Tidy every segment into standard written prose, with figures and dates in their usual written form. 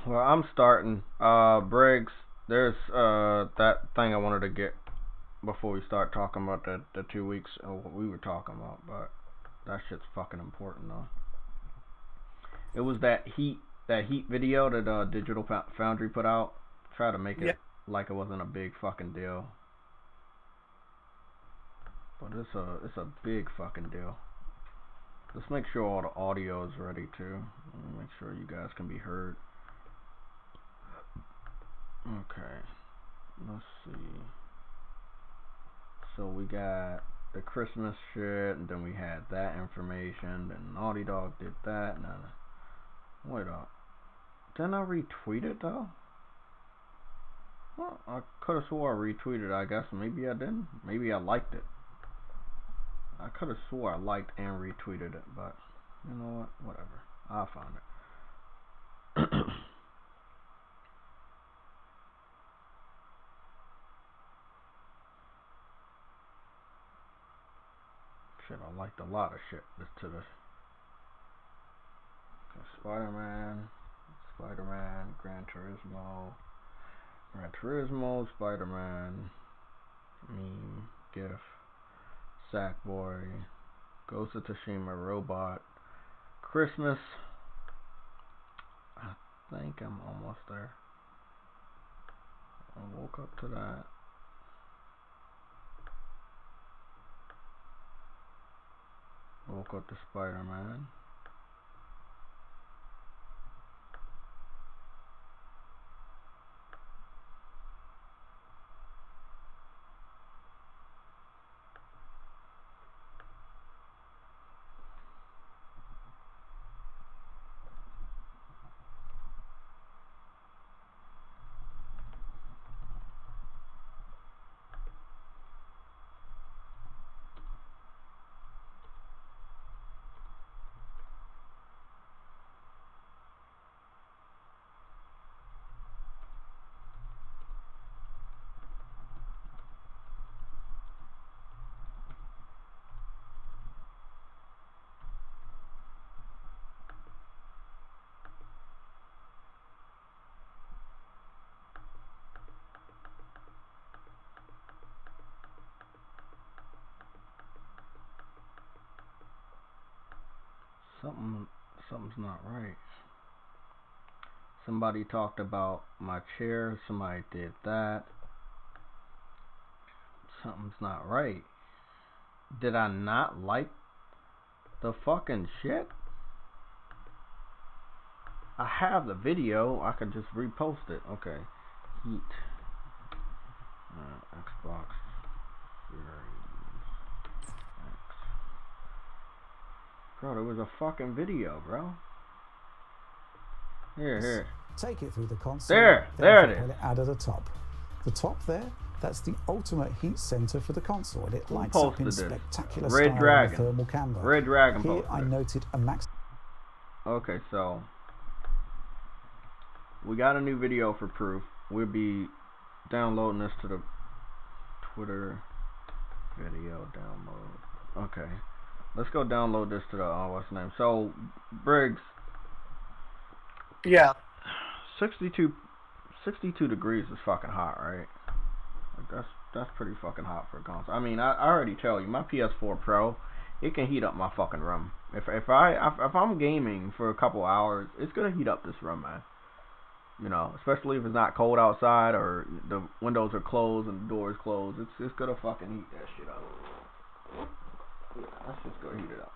Well, I'm starting. Briggs, there's that thing I wanted to get before we start talking about the 2 weeks of what we were talking about, but that shit's fucking important though. It was that heat video that Digital Foundry put out. Try to make Yeah. it like it wasn't a big fucking deal, but it's a big fucking deal. Let's make sure all the audio is ready too. Make sure you guys can be heard. Okay, let's see. So we got the Christmas shit, and then we had that information. Then Naughty Dog did that. And wait up, didn't I retweet it though? Well, I could have swore I retweeted it. I guess maybe I didn't. Maybe I liked it. I could have swore I liked and retweeted it, but you know what? Whatever. I'll find it. Shit, I liked a lot of shit to this. Okay, Spider-Man, Gran Turismo, Spider-Man, meme, GIF, Sackboy, Ghost of Tsushima, Robot, Christmas. I think I'm almost there. I woke up to that. Woke up to Spider-Man. Something's not right. Somebody talked about my chair. Somebody did that. Something's not right. Did I not like the fucking shit? I have the video. I could just repost it. Okay. Heat. Xbox Series X. Bro, there was a fucking video, bro. Here. Take it through the console. There it is. Out of the top. The top there, that's the ultimate heat sensor for the console, and it lights up in spectacular Red style Dragon. on the thermal camera. Red Dragon. Here I noted a max. Okay, so we got a new video for proof. We'll be downloading this to the Twitter video download. Okay, let's go download this to the what's the name? So Briggs. Yeah. 62 degrees is fucking hot, right? Like that's pretty fucking hot for a console. I mean, I already tell you, my PS4 Pro, it can heat up my fucking room. If I'm gaming for a couple hours, it's gonna heat up this room, man. You know, especially if it's not cold outside or the windows are closed and the doors closed. It's gonna fucking heat that shit up. Yeah, that's just gonna heat it up.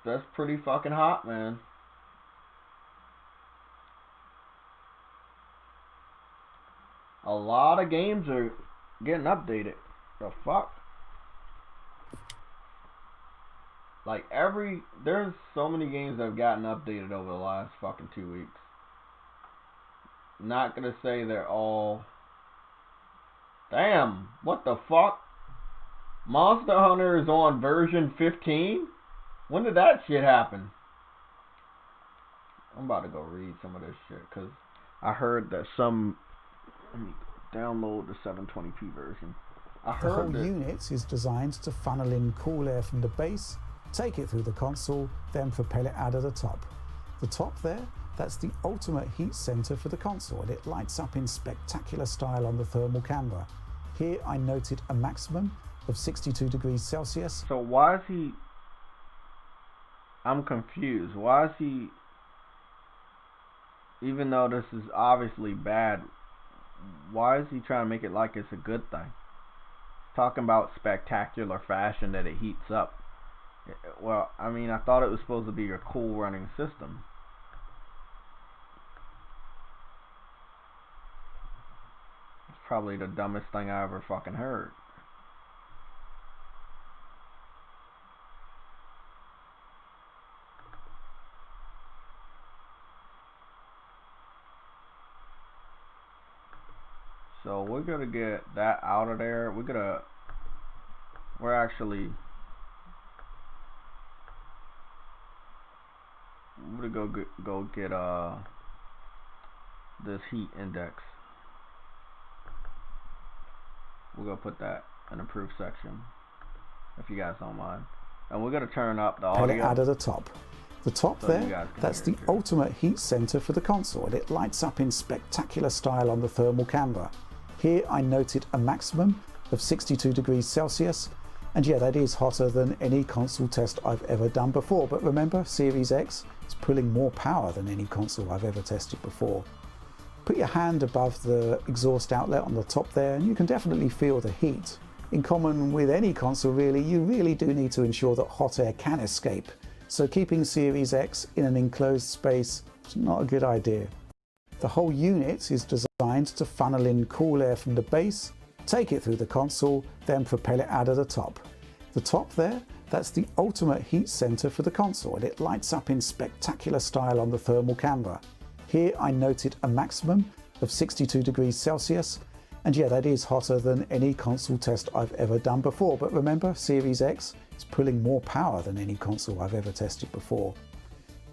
That's pretty fucking hot, man. A lot of games are getting updated. The fuck? Like there's so many games that have gotten updated over the last fucking 2 weeks. Not gonna say they're all. Damn, what the fuck? Monster Hunter is on version 15? When did that shit happen? I'm about to go read some of this shit, because I heard that some. Let me download the 720p version. The whole unit is designed to funnel in cool air from the base take it through the console, then propel it out of the top. The top there, that's the ultimate heat sensor for the console, and it lights up in spectacular style on the thermal camera. Here I noted a maximum of 62 degrees Celsius. So why is he... I'm confused. Why is he... Even though this is obviously bad, why is he trying to make it like it's a good thing? Talking about spectacular fashion that it heats up. Well, I mean, I thought it was supposed to be a cool running system. It's probably the dumbest thing I ever fucking heard. So we're gonna get that out of there. We're actually gonna go get this heat index. We're gonna put that in the proof section, if you guys don't mind. And we're gonna turn up the audio. Out of the top. The top there, that's the ultimate heat sensor for the console, and it lights up in spectacular style on the thermal camera. Here I noted a maximum of 62 degrees Celsius, and yeah, that is hotter than any console test I've ever done before. But remember, Series X is pulling more power than any console I've ever tested before. Put your hand above the exhaust outlet on the top there, and you can definitely feel the heat. In common with any console really, you really do need to ensure that hot air can escape. So keeping Series X in an enclosed space is not a good idea. The whole unit is designed to funnel in cool air from the base, take it through the console, then propel it out of the top. The top there, that's the ultimate heat sensor for the console, and it lights up in spectacular style on the thermal camera. Here I noted a maximum of 62 degrees Celsius, and yeah, that is hotter than any console test I've ever done before. But remember, Series X is pulling more power than any console I've ever tested before.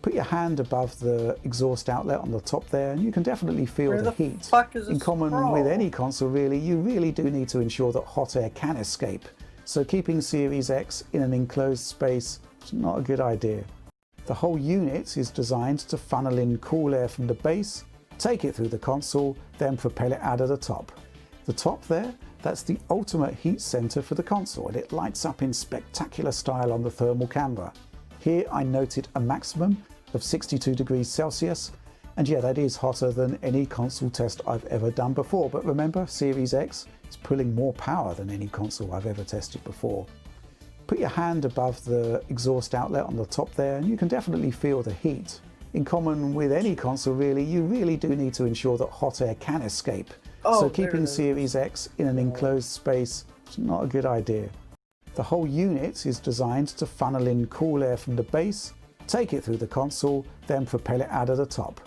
Put your hand above the exhaust outlet on the top there, and you can definitely feel the heat. In common with any console really, you really do need to ensure that hot air can escape. So keeping Series X in an enclosed space is not a good idea. The whole unit is designed to funnel in cool air from the base, take it through the console, then propel it out of the top. The top there, that's the ultimate heat sensor for the console, and it lights up in spectacular style on the thermal camera. Here I noted a maximum of 62 degrees Celsius, and yeah, that is hotter than any console test I've ever done before. But remember, Series X is pulling more power than any console I've ever tested before. Put your hand above the exhaust outlet on the top there, and you can definitely feel the heat. In common with any console really, you really do need to ensure that hot air can escape. So keeping Series X in an enclosed space is not a good idea. The whole unit is designed to funnel in cool air from the base, take it through the console, then propel it out of the top.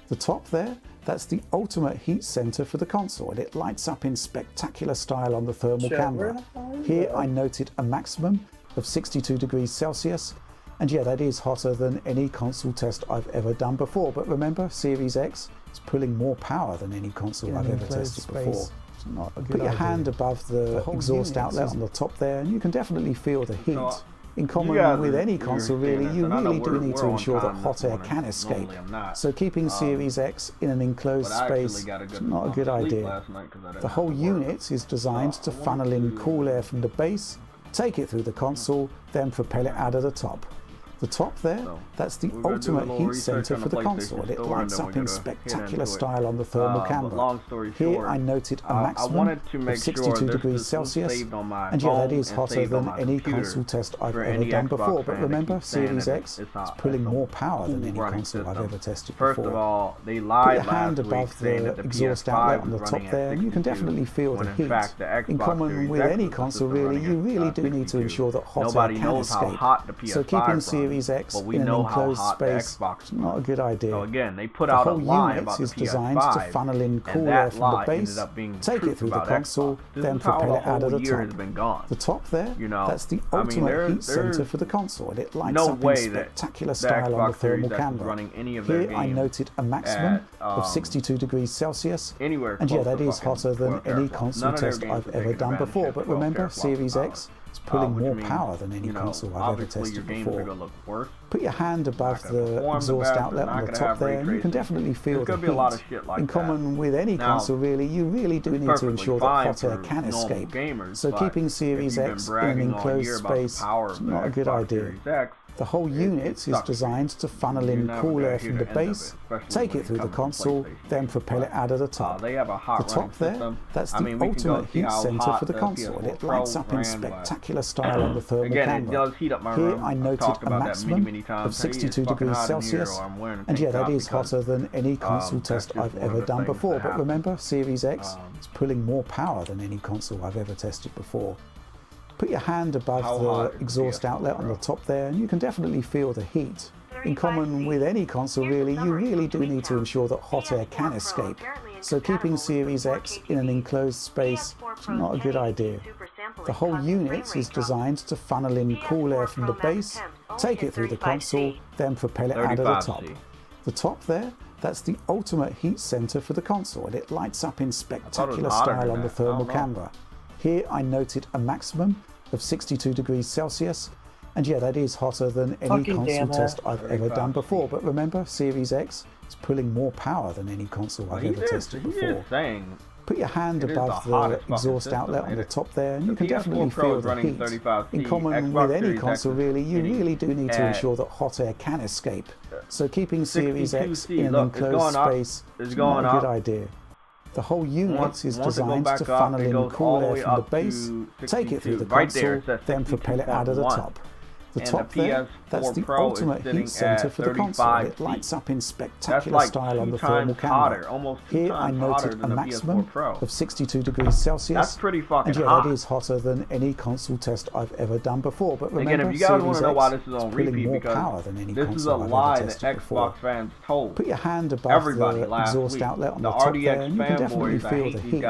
The top there, that's the ultimate heat sensor for the console, and it lights up in spectacular style on the thermal camera. Here I noted a maximum of 62 degrees Celsius, and yeah, that is hotter than any console test I've ever done before. But remember, Series X is pulling more power than any console I've ever tested before. Put your hand above the exhaust outlet on the top there, and you can definitely feel the heat. In common with any console really, you really do need to ensure that hot air can escape. So keeping Series X in an enclosed space is not a good idea. The whole unit is designed to funnel in cool air from the base, take it through the console, then propel it out of the top. The top there, that's the ultimate heat sensor for the console, and it lights up in spectacular style on the thermal camera. Here I noted a maximum of 62 degrees Celsius, and yeah, that is hotter than any console test I've ever done before. But remember, Series X is pulling more power than any console I've ever tested before. First of all, they Put lied your hand above the exhaust outlet on the top there, and you can definitely feel the heat. In common with any console really, you really do need to ensure that hot air can escape. So keeping Series X in an enclosed space is not a good idea. So again, they put out a lie about the PS5, is designed to funnel in cool air from the base, take it through the console, then propel it out of the top. The top there, that's the ultimate heat sensor for the console, and it lights up in spectacular style on the thermal camera. Here I noted a maximum of 62 degrees Celsius, and yeah, that is hotter than any console test I've ever done before. But remember, Series X It's pulling more means, power than any console I've ever tested your games before. are gonna look worse. Put your hand above the exhaust outlet on the top there, and you can definitely feel the heat. In common with any console, really, you really do need to ensure that hot air can escape. So keeping Series X in an enclosed space is not a good idea. The whole unit is designed to funnel in cool air from the base, take it through the console, then propel it out of the top. The top there, that's the ultimate heat center for the console, and it lights up in spectacular style on the thermal camera. Here I noted a maximum of 62 degrees Celsius, and yeah, that is hotter than any console test I've ever done before, but remember, Series X is pulling more power than any console I've ever tested before. Put your hand above the exhaust outlet on the top there, and you can definitely feel the heat. In common with any console, really, you really do need to ensure that hot air can escape. So keeping Series X in an enclosed space is not a good idea. The whole unit is designed to funnel in cool air from the base, take it through the console, then propel it out of the top. The top there, that's the ultimate heat center for the console, and it lights up in spectacular style on the thermal camera. Here I noted a maximum of 62 degrees Celsius, and yeah, that is hotter than any console test I've ever done before, but remember, Series X is pulling more power than any console I've ever tested before. Put your hand above the exhaust outlet on the top there, and you can definitely feel the heat. In common with any console, really, you really do need to ensure that hot air can escape. So keeping Series X in an enclosed space is not a good idea. The whole unit is designed to funnel in cool air from the base, take it through the console, then propel it out of the top. The top there, that's the ultimate heat center for the console. It lights up in spectacular style on the thermal camera. Here I noted a maximum of 62 degrees Celsius, and yeah, that is hotter than any console test I've ever done before. But remember, Series X is pulling more power than any console I've ever tested before. Put your hand above the exhaust outlet on the top there, and you can definitely feel the heat.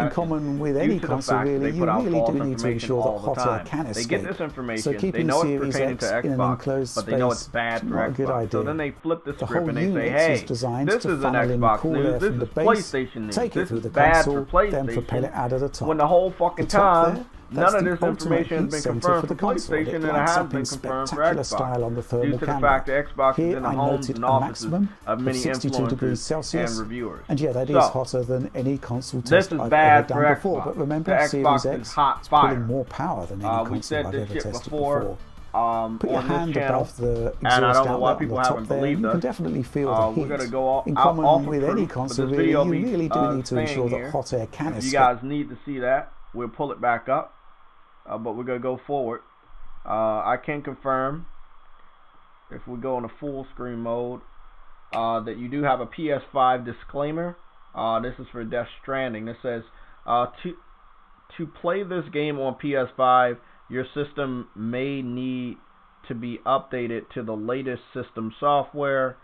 In common with any console, really, you really do need to ensure that hot air can escape. So keeping Series X in an enclosed space is not a good idea. So then they flip the The script whole and they say, unit hey, is designed this to is an funnel in Xbox cool air news, this from the is base, PlayStation news, take it this through is the bad for console, then propel it PlayStation, out of the top. when the whole fucking The top time, there, none of the this ultimate information has heat been center confirmed for for the console. PlayStation, It and it lights has up been in confirmed for spectacular Xbox, style on the due thermal to the camera. fact that Xbox is Here in the I homes noted and a offices maximum of many 62 degrees influencers Celsius, and reviewers. and yeah, that is So, hotter than any console this test is I've bad ever done for before. Xbox. But remember, The Series Xbox X is hot is fire. pulling more power than any We console said I've this ever shit tested before. before. Put your On this hand channel, above the and I exhaust don't know why outlet on people the haven't top there, believed you us. can definitely feel the heat. We're gonna go In off common with of any proof, console, but this really, video you really do need to staying ensure that here. hot air can If escape. you guys need to see that, we'll pull it back up, but we're gonna go forward. I can confirm, if we go into full screen mode, that you do have a PS5 disclaimer. This is for Death Stranding. It says, to play this game on PS5, your system may need to be updated to the latest system software.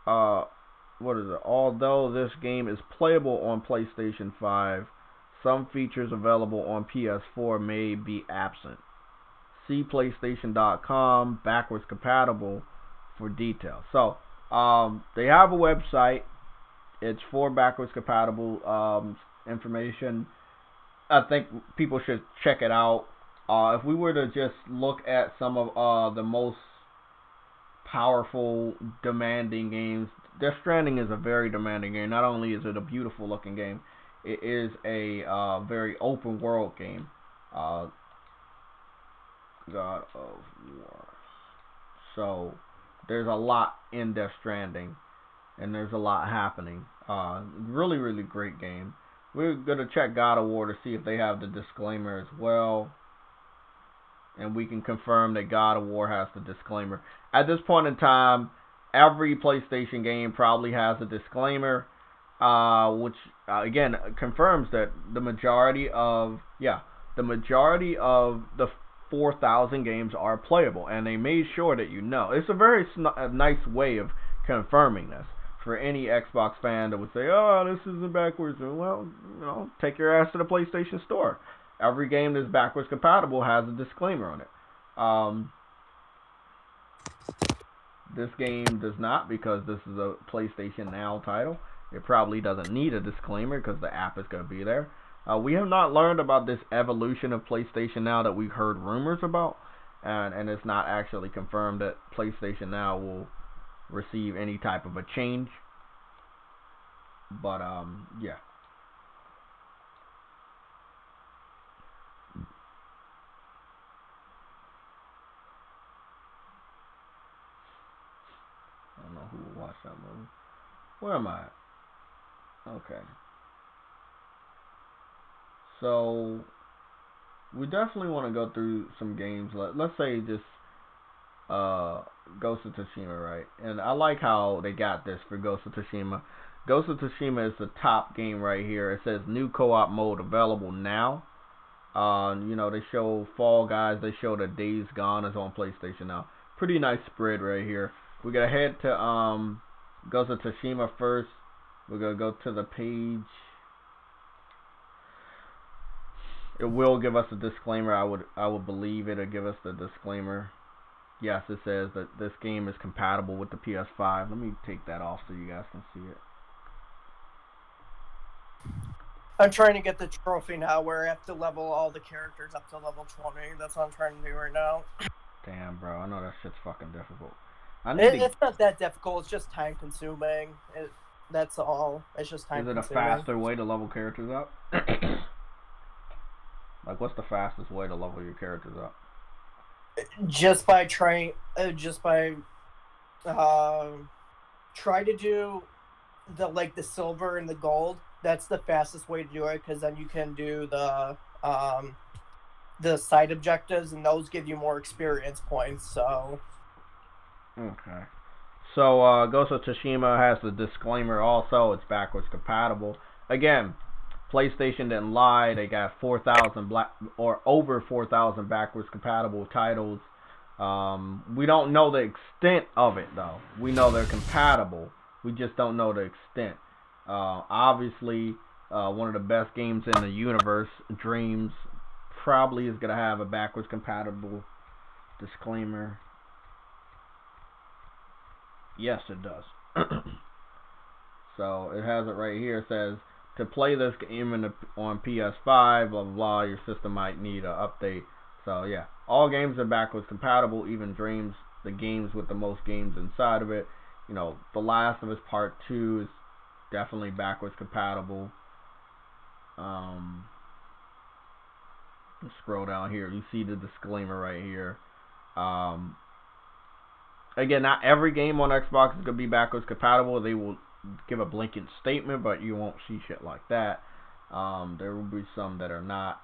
What is it? Although this game is playable on PlayStation 5, some features available on PS4 may be absent. See PlayStation.com backwards compatible for details. So they have a website. It's for backwards compatible information. I think people should check it out. If we were to just look at some of the most powerful, demanding games, Death Stranding is a very demanding game. Not only is it a beautiful looking game, it is a very open world game. God of War. So there's a lot in Death Stranding, and there's a lot happening. Really, really great game. We're gonna check God of War to see if they have the disclaimer as well, and we can confirm that God of War has the disclaimer. At this point in time, every PlayStation game probably has a disclaimer, which again confirms that the majority of the 4,000 games are playable, and they made sure that you know. It's a very nice way of confirming this for any Xbox fan that would say, "Oh, this isn't backwards." Well, you know, take your ass to the PlayStation Store. Every game that's backwards compatible has a disclaimer on it. This game does not, because this is a PlayStation Now title. It probably doesn't need a disclaimer because the app is going to be there. We have not learned about this evolution of PlayStation Now that we've heard rumors about, and it's not actually confirmed that PlayStation Now will receive any type of a change. But yeah. I don't know who will watch that movie. Where am I? Okay. So we definitely want to go through some games. Let's say just Ghost of Tsushima, right? And I like how they got this for Ghost of Tsushima. Ghost of Tsushima is the top game right here. It says new co-op mode available now. You know, they show Fall Guys. They show that Days Gone is on PlayStation Now. Pretty nice spread right here. We're gonna head to Ghost of Tsushima first. We're gonna go to the page. It will give us a disclaimer. I would believe it'll give us the disclaimer. Yes, it says that this game is compatible with the PS5. Let me take that off so you guys can see it. I'm trying to get the trophy now where I have to level all the characters up to level 20. That's what I'm trying to do right now. Damn, bro. I know that shit's fucking difficult. It's not that difficult. It's just time consuming. That's all. It's just time consuming. Is it a faster way to level characters up? Like, what's the fastest way to level your characters up? Just by trying, try to do the silver and the gold. That's the fastest way to do it, because then you can do the side objectives, and those give you more experience points. So. Okay. So Ghost of Tsushima has the disclaimer also. It's backwards compatible. Again, PlayStation didn't lie. They got 4,000 over 4,000 backwards compatible titles. We don't know the extent of it though. We know they're compatible. We just don't know the extent. Obviously, one of the best games in the universe, Dreams, probably is gonna have a backwards compatible disclaimer. Yes, it does. So it has it right here. It says, to play this game on PS5, blah, blah, blah, your system might need an update. So, yeah. All games are backwards compatible, even Dreams, the games with the most games inside of it. You know, The Last of Us Part 2 is definitely backwards compatible. Let's scroll down here. You see the disclaimer right here. Again, not every game on Xbox is going to be backwards compatible. They will give a blanket statement, but you won't see shit like that. There will be some that are not.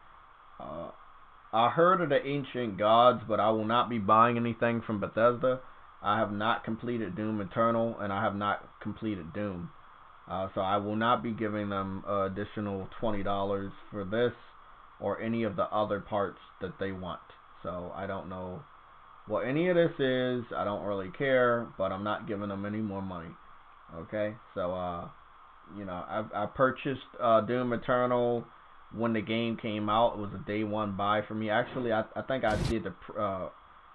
I heard of the Ancient Gods, but I will not be buying anything from Bethesda. I have not completed Doom Eternal, and I have not completed Doom. So I will not be giving them additional $20 for this or any of the other parts that they want. So I don't know what any of this is. I don't really care, but I'm not giving them any more money. Okay, so you know, I purchased Doom Eternal when the game came out. It was a day one buy for me. Actually, I think I did the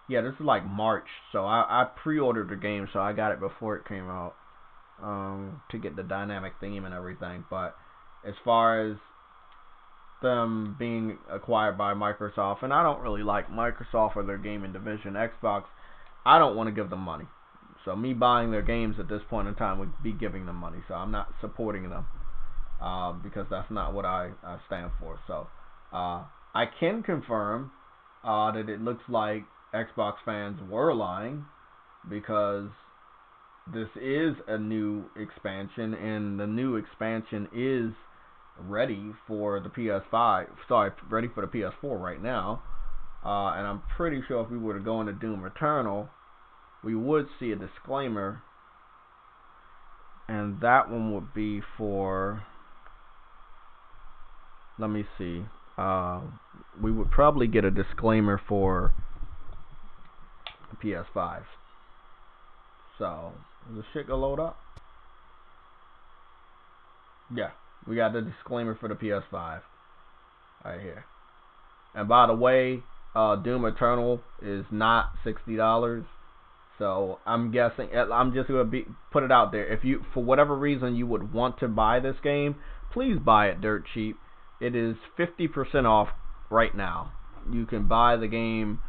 yeah, this is like March, so I pre-ordered the game, so I got it before it came out to get the dynamic theme and everything. But as far as them being acquired by Microsoft, and I don't really like Microsoft or their gaming division, Xbox, I don't want to give them money. So me buying their games at this point in time would be giving them money. So I'm not supporting them because that's not what I stand for. So I can confirm that it looks like Xbox fans were lying, because this is a new expansion, and the new expansion is ready for the PS5. Sorry, ready for the PS4 right now. And I'm pretty sure if we were to go into Doom Eternal, we would see a disclaimer, and that one would be for, let me see, we would probably get a disclaimer for the PS5. So, is the shit gonna load up? Yeah, we got the disclaimer for the PS5 right here. And by the way, Doom Eternal is not $60. So I'm guessing, I'm just gonna put it out there. If you, for whatever reason, you would want to buy this game, please buy it dirt cheap. It is 50% off right now. You can buy the game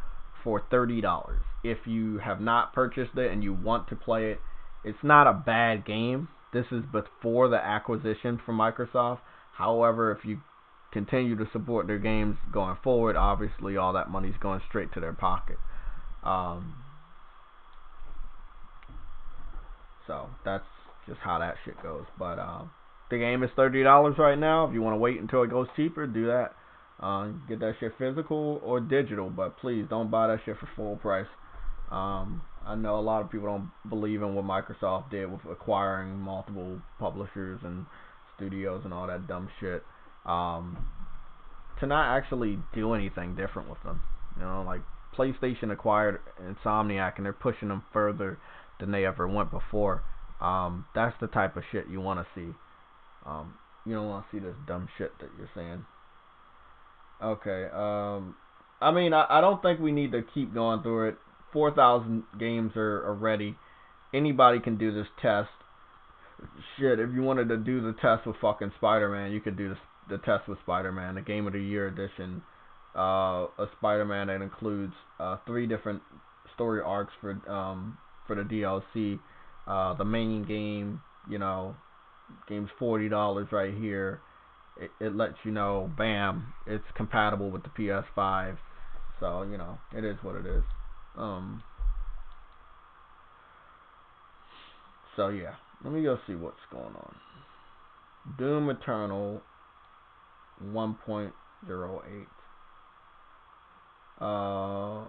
for $30. If you have not purchased it and you want to play it, it's not a bad game. This is before the acquisition from Microsoft. However, if you continue to support their games going forward, obviously all that money's going straight to their pocket. So that's just how that shit goes. But the game is $30 right now. If you want to wait until it goes cheaper, do that. Get that shit physical or digital, but please don't buy that shit for full price. I know a lot of people don't believe in what Microsoft did with acquiring multiple publishers and studios and all that dumb shit. To not actually do anything different with them. You know, like PlayStation acquired Insomniac and they're pushing them further than they ever went before. That's the type of shit you want to see. You don't want to see this dumb shit that you're saying. Okay. I mean, I don't think we need to keep going through it. 4,000 games are ready. Anybody can do this test. Shit, if you wanted to do the test with fucking Spider-Man, you could do the test with Spider-Man, the Game of the Year edition. A Spider-Man that includes 3 different story arcs for the DLC. The main game, you know, game's $40 right here. It lets you know, bam, it's compatible with the PS5. So, you know, it is what it is. So yeah, let me go see what's going on. Doom Eternal 1.08. I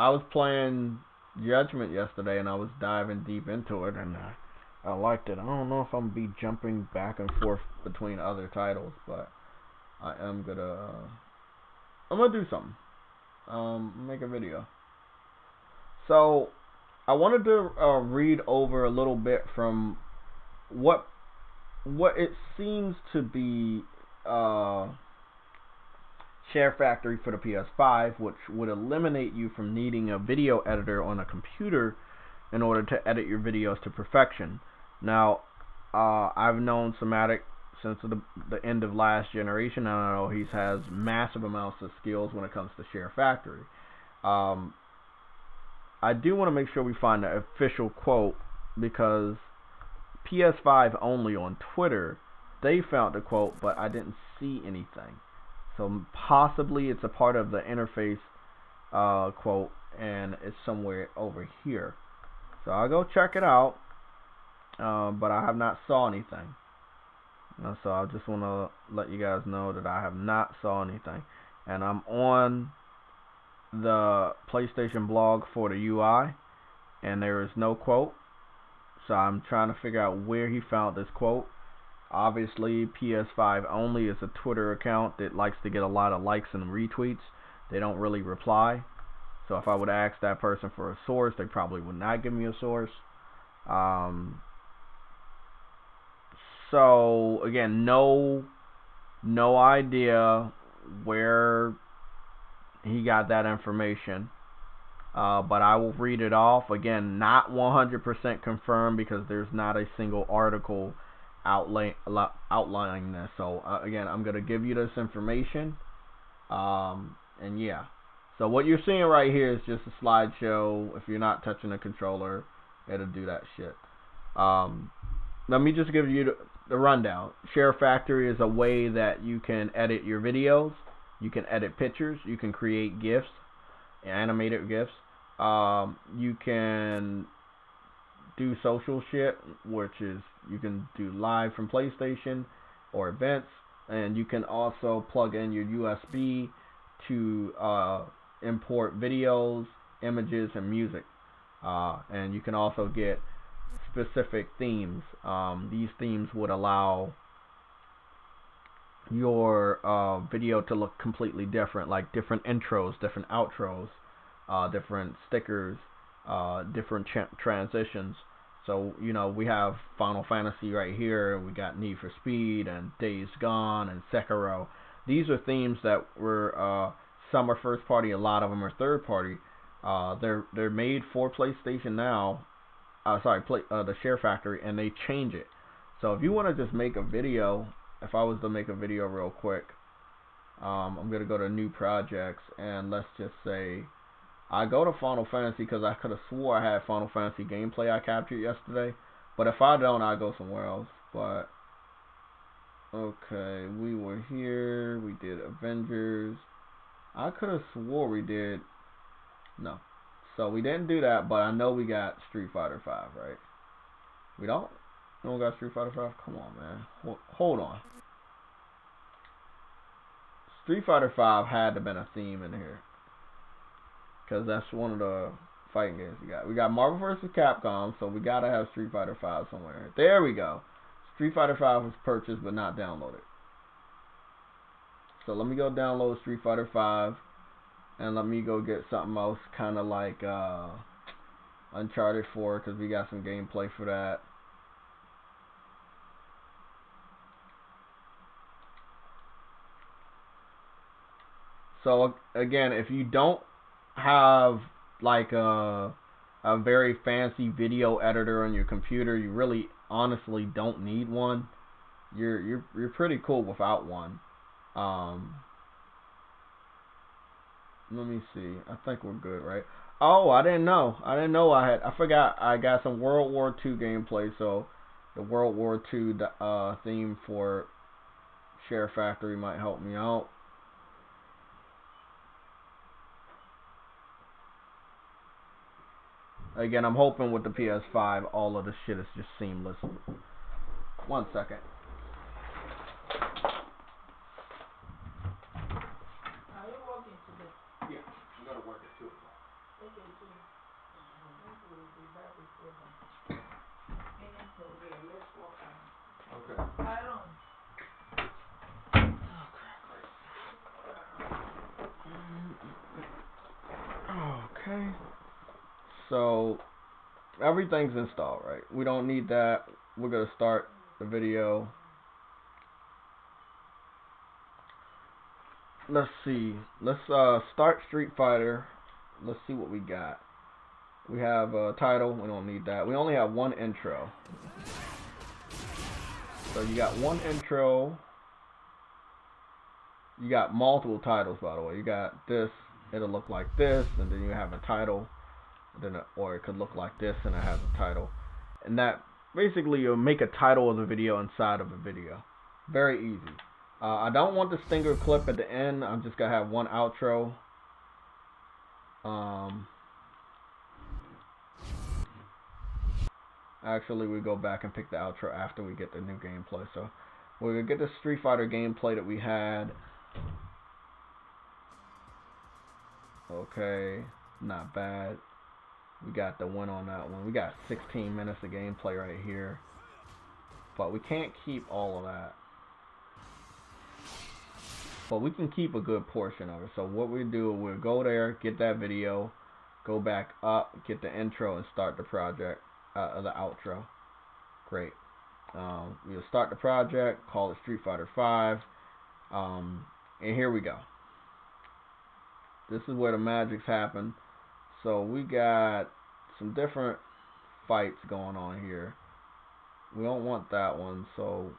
was playing Judgment yesterday and I was diving deep into it and I liked it. I don't know if I'm gonna be jumping back and forth between other titles, but I am gonna I'm gonna do something. Make a video. So I wanted to read over a little bit from what it seems to be Share Factory for the PS5, which would eliminate you from needing a video editor on a computer in order to edit your videos to perfection. Now, I've known Somatic since the end of last generation. I know he has massive amounts of skills when it comes to Share Factory. I do want to make sure we find the official quote, because PS5 only on Twitter, they found the quote, but I didn't see anything. So possibly it's a part of the interface quote, and it's somewhere over here. So I'll go check it out, but I have not saw anything. So I just want to let you guys know that I have not saw anything. And I'm on the PlayStation blog for the UI, and there is no quote. So I'm trying to figure out where he found this quote. Obviously, PS5 only is a Twitter account that likes to get a lot of likes and retweets. They don't really reply. So if I would ask that person for a source, they probably would not give me a source. So again, no idea where he got that information. But I will read it off. Again, not 100% confirmed because there's not a single article outlining this. So again, I'm going to give you this information. And yeah. So what you're seeing right here is just a slideshow. If you're not touching the controller, it'll do that shit. Let me just give you the rundown. Share Factory is a way that you can edit your videos. You can edit pictures. You can create GIFs, animated GIFs. You can do social shit, which is you can do live from PlayStation or events, and you can also plug in your USB to import videos, images, and music. And you can also get specific themes. These themes would allow your video to look completely different, like different intros, different outros, different stickers, different transitions. So, you know, we have Final Fantasy right here, we got Need for Speed and Days Gone and Sekiro. These are themes that were some are first party, a lot of them are third party. They're made for PlayStation now. The Share Factory, and they change it. So if you want to just make a video if I was to make a video real quick, I'm gonna go to new projects, and let's just say I go to Final Fantasy because I could have swore I had Final Fantasy gameplay I captured yesterday. But if I don't, I go somewhere else. But okay, we were here. We did Avengers. I could have swore we did. No. So we didn't do that, but I know we got Street Fighter 5, right? We don't? We don't got Street Fighter 5? Come on, man. Hold on. Street Fighter 5 had to have been a theme in here, because that's one of the fighting games we got. We got Marvel vs. Capcom, so we gotta have Street Fighter 5 somewhere. There we go. Street Fighter 5 was purchased but not downloaded. So let me go download Street Fighter 5, and let me go get something else, kind of like Uncharted 4, because we got some gameplay for that. So again, if you don't have like a very fancy video editor on your computer, you really honestly don't need one. You're pretty cool without one. Let me see. I think we're good, right? Oh, I didn't know. I forgot I got some World War II gameplay, so the World War II theme for Share Factory might help me out. Again, I'm hoping with the PS5 all of this shit is just seamless. 1 second. Are you working today? Yeah, I'm gonna work at 2 o'clock. Okay, too. I think we'll be back before then. Okay, let's walk out. Okay. Aaron. Okay. So everything's installed, right? We don't need that. We're gonna start the video. Let's see. Let's start Street Fighter. Let's see what we got. We have a title. We don't need that. We only have one intro. So you got one intro. You got multiple titles, by the way. You got this. It'll look like this, and then you have a title. Then or it could look like this, and it has a title. And that basically you'll make a title of the video inside of a video. Very easy. I don't want the stinger clip at the end. I'm just gonna have one outro. Actually, we go back and pick the outro after we get the new gameplay. So we're gonna get the Street Fighter gameplay that we had. Okay, not bad. We got the win on that one. We got 16 minutes of gameplay right here. But we can't keep all of that. But we can keep a good portion of it. So what we do, we'll go there, get that video, go back up, get the intro, and start the project, the outro. Great. We'll start the project, call it Street Fighter 5. And here we go. This is where the magics happen. So we got some different fights going on here. We don't want that one, so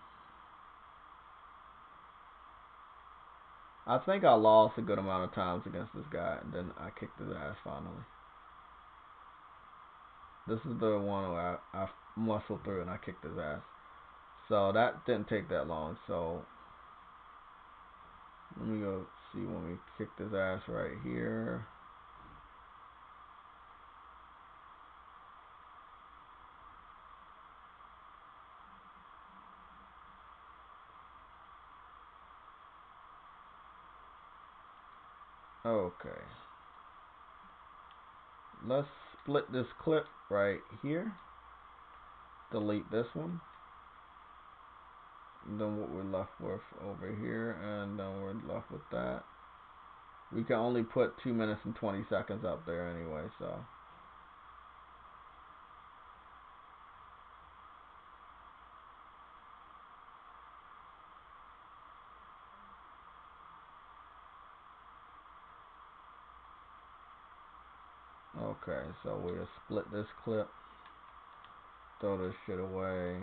I think I lost a good amount of times against this guy, and then I kicked his ass finally. This is the one where I muscled through and I kicked his ass. So that didn't take that long. So let me go see when we kicked his ass right here. Okay. Let's split this clip right here. Delete this one. And then what we're left with over here, and then we're left with that. We can only put 2 minutes and 20 seconds up there anyway, so. Okay, so we'll split this clip, throw this shit away.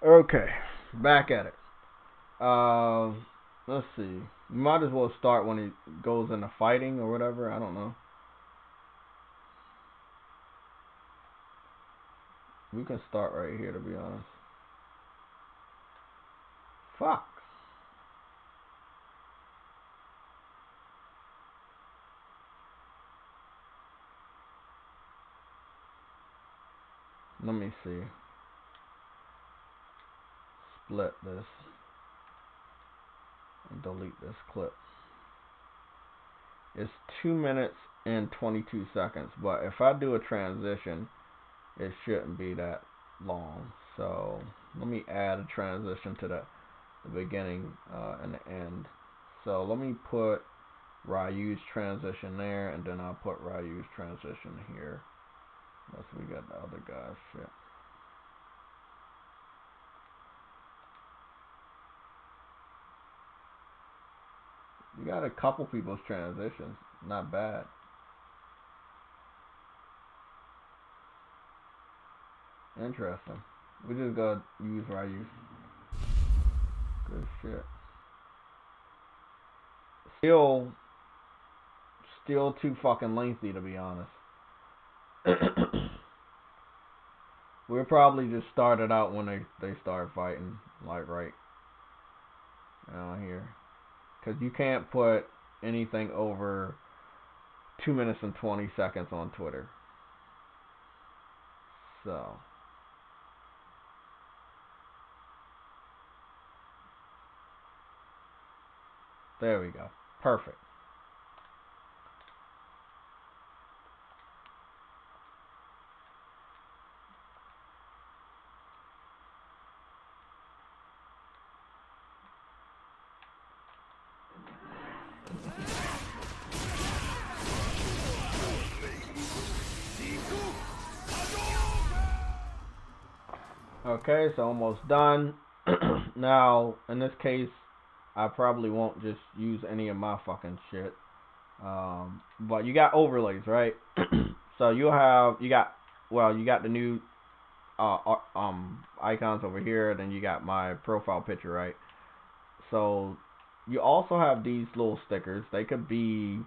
Okay, back at it. Let's see. You might as well start when he goes into fighting or whatever. I don't know. We can start right here, to be honest. Fuck. Let me see. Split this and delete this clip. It's 2 minutes and 22 seconds, but if I do a transition, it shouldn't be that long. So let me add a transition to the beginning and the end. So let me put Ryu's transition there, and then I'll put Ryu's transition here. Unless we got the other guy's shit. You got a couple people's transitions. Not bad. Interesting. We just gotta use Ryu. Good shit. Still too fucking lengthy, to be honest. We'll probably just started out when they start fighting, like right down here. Because you can't put anything over 2 minutes and 20 seconds on Twitter. So. There we go. Perfect. Okay, so almost done. Now, in this case, I probably won't just use any of my fucking shit. But you got overlays, right? So you got the new icons over here, then you got my profile picture, right? So you also have these little stickers. They could be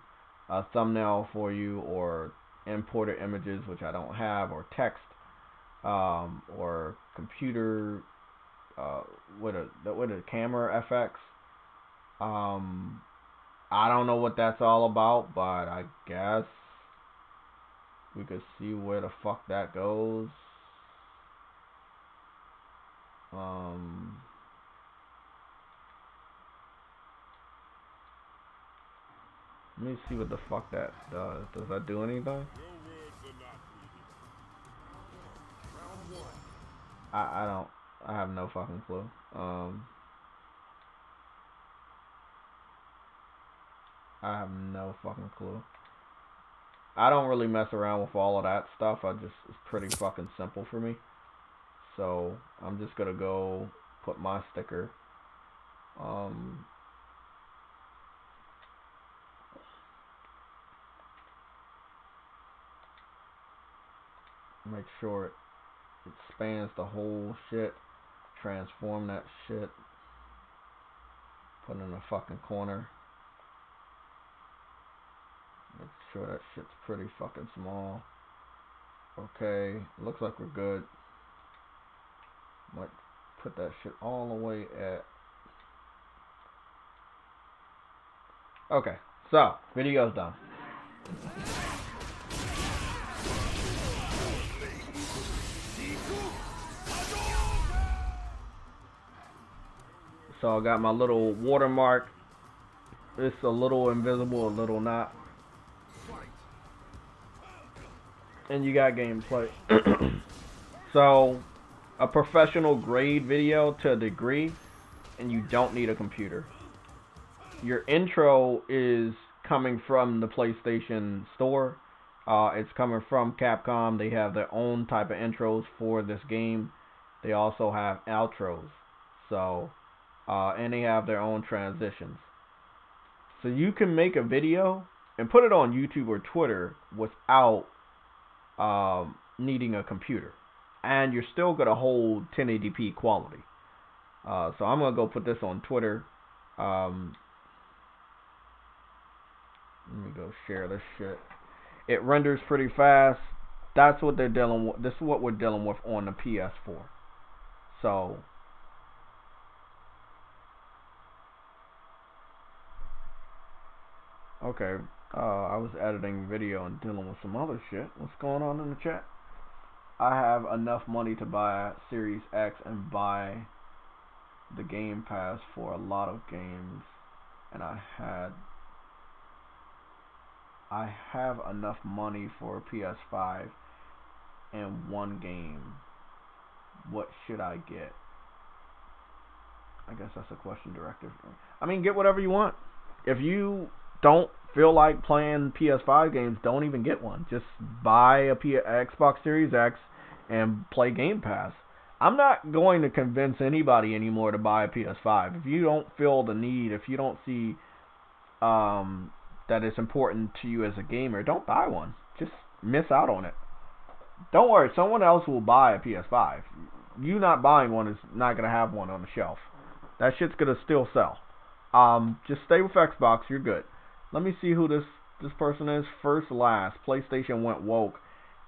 a thumbnail for you, or imported images, which I don't have, or text, or computer with a camera FX. I don't know what that's all about, but I guess we could see where the fuck that goes. Let me see what the fuck that does. Does that do anything? I have no fucking clue. I have no fucking clue. I don't really mess around with all of that stuff. It's pretty fucking simple for me. So I'm just gonna go put my sticker. Make sure it spans the whole shit. Transform that shit. Put it in the fucking corner. Make sure that shit's pretty fucking small. Okay, looks like we're good. Might put that shit all the way at... Okay, so, video's done. So I got my little watermark. It's a little invisible, a little not. And you got gameplay. So, a professional grade video to a degree, and you don't need a computer. Your intro is coming from the PlayStation Store. It's coming from Capcom. They have their own type of intros for this game. They also have outros. So, and they have their own transitions. So you can make a video and put it on YouTube or Twitter without needing a computer. and you're still going to hold 1080p quality. So I'm going to go put this on Twitter. Let me go share this shit. It renders pretty fast. That's what they're dealing with. This is what we're dealing with on the PS4. So okay, I was editing video and dealing with some other shit. What's going on in the chat? I have enough money to buy Series X and buy the Game Pass for a lot of games, and I have enough money for a PS5 and one game. What should I get? I guess that's a question directed. I mean, get whatever you want. If you don't feel like playing PS5 games, don't even get one. Just buy a Xbox Series X and play Game Pass. I'm not going to convince anybody anymore to buy a PS5. If you don't feel the need, if you don't see that it's important to you as a gamer, don't buy one. Just miss out on it. Don't worry, someone else will buy a PS5. You not buying one is not going to have one on the shelf. That shit's going to still sell. Just stay with Xbox, you're good. Let me see who this person is. First Last. PlayStation went woke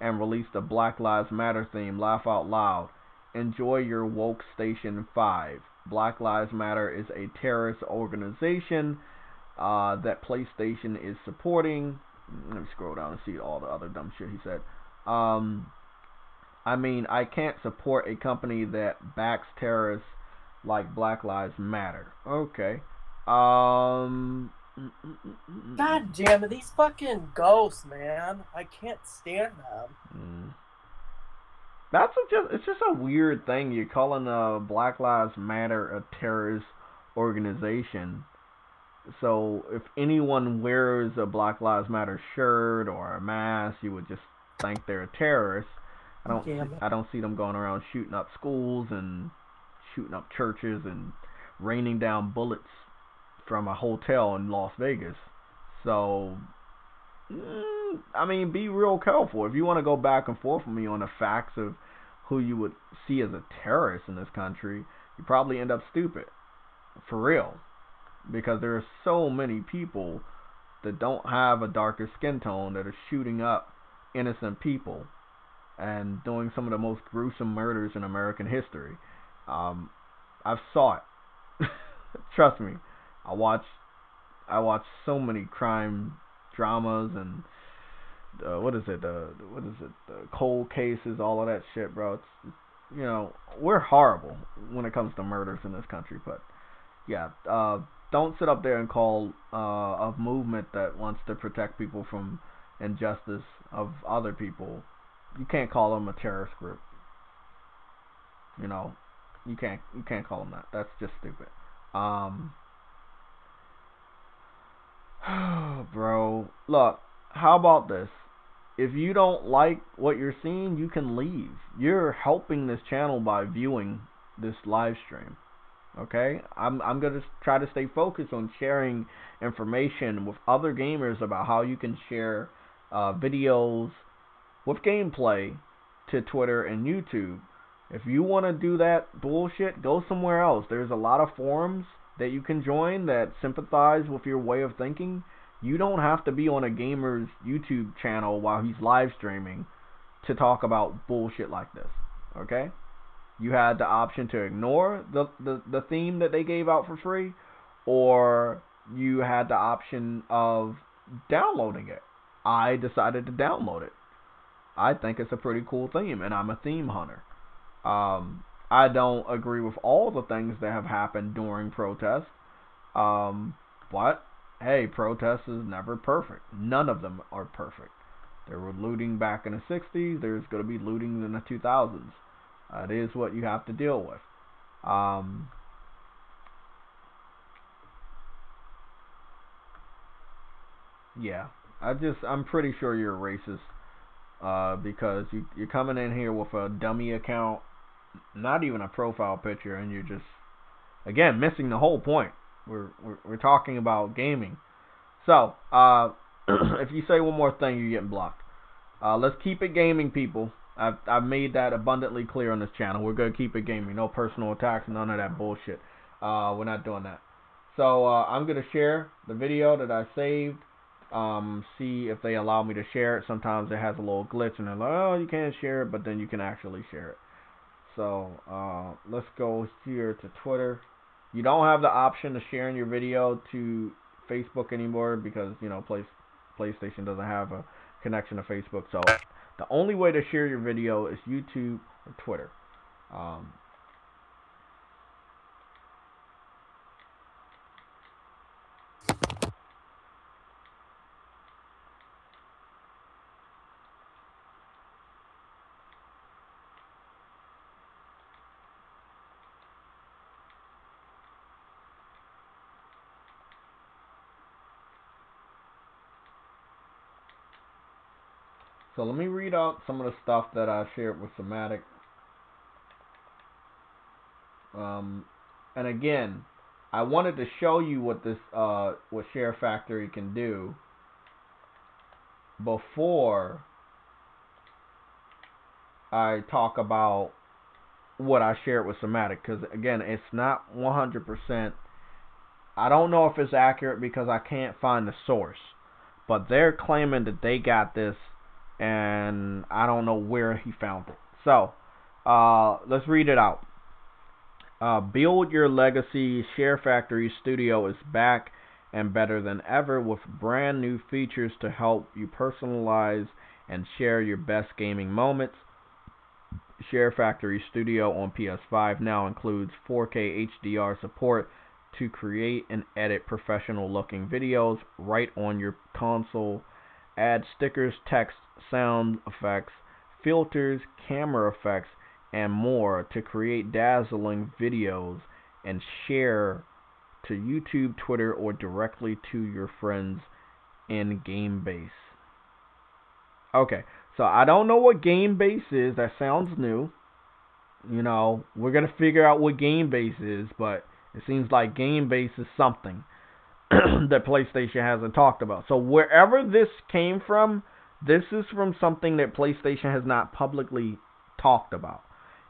and released a Black Lives Matter theme. Laugh out loud. Enjoy your woke Station 5. Black Lives Matter is a terrorist organization that PlayStation is supporting. Let me scroll down and see all the other dumb shit he said. I mean, I can't support a company that backs terrorists like Black Lives Matter. Okay. God damn it, these fucking ghosts, man. I can't stand them. It's just a weird thing. You're calling Black Lives Matter a terrorist organization. So if anyone wears a Black Lives Matter shirt or a mask, you would just think they're a terrorist. I don't see them going around shooting up schools and shooting up churches and raining down bullets from a hotel in Las Vegas. So, I mean, be real careful. If you want to go back and forth with me on the facts of who you would see as a terrorist in this country, you probably end up stupid. For real. Because there are so many people that don't have a darker skin tone that are shooting up innocent people and doing some of the most gruesome murders in American history. I've saw it. Trust me. I watch so many crime dramas and the cold cases, all of that shit, bro. It's we're horrible when it comes to murders in this country. But yeah, don't sit up there and call a movement that wants to protect people from injustice of other people. You can't call them a terrorist group. You can't call them that. That's just stupid. Bro, look, how about this? If you don't like what you're seeing, you can leave. You're helping this channel by viewing this live stream. Okay? I'm going to try to stay focused on sharing information with other gamers about how you can share videos with gameplay to Twitter and YouTube. If you want to do that bullshit, go somewhere else. There's a lot of forums that you can join that sympathize with your way of thinking. You don't have to be on a gamer's YouTube channel while he's live streaming to talk about bullshit like this. Okay? You had the option to ignore the theme that they gave out for free, or you had the option of downloading it. I decided to download it. I think it's a pretty cool theme, and I'm a theme hunter. I don't agree with all the things that have happened during protests, but hey, protests is never perfect. None of them are perfect. There were looting back in the 60s. There's going to be looting in the 2000s. It is what you have to deal with. Yeah, I'm pretty sure you're a racist. Because you're coming in here with a dummy account, not even a profile picture, and you're just, again, missing the whole point. We're talking about gaming. So, if you say one more thing, you're getting blocked. Let's keep it gaming, people. I've made that abundantly clear on this channel. We're gonna keep it gaming, no personal attacks, none of that bullshit. We're not doing that. So I'm gonna share the video that I saved. See if they allow me to share it. Sometimes it has a little glitch and they're like, oh, you can't share it, but then you can actually share it. So let's go here to Twitter. You don't have the option of sharing your video to Facebook anymore because, you know, PlayStation doesn't have a connection to Facebook. So the only way to share your video is YouTube or Twitter. So let me read out some of the stuff that I shared with Somatic. And again, I wanted to show you what this what Share Factory can do before I talk about what I shared with Somatic, because again, it's not 100%. I don't know if it's accurate because I can't find the source, but they're claiming that they got this, and I don't know where he found it. So let's read it out. Build your legacy. Share Factory Studio is back and better than ever with brand new features to help you personalize and share your best gaming moments. Share Factory Studio on PS5 now includes 4K HDR support to create and edit professional looking videos right on your console. Add stickers, text, sound effects, filters, camera effects, and more to create dazzling videos and share to YouTube, Twitter, or directly to your friends in GameBase. Okay, so I don't know what GameBase is. That sounds new. You know, we're going to figure out what GameBase is, but it seems like GameBase is something that PlayStation hasn't talked about. So wherever this came from, this is from something that PlayStation has not publicly talked about.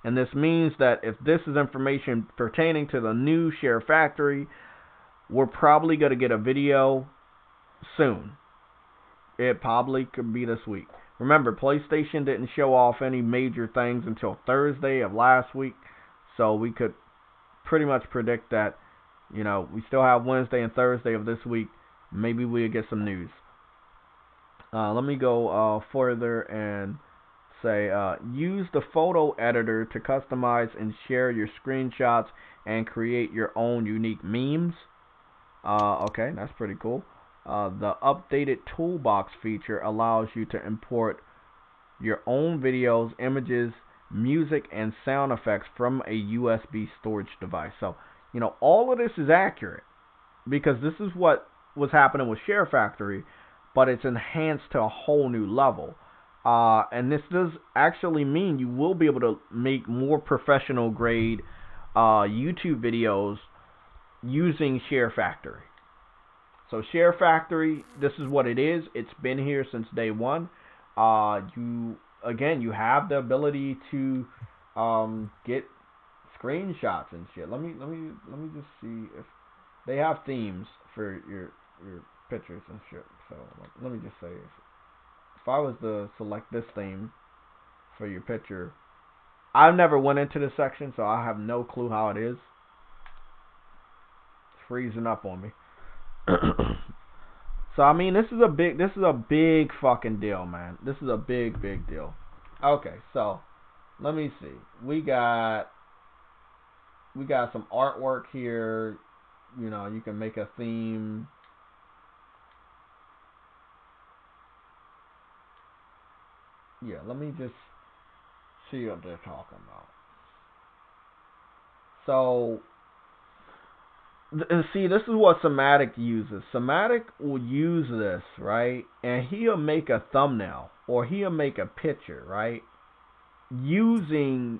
And this means that if this is information pertaining to the new Share Factory, we're probably going to get a video soon. It probably could be this week. Remember, PlayStation didn't show off any major things until Thursday of last week. So we could pretty much predict that, you know, we still have Wednesday and Thursday of this week. Maybe we'll get some news. Let me go further and say, use the photo editor to customize and share your screenshots and create your own unique memes. Okay, that's pretty cool. The updated toolbox feature allows you to import your own videos, images, music, and sound effects from a USB storage device. So, you know, all of this is accurate because this is what was happening with Share Factory, but it's enhanced to a whole new level. And this does actually mean you will be able to make more professional grade YouTube videos using Share Factory. So Share Factory, this is what it is. It's been here since day one. You have the ability to get screenshots and shit. Let me just see if they have themes for your pictures and shit. So let me just say, if I was to select this theme for your picture, I've never went into this section, so I have no clue how it is. It's freezing up on me. So I mean, this is a big fucking deal, man. This is a big deal. Okay, so let me see. We got some artwork here. You know, you can make a theme. Yeah, let me just see what they're talking about. So, see, this is what Somatic uses. Somatic will use this, right? And he'll make a thumbnail or he'll make a picture, right? Using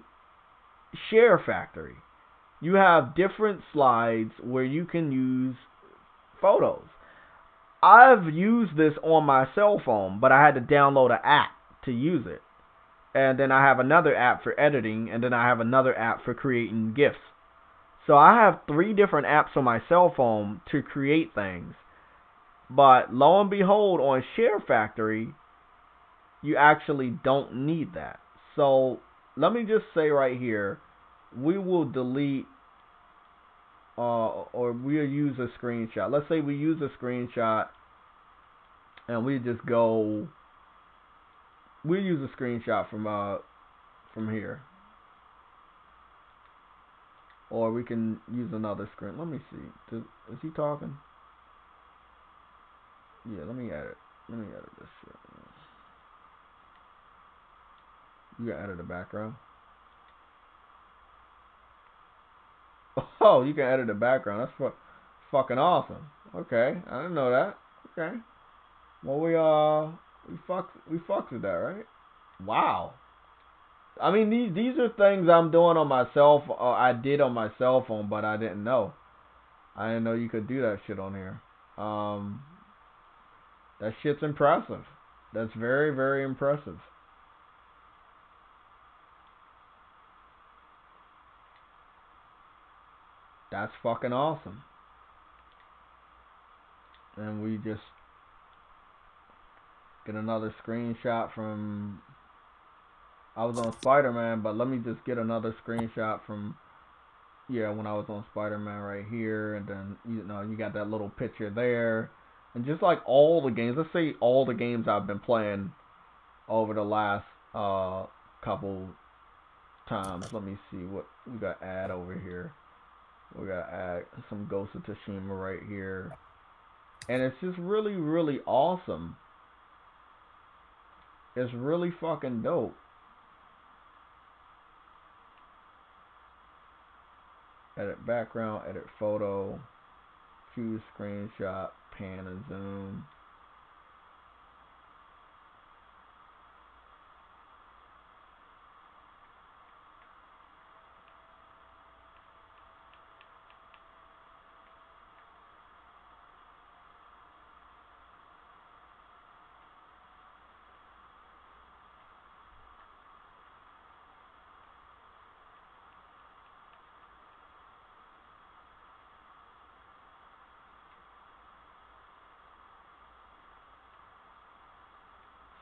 Share Factory. You have different slides where you can use photos. I've used this on my cell phone, but I had to download an app to use it. and then I have another app for editing, and then I have another app for creating GIFs. So I have 3 different apps on my cell phone to create things. But lo and behold, on Share Factory, you actually don't need that. So let me just say right here, we will delete or we'll use a screenshot. Let's say we use a screenshot and we just go, we'll use a screenshot from here. Or we can use another screen. Let me see. Is he talking? Yeah, let me edit this shit. You can edit the background. Oh, you can edit the background. That's fucking awesome. Okay, I didn't know that. Okay. Well, we fucked with that, right? Wow. I mean, these are things I'm doing on my I did on my cell phone, but I didn't know. I didn't know you could do that shit on here. That shit's impressive. That's very, very impressive. That's fucking awesome. And we just get another screenshot from, I was on Spider-Man, but let me just get another screenshot from, yeah, when I was on Spider-Man right here, and then, you know, you got that little picture there. And just like all the games, let's say all the games I've been playing over the last couple times. Let me see what we got to add over here. We got to add some Ghost of Tsushima right here. And it's just really, really awesome. It's really fucking dope. Edit background, edit photo, choose screenshot, pan and zoom.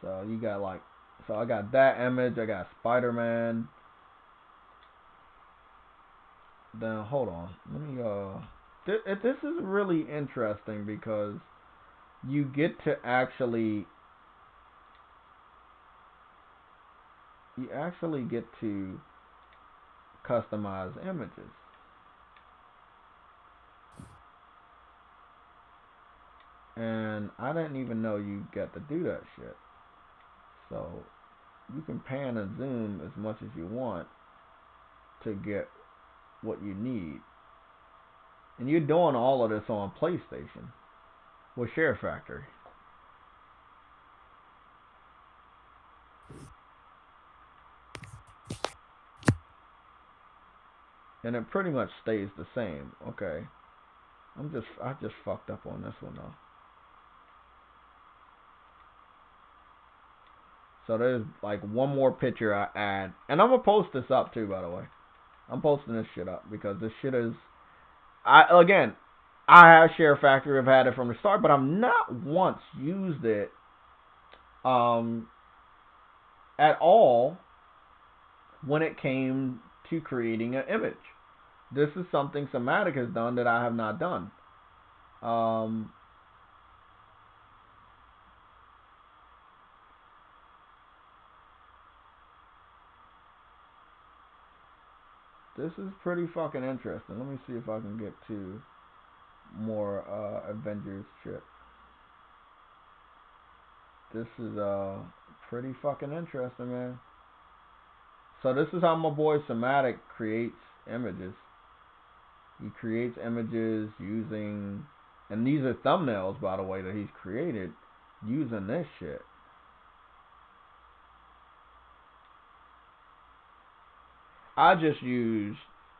So you got like, so I got that image, I got Spider-Man. Then hold on, let me this is really interesting because you get to actually get to customize images. And I didn't even know you get to do that shit. So you can pan and zoom as much as you want to get what you need. And you're doing all of this on PlayStation with Share Factory. And it pretty much stays the same. Okay. I just fucked up on this one though. So there's like one more picture I add. And I'm gonna post this up too, by the way. I'm posting this shit up because this shit is, I have Share Factory, I've had it from the start, but I've not once used it at all when it came to creating an image. This is something Somatic has done that I have not done. This is pretty fucking interesting. Let me see if I can get to more Avengers shit. This is pretty fucking interesting, man. So this is how my boy Somatic creates images. He creates images using, and these are thumbnails, by the way, that he's created using this shit. I just use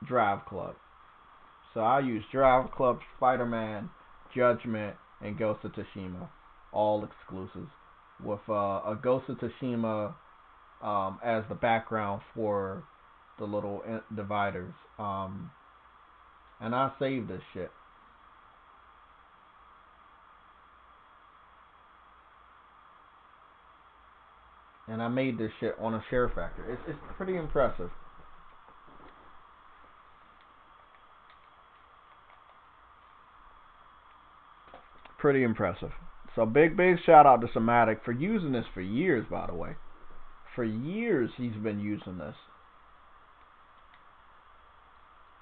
Drive Club. So I use Drive Club, Spider-Man, Judgment, and Ghost of Tsushima. All exclusives. With a Ghost of Tsushima as the background for the little dividers. And I saved this shit. And I made this shit on a share factor. It's pretty impressive. Pretty impressive. So big shout out to Somatic for using this for years, by the way. For years he's been using this.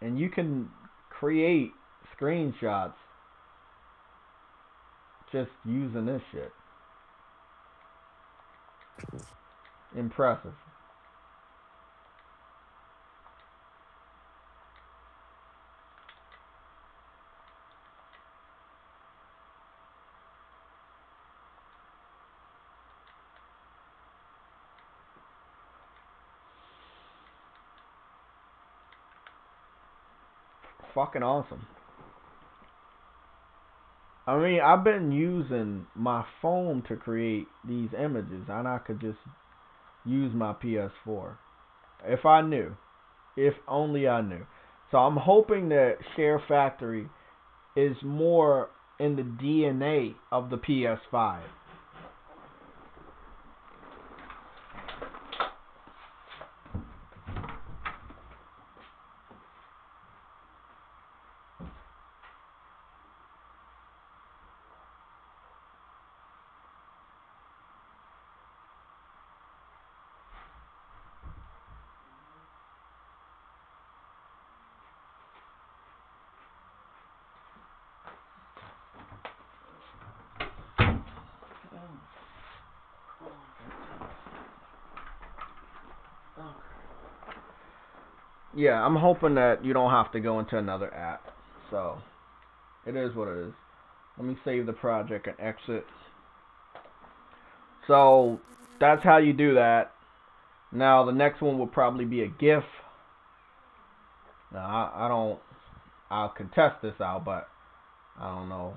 And you can create screenshots just using this shit. Impressive. Fucking awesome. I mean, I've been using my phone to create these images, and I could just use my PS4 if I knew. If only I knew. So I'm hoping that Share Factory is more in the DNA of the PS5. Yeah, I'm hoping that you don't have to go into another app. So, it is what it is. Let me save the project and exit. So, that's how you do that. Now, the next one will probably be a GIF. Now, I'll contest this out, but I don't know.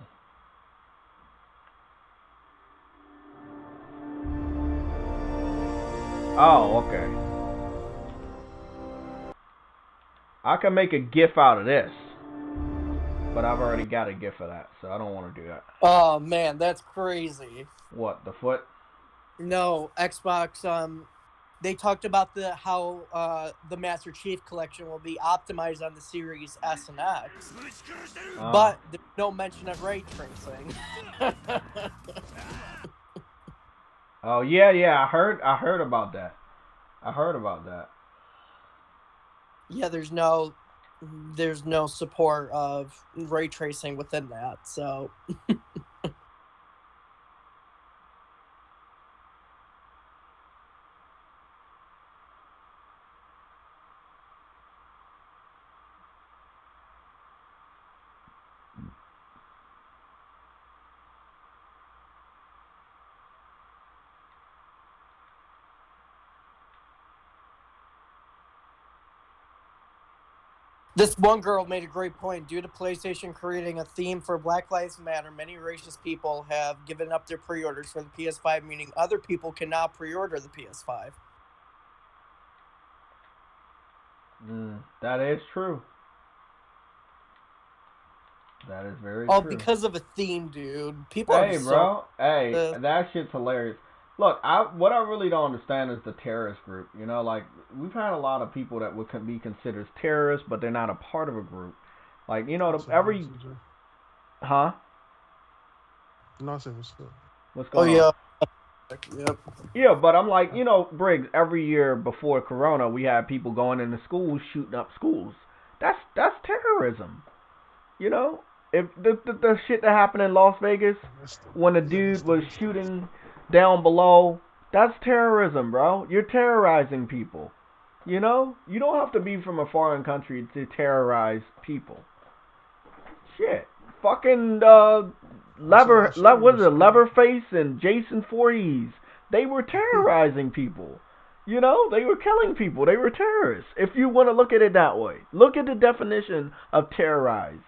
Oh, okay. I can make a GIF out of this, but I've already got a GIF of that, so I don't want to do that. Oh man, that's crazy. What, the foot? No, Xbox. They talked about how the Master Chief Collection will be optimized on the Series S and X, but there's no mention of ray tracing. Oh yeah, I heard about that. Yeah, there's no support of ray tracing within that, so. This one girl made a great point. Due to PlayStation creating a theme for Black Lives Matter, many racist people have given up their pre-orders for the PS5, meaning other people can now pre-order the PS5. That is true. That is very true. Oh, because of a theme, dude. People Hey, bro. Hey, that shit's hilarious. Look, what I really don't understand is the terrorist group. You know, like, we've had a lot of people that would be considered terrorists, but they're not a part of a group. Like, you know, every... Huh? No, I said what's up. What's going on? Yep. Yeah, but I'm like, you know, Briggs, every year before Corona, we had people going into schools, shooting up schools. That's terrorism. You know? If the shit that happened in Las Vegas, when the dude was shooting down below, that's terrorism, bro. You're terrorizing people. You know? You don't have to be from a foreign country to terrorize people. Shit. Fucking, Leatherface and Jason Voorhees. They were terrorizing people. You know? They were killing people. They were terrorists. If you want to look at it that way. Look at the definition of terrorize.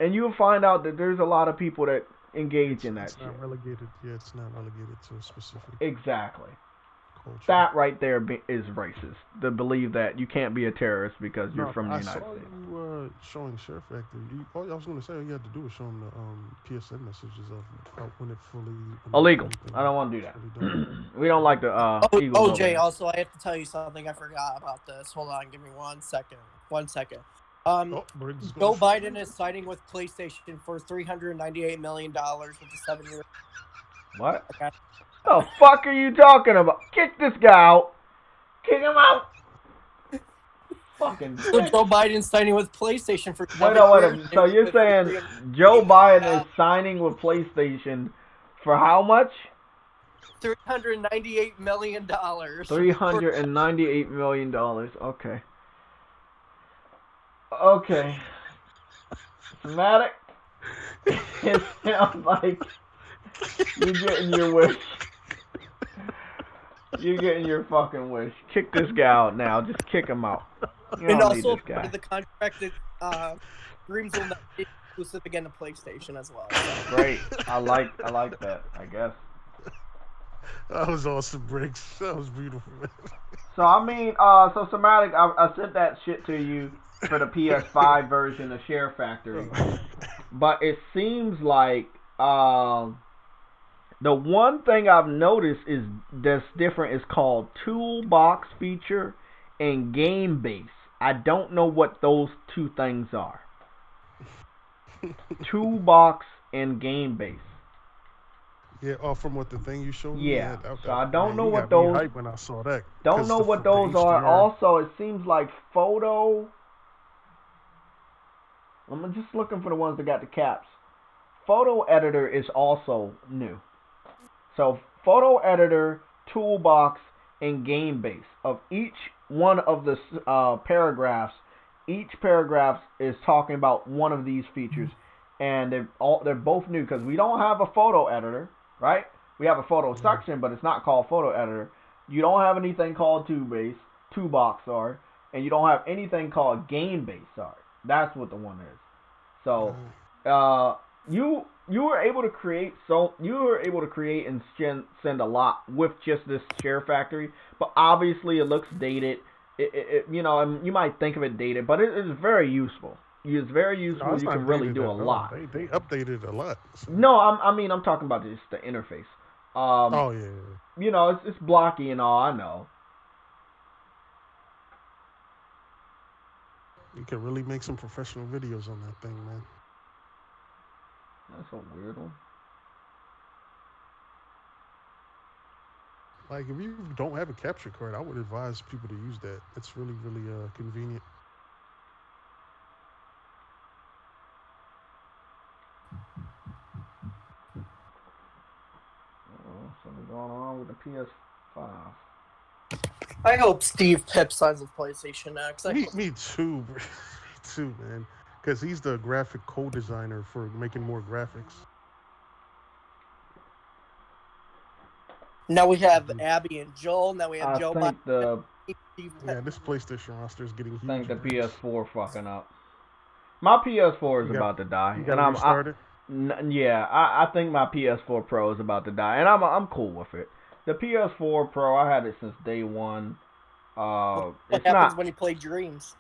And you'll find out that there's a lot of people that engage in that shit. It's not relegated to a specific Exactly. culture. That right there is racist. To believe that you can't be a terrorist because you're No, from the I United saw States. you showing Share Factory. All I was gonna say, all you had to do was show them the PSN messages of when it fully Illegal. I don't want to do that. We don't like the Eagles. Oh, Jay, also, I have to tell you something. I forgot about this. Hold on, give me 1 second. 1 second. Joe Biden is signing with PlayStation for $398 million with a 7-year. What? Okay. The fuck are you talking about? Kick this guy out. Kick him out. Fucking. So Joe Biden's signing with PlayStation for. Wait a minute. So you're saying Joe Biden is signing with PlayStation for how much? $398 million. $398 million. Okay. Okay. Somatic. It sounds like you're getting your wish. You're getting your fucking wish. Kick this guy out now. Just kick him out. You And don't need also, this guy. the contracted Dreams will not be exclusive again to PlayStation as well. So. Great. I like that, I guess. That was awesome, Briggs. That was beautiful, man. So I mean, so Somatic, I sent that shit to you for the PS5 version of Share Factory, but it seems like the one thing I've noticed is that's different is called Toolbox feature and Game Base. I don't know what those two things are. Toolbox and Game Base. Yeah, from what the thing you showed me. Yeah, so I don't know what those. Hype when I saw that. Don't know what those are. Also, it seems like photo. I'm just looking for the ones that got the caps. Photo editor is also new. So photo editor, toolbox, and game base. Of each one of the paragraphs, each paragraph is talking about one of these features, and they're both new because we don't have a photo editor, right? We have a photo section, but it's not called photo editor. You don't have anything called toolbox, and you don't have anything called game base, That's what the one is. So, you were able to create and send a lot with just this Share Factory, but obviously it looks dated. You might think of it dated, but it is very useful. It's very useful. No, you can really do a lot. They updated a lot. So. No, I'm talking about just the interface. Oh yeah. It's blocky and all. I know. You can really make some professional videos on that thing, man. That's a weird one. Like, if you don't have a capture card, I would advise people to use that. It's really, really convenient. Something going on with the PS5. I hope Steve Pip signs with PlayStation X. Me too, bro. Me too, man. Because he's the graphic co-designer for making more graphics. Now we have Abby and Joel. Now we have Joe Biden. Yeah, this PlayStation roster is getting huge. I think the PS4 fucking up. My PS4 is about to die, and I think my PS4 Pro is about to die, and I'm cool with it. The PS4 Pro, I had it since day one. What happens when you play Dreams?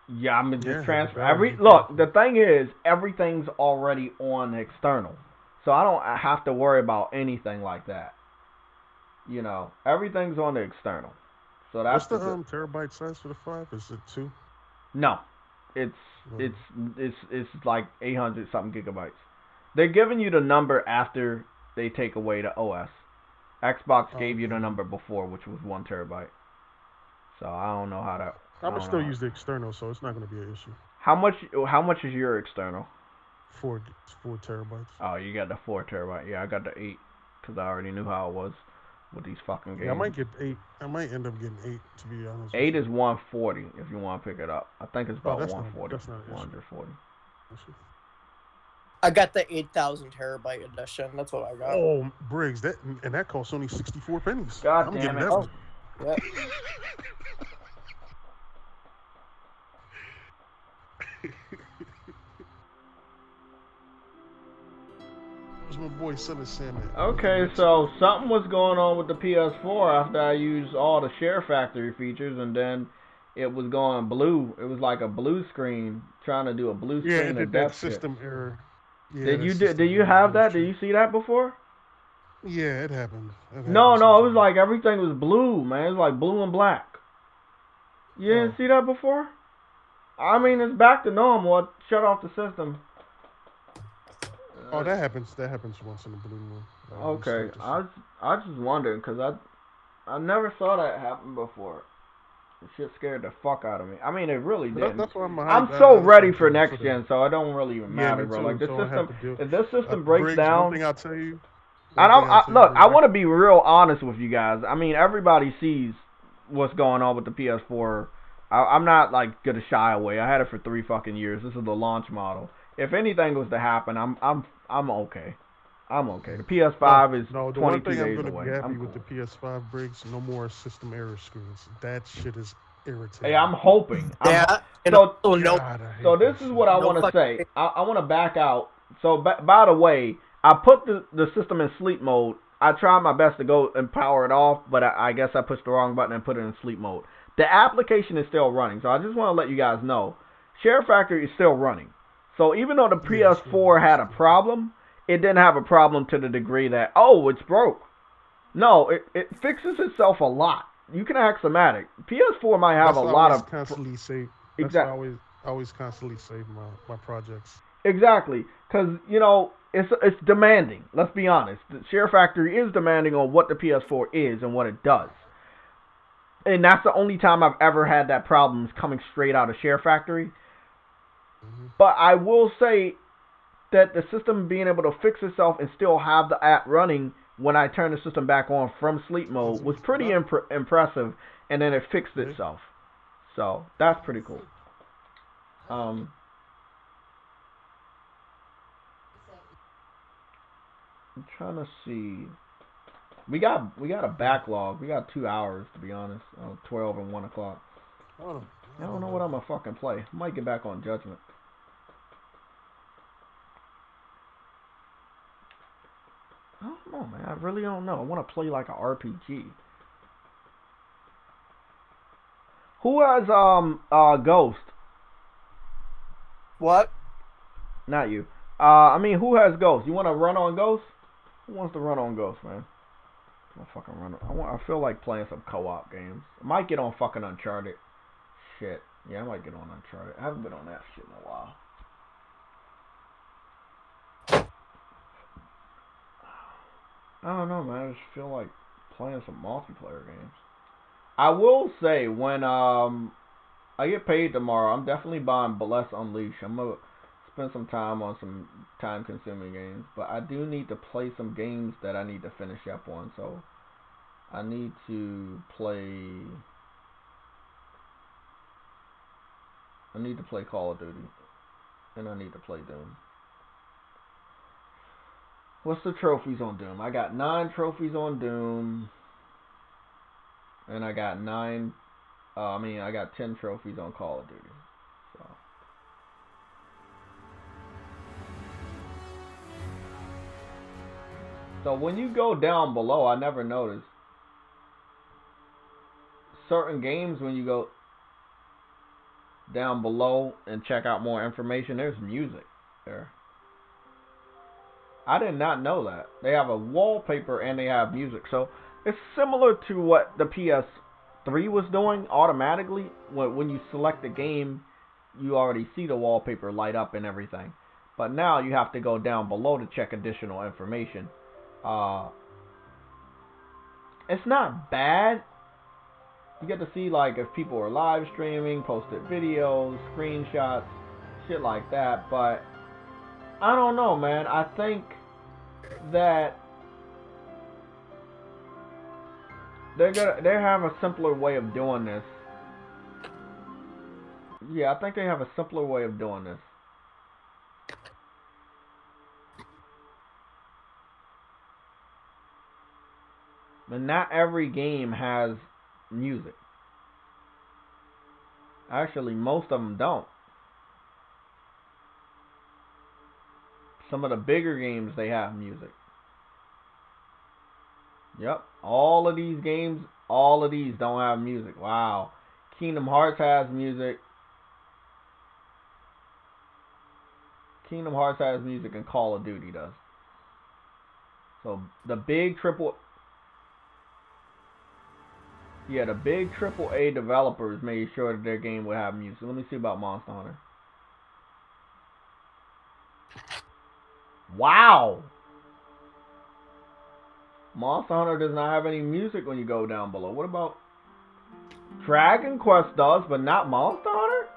Yeah, I'm just transfer. Look, the thing is, everything's already on external, so I don't have to worry about anything like that. Everything's on the external. So that's what's the terabyte size for the 5? Is it 2? No, it's like 800 something gigabytes. They're giving you the number after they take away the OS. Xbox gave you the number before, which was 1 terabyte. So I don't know how that. I'm gonna still use the external, so it's not gonna be an issue. How much is your external? 4 terabytes. Oh, you got the 4 terabyte. Yeah, I got the 8 because I already knew how it was with these fucking games. Yeah, I might get 8. I might end up getting 8, to be honest. 8 is 140 if you want to pick it up. I think it's about 140. That's not an 140. I got the 8,000 terabyte edition. That's what I got. Oh, Briggs, that costs only 64 pennies. God damn it! Oh, yeah. was my boy Son Sam. Okay, so something was going on with the PS4 after I used all the Share Factory features, and then it was going blue. It was like a blue screen, trying to do a blue screen. Yeah, it did that shit. system error. Yeah, Did you have that? Did you see that before? Yeah, it happened. No, it was like everything was blue, man. It was like blue and black. You didn't see that before? I mean, it's back to normal. I shut off the system. Oh, that happens. That happens once in a blue moon. Okay, I just wondered because I never saw that happen before. The shit scared the fuck out of me. I mean, it really did. That's why I'm so ready for next gen, so it don't really even matter, bro. Like the system, if this system breaks down, one thing I'll tell you. I want to be real honest with you guys. I mean, everybody sees what's going on with the PS4. I'm not like gonna shy away. I had it for 3 fucking years. This is the launch model. If anything was to happen, I'm okay. I'm okay. The PS5 is 22 days away. The one thing I'm gonna be happy with the PS5 breaks, no more system error screens. That shit is irritating. Hey, I'm hoping. So this is what I want to say. I want to back out. So by the way, I put the system in sleep mode. I tried my best to go and power it off, but I guess I pushed the wrong button and put it in sleep mode. The application is still running, so I just want to let you guys know. Share Factory is still running. So even though the PS4 had a problem, it didn't have a problem to the degree that, oh, it's broke. No, it fixes itself a lot. You can Axiomatic. PS4 might have a lot of... constantly save. Exactly. I always constantly save my projects. Exactly. Because, you know, it's demanding. Let's be honest. The Share Factory is demanding on what the PS4 is and what it does. And that's the only time I've ever had that problem is coming straight out of Share Factory. Mm-hmm. But I will say that the system being able to fix itself and still have the app running when I turn the system back on from sleep mode was pretty impressive. And then it fixed itself. So that's pretty cool. I'm trying to see. We got a backlog. We got 2 hours, to be honest. 12 and 1 o'clock. I don't know what I'm gonna fucking play. I might get back on Judgment. I don't know, man. I really don't know. I want to play like an RPG. Who has Ghost? What? Not you. I mean, who has Ghost? You want to run on Ghost? Who wants to run on Ghost, man? I'm fucking run. I feel like playing some co-op games. I might get on fucking Uncharted. Shit. Yeah, I might get on Uncharted. I haven't been on that shit in a while. I don't know, man. I just feel like playing some multiplayer games. I will say, when I get paid tomorrow, I'm definitely buying Bless Unleashed. I'm gonna spend some time on some time-consuming games, but I do need to play some games that I need to finish up on. So I need to play. Call of Duty, and I need to play Doom. What's the trophies on Doom? I got 9 trophies on Doom, and I got 10 trophies on Call of Duty. So when you go down below, I never noticed certain games when you go down below and check out more information, there's music there. I did not know that. They have a wallpaper and they have music. So it's similar to what the PS3 was doing automatically. When you select the game, you already see the wallpaper light up and everything. But now you have to go down below to check additional information. It's not bad. You get to see like if people are live streaming, posted videos, screenshots, shit like that. But I don't know, man. I think that they have a simpler way of doing this. Yeah, I think they have a simpler way of doing this. And not every game has music. Actually, most of them don't. Some of the bigger games, they have music. Yep, all of these games, all of these don't have music. Wow. Kingdom Hearts has music. Kingdom Hearts has music and Call of Duty does. So the big AAA developers made sure that their game would have music. Let me see about Monster Hunter. Wow. Monster Hunter does not have any music when you go down below. What about Dragon Quest does, but not Monster Hunter?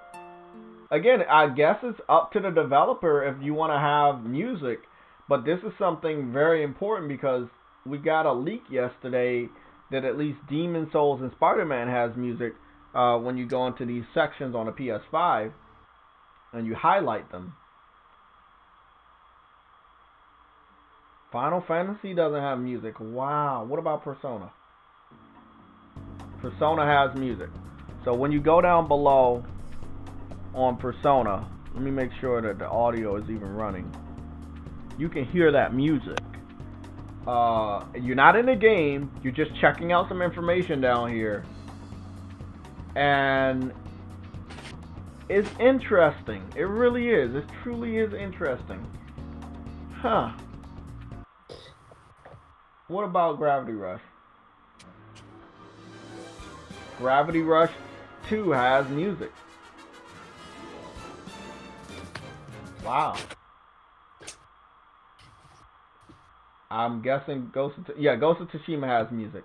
Again, I guess it's up to the developer if you want to have music. But this is something very important because we got a leak yesterday that at least Demon's Souls and Spider-Man has music when you go into these sections on the PS5 and you highlight them. Final Fantasy doesn't have music. Wow. What about Persona? Persona has music. So when you go down below on Persona, let me make sure that the audio is even running. You can hear that music. You're not in the game. You're just checking out some information down here. And it's interesting. It really is. It truly is interesting. Huh. What about Gravity Rush? Gravity Rush 2 has music. Wow. I'm guessing Ghost of Tsushima has music.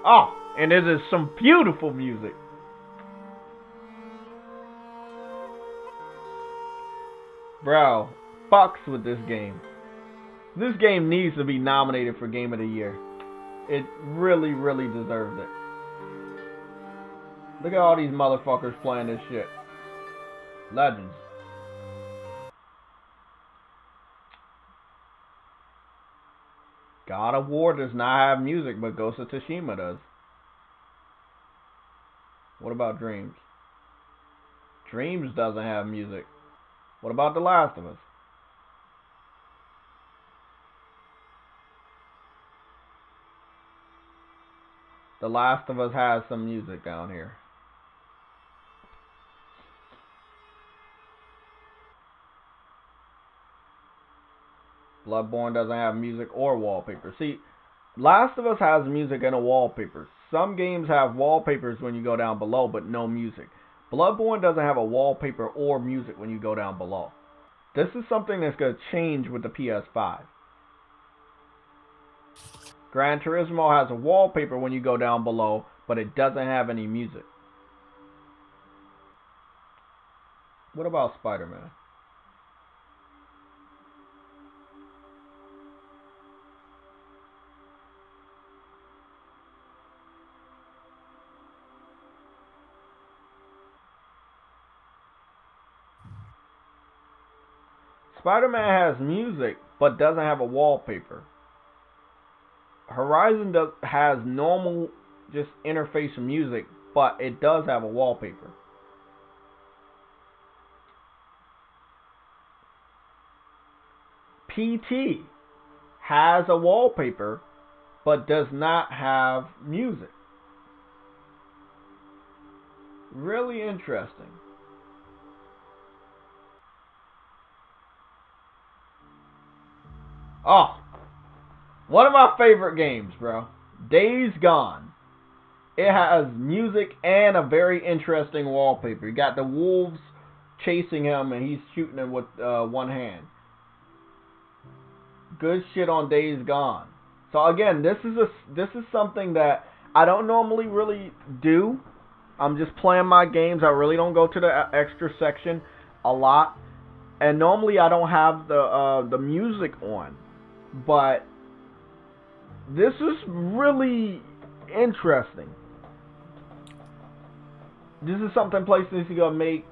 Oh, and it is some beautiful music. Bro, fucks with this game. This game needs to be nominated for Game of the Year. It really, really deserves it. Look at all these motherfuckers playing this shit. Legends. God of War does not have music, but Ghost of Tsushima does. What about Dreams? Dreams doesn't have music. What about The Last of Us? The Last of Us has some music down here. Bloodborne doesn't have music or wallpaper. See, Last of Us has music and a wallpaper. Some games have wallpapers when you go down below, but no music. Bloodborne doesn't have a wallpaper or music when you go down below. This is something that's going to change with the PS5. Gran Turismo has a wallpaper when you go down below, but it doesn't have any music. What about Spider-Man? Spider-Man has music, but doesn't have a wallpaper. Horizon has normal, just interface music, but it does have a wallpaper. PT has a wallpaper, but does not have music. Really interesting. Oh, one of my favorite games, bro. Days Gone. It has music and a very interesting wallpaper. You got the wolves chasing him and he's shooting them with one hand. Good shit on Days Gone. So again, this is something that I don't normally really do. I'm just playing my games. I really don't go to the extra section a lot. And normally I don't have the music on. But this is really interesting. This is something PlayStation is going to make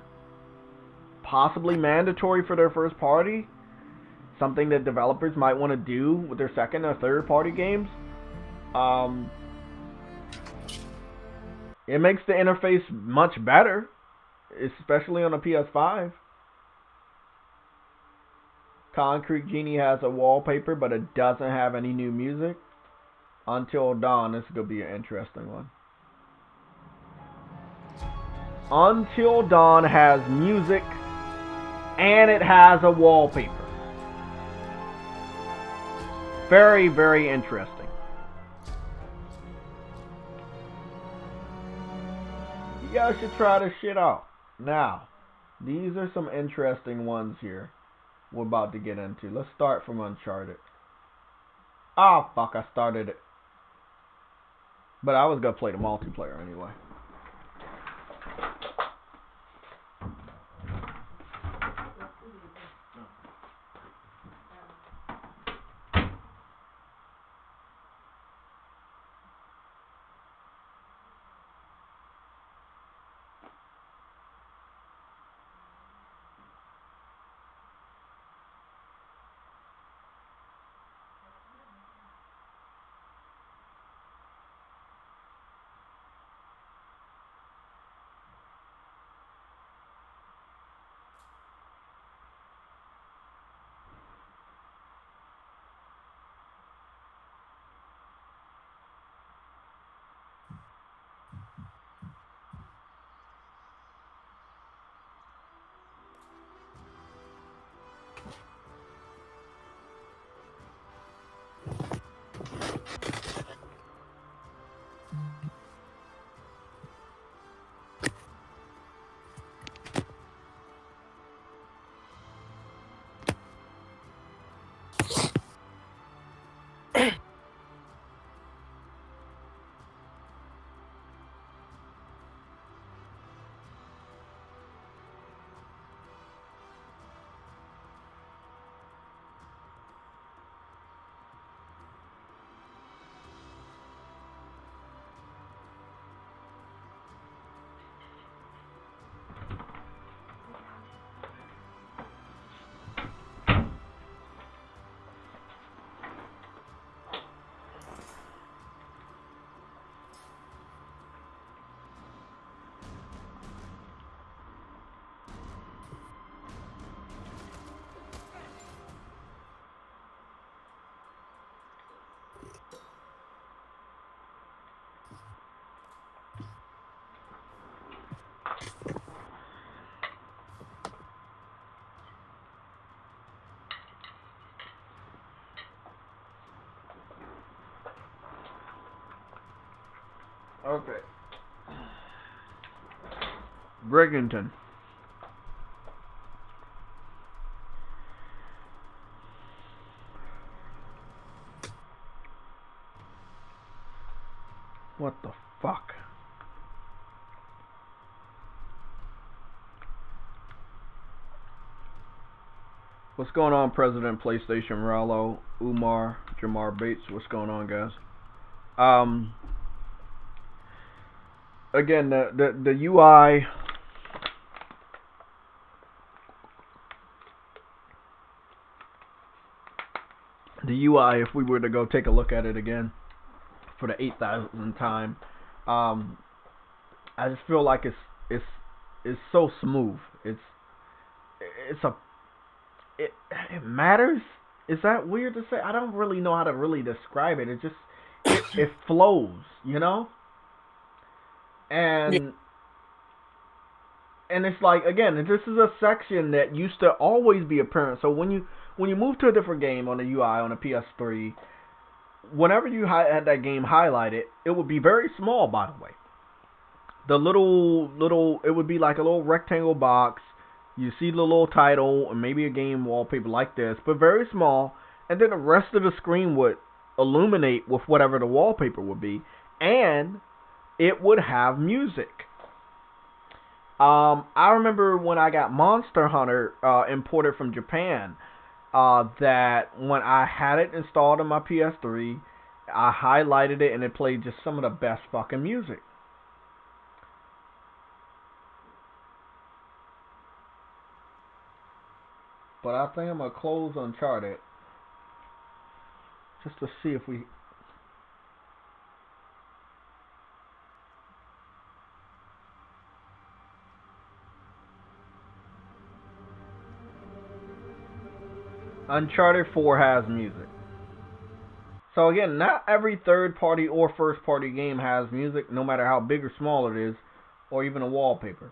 possibly mandatory for their first party. Something that developers might want to do with their second or third party games. It makes the interface much better, especially on a PS5. Concrete Genie has a wallpaper, but it doesn't have any new music. Until Dawn, this is going to be an interesting one. Until Dawn has music, and it has a wallpaper. Very, very interesting. You guys should try this shit out. Now, these are some interesting ones here we're about to get into. Let's start from Uncharted. Ah, fuck, I started it. But I was going to play the multiplayer anyway. Okay. Brigington. What the fuck? What's going on, President PlayStation Rallo, Umar, Jamar Bates? What's going on, guys? Again, the UI. The UI, if we were to go take a look at it again for the 8,000th time, I just feel like it's so smooth. It matters. Is that weird to say? I don't really know how to really describe it. It just it flows, you know. And it's like, again, this is a section that used to always be apparent. So when you move to a different game on the UI on a PS3, whenever you had that game highlighted, it would be very small, by the way. The little it would be like a little rectangle box. You see the little title and maybe a game wallpaper like this, but very small, and then the rest of the screen would illuminate with whatever the wallpaper would be, and it would have music. I remember when I got Monster Hunter imported from Japan, that when I had it installed on my PS3, I highlighted it and it played just some of the best fucking music. But I think I'm going to close Uncharted just to see if we... Uncharted 4 has music. So again, not every third-party or first-party game has music, no matter how big or small it is, or even a wallpaper.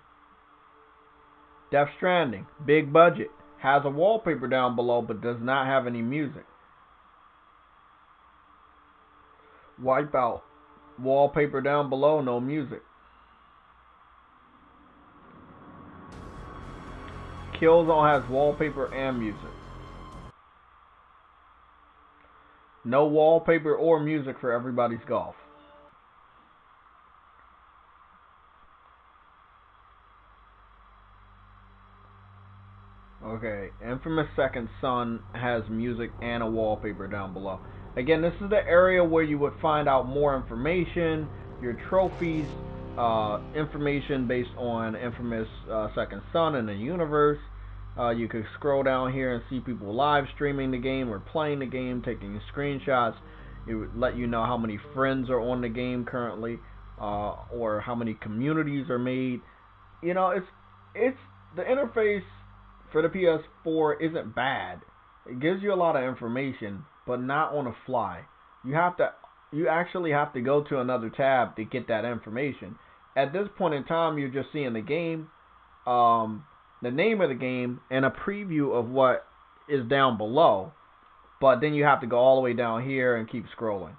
Death Stranding, big budget, has a wallpaper down below but does not have any music. Wipeout, wallpaper down below, no music. Killzone has wallpaper and music. No wallpaper or music for Everybody's Golf. Okay, Infamous Second Son has music and a wallpaper down below. Again, this is the area where you would find out more information, your trophies, information based on Infamous Second Son and the universe. You could scroll down here and see people live streaming the game or playing the game, taking screenshots. It would let you know how many friends are on the game currently, or how many communities are made. You know, it's the interface for the PS4 isn't bad. It gives you a lot of information, but not on the fly. You actually have to go to another tab to get that information. At this point in time, you're just seeing the game, the name of the game, and a preview of what is down below. But then you have to go all the way down here and keep scrolling.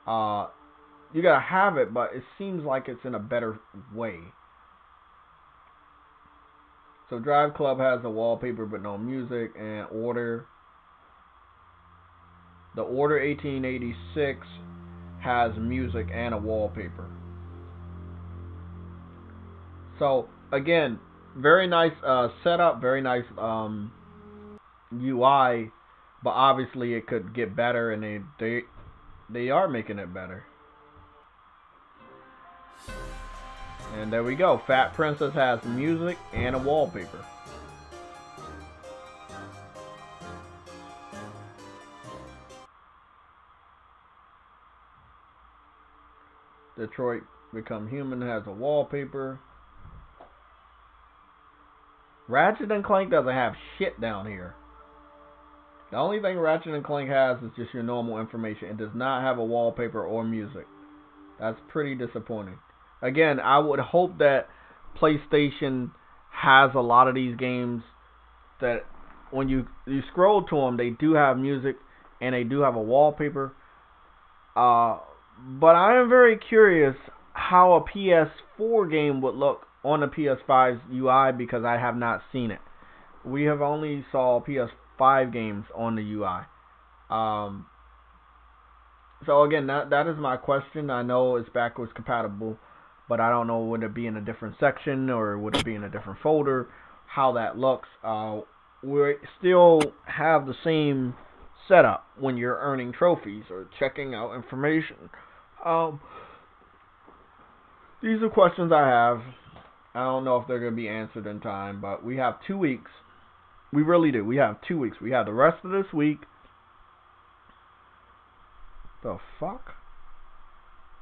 You gotta have it, but it seems like it's in a better way. So Drive Club has a wallpaper but no music, and Order. The Order 1886 has music and a wallpaper. So again, very nice setup, very nice UI, but obviously it could get better, and they are making it better. And there we go. Fat Princess has music and a wallpaper. Detroit Become Human has a wallpaper. Ratchet and Clank doesn't have shit down here. The only thing Ratchet and Clank has is just your normal information. It does not have a wallpaper or music. That's pretty disappointing. Again, I would hope that PlayStation has a lot of these games that when you scroll to them, they do have music and they do have a wallpaper. But I am very curious how a PS4 game would look on the PS5's UI, because I have not seen it. We have only saw PS5 games on the UI. So again, that is my question. I know it's backwards compatible, but I don't know, would it be in a different section or would it be in a different folder, how that looks. We still have the same setup when you're earning trophies or checking out information. These are questions I have. I don't know if they're going to be answered in time, but we have 2 weeks. We really do. We have 2 weeks. We have the rest of this week. The fuck?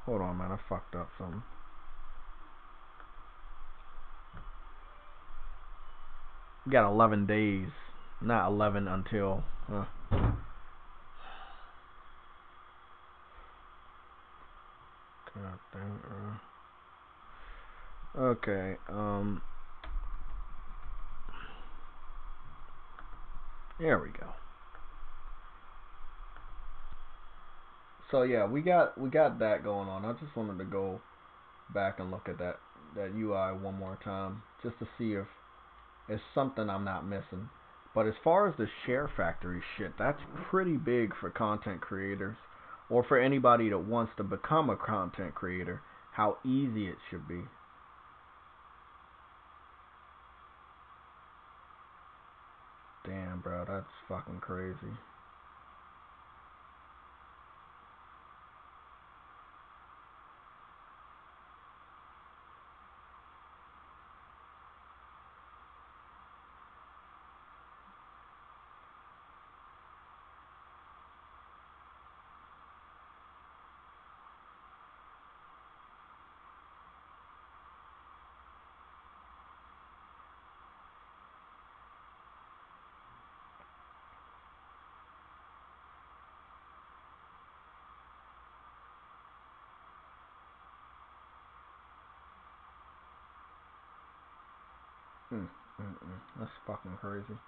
Hold on, man. I fucked up something. We got 11 days. Not 11 until... God damn it. Okay, there we go. So yeah, we got that going on. I just wanted to go back and look at that UI one more time, just to see if it's something I'm not missing. But as far as the Share Factory shit, that's pretty big for content creators, or for anybody that wants to become a content creator, how easy it should be. Damn, bro, that's fucking crazy. That's fucking crazy.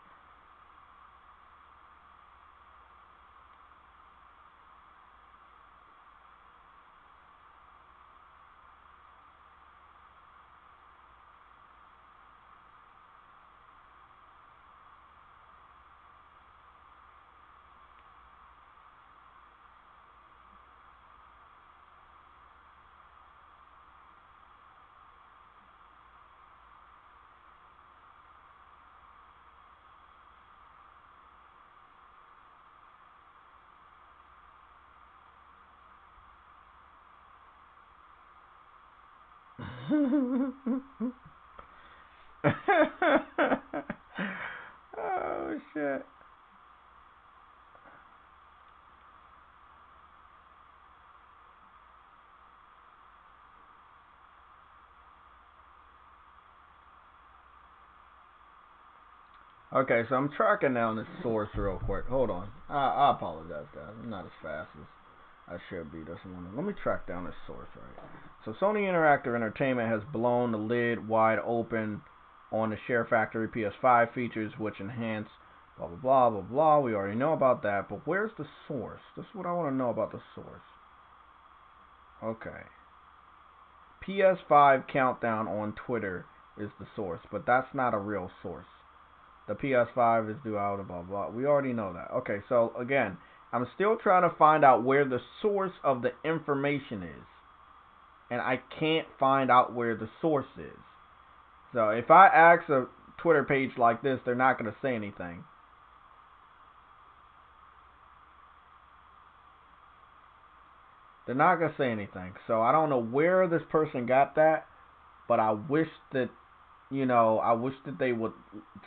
Oh shit. Okay, so I'm tracking down this source real quick. Hold on. I apologize, guys. I'm not as fast as I should be this morning. Let me track down this source, right? So Sony Interactive Entertainment has blown the lid wide open on the Share Factory PS5 features, which enhance blah, blah, blah, blah, blah. We already know about that, but where's the source? This is what I want to know about the source. Okay. PS5 Countdown on Twitter is the source, but that's not a real source. The PS5 is due out, blah, blah. We already know that. Okay, so again, I'm still trying to find out where the source of the information is. And I can't find out where the source is. So if I ask a Twitter page like this, they're not going to say anything. They're not going to say anything. So I don't know where this person got that, but I wish that, you know, I wish that they would,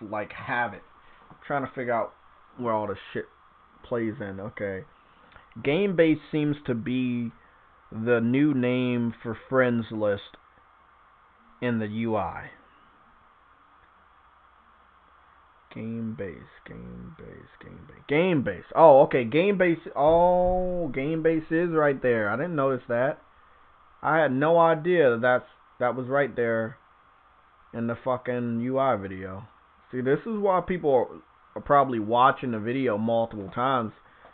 like, have it. I'm trying to figure out where all this shit plays in. Okay. GameBase seems to be the new name for friends list in the UI. GameBase. Oh, okay. GameBase. Oh, GameBase is right there. I didn't notice that. I had no idea that was right there in the fucking UI video. See, this is why people are probably watching the video multiple times,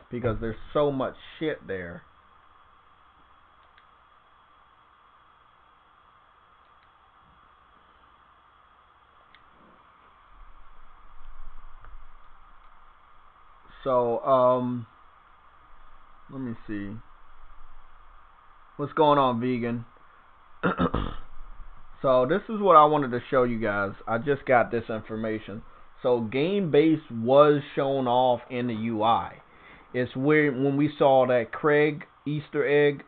because there's so much shit there. So, let me see. What's going on, vegan? So, this is what I wanted to show you guys. I just got this information. So, GameBase was shown off in the UI. It's weird when we saw that Craig Easter egg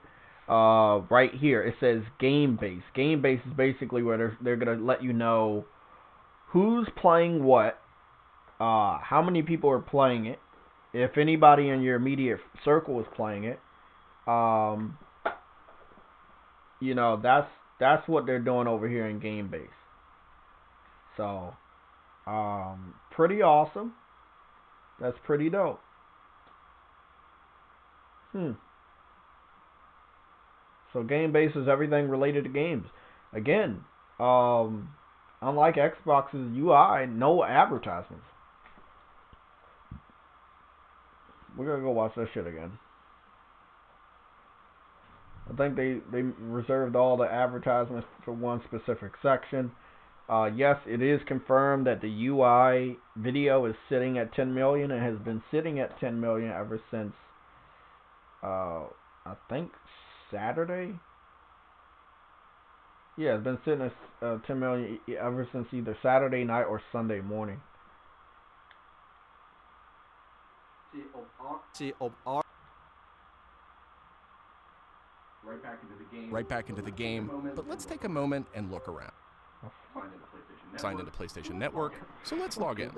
right here. It says GameBase. GameBase is basically where they're going to let you know who's playing what, how many people are playing it, if anybody in your immediate circle is playing it. You know, that's what they're doing over here in GameBase. So, pretty awesome. That's pretty dope. So GameBase is everything related to games. Again, unlike Xbox's UI, no advertisements. We're gonna go watch that shit again. I think they reserved all the advertisements for one specific section. Yes, it is confirmed that the UI video is sitting at 10 million. It has been sitting at 10 million ever since, I think, Saturday. Yeah, it's been sitting at 10 million ever since either Saturday night or Sunday morning. Right back into the game, but let's take a moment and look around. Signed into PlayStation Network, so let's log in.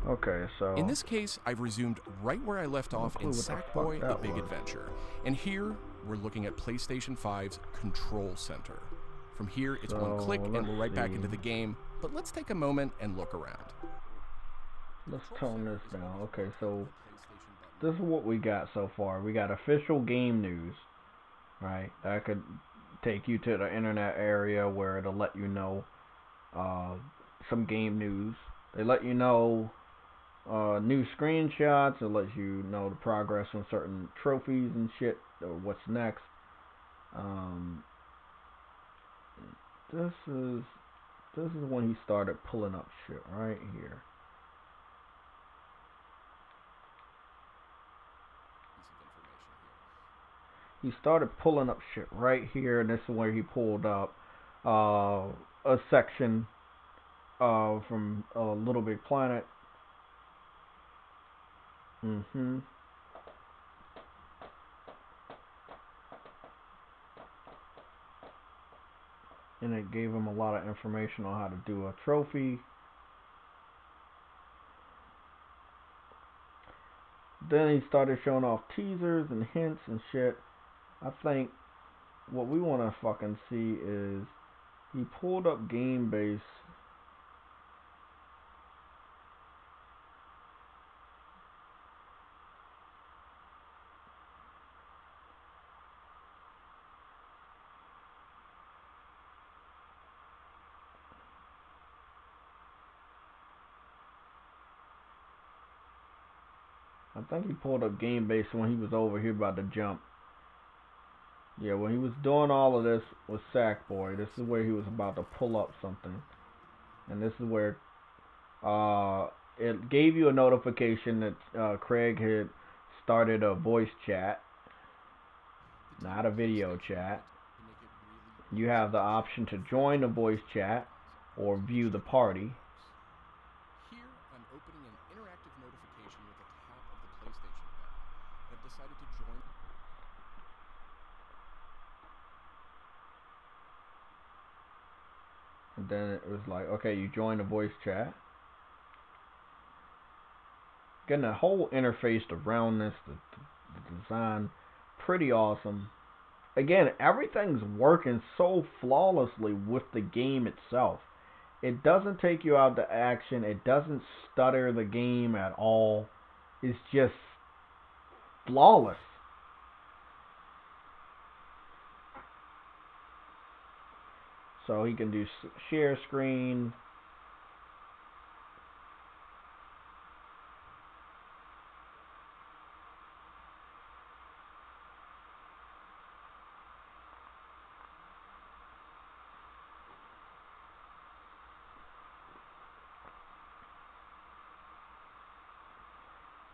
Okay, so in this case, I've resumed right where I left off in Sackboy: The Big Adventure. And here, we're looking at PlayStation 5's Control Center. From here, it's one click and we're right back into the game, but let's take a moment and look around. Let's tone this down. Okay, so this is what we got so far. We got official game news, right? That could take you to the internet area where it'll let you know some game news. They let you know new screenshots. It lets you know the progress on certain trophies and shit, or what's next. This is when he started pulling up shit right here. He started pulling up shit right here, and this is where he pulled up a section from Little Big Planet. And it gave him a lot of information on how to do a trophy. Then he started showing off teasers and hints and shit. I think what we want to fucking see is he pulled up game base. I think he pulled up game base when he was over here about to jump. Yeah, when he was doing all of this with Sackboy, this is where he was about to pull up something. And this is where it gave you a notification that Craig had started a voice chat, not a video chat. You have the option to join the voice chat or view the party. Here, I'm opening an interactive notification with a tap of the PlayStation button. I've decided to join. And then it was like, okay, you join the voice chat. Getting a whole interface around this, the design, pretty awesome. Again, everything's working so flawlessly with the game itself. It doesn't take you out to action. It doesn't stutter the game at all. It's just flawless. So he can do share screen.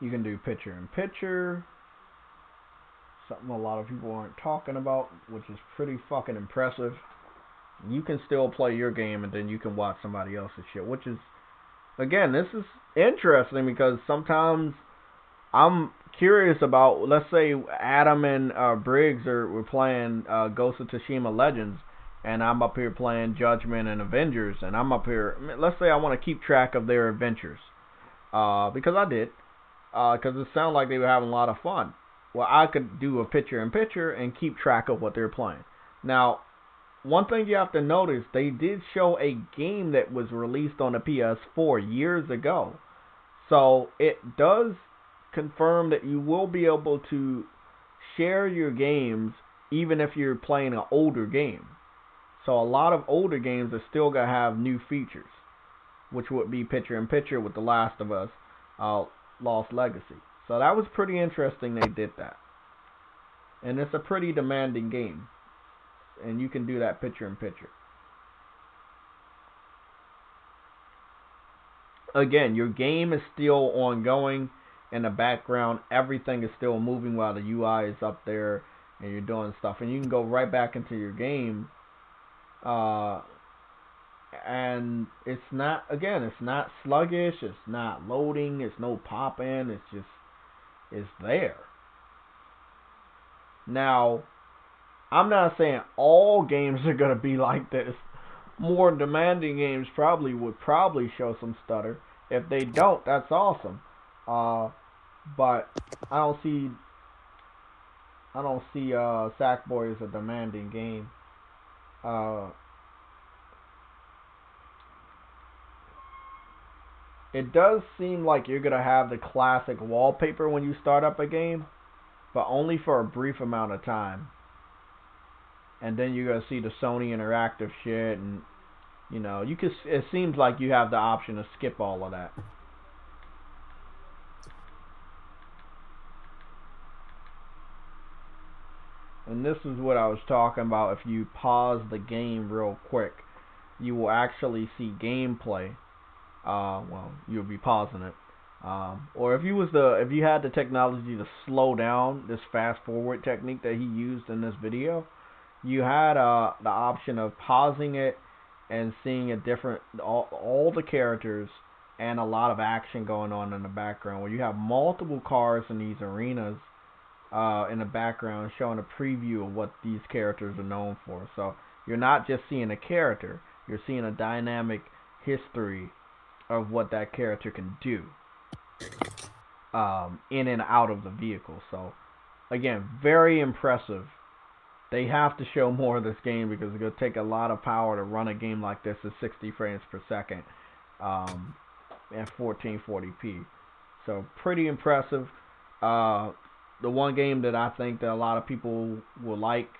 You can do picture in picture. Something a lot of people aren't talking about, which is pretty fucking impressive. You can still play your game and then you can watch somebody else's shit, which is, again, this is interesting because sometimes I'm curious about, let's say Adam and Briggs were playing Ghost of Tsushima Legends, and I'm up here playing Judgment and Avengers, and I'm up here, let's say I want to keep track of their adventures, because I did, because it sounded like they were having a lot of fun. Well, I could do a picture-in-picture and keep track of what they're playing. Now, one thing you have to notice, they did show a game that was released on the PS4 years ago. So it does confirm that you will be able to share your games even if you're playing an older game. So a lot of older games are still going to have new features, which would be picture-in-picture with The Last of Us, Lost Legacy. So that was pretty interesting they did that. And it's a pretty demanding game. And you can do that picture-in-picture. Again, your game is still ongoing. In the background, everything is still moving while the UI is up there and you're doing stuff. And you can go right back into your game. And it's not, again, it's not sluggish. It's not loading. It's no pop-in. It's just, it's there. Now, I'm not saying all games are going to be like this. More demanding games would probably show some stutter. If they don't, that's awesome. But I don't see Sackboy as a demanding game. It does seem like you're going to have the classic wallpaper when you start up a game, but only for a brief amount of time. and then you're gonna see the Sony Interactive shit, and you know, you can. It seems like you have the option to skip all of that. And this is what I was talking about. If you pause the game real quick, you will actually see gameplay. Well, you'll be pausing it. Or if you had the technology to slow down this fast forward technique that he used in this video, you had the option of pausing it and seeing a different all the characters and a lot of action going on in the background, where you have multiple cars in these arenas in the background showing a preview of what these characters are known for. So you're not just seeing a character, you're seeing a dynamic history of what that character can do in and out of the vehicle. So again, very impressive. They have to show more of this game because it's going to take a lot of power to run a game like this at 60 frames per second and 1440p. So pretty impressive. The one game that I think that a lot of people will like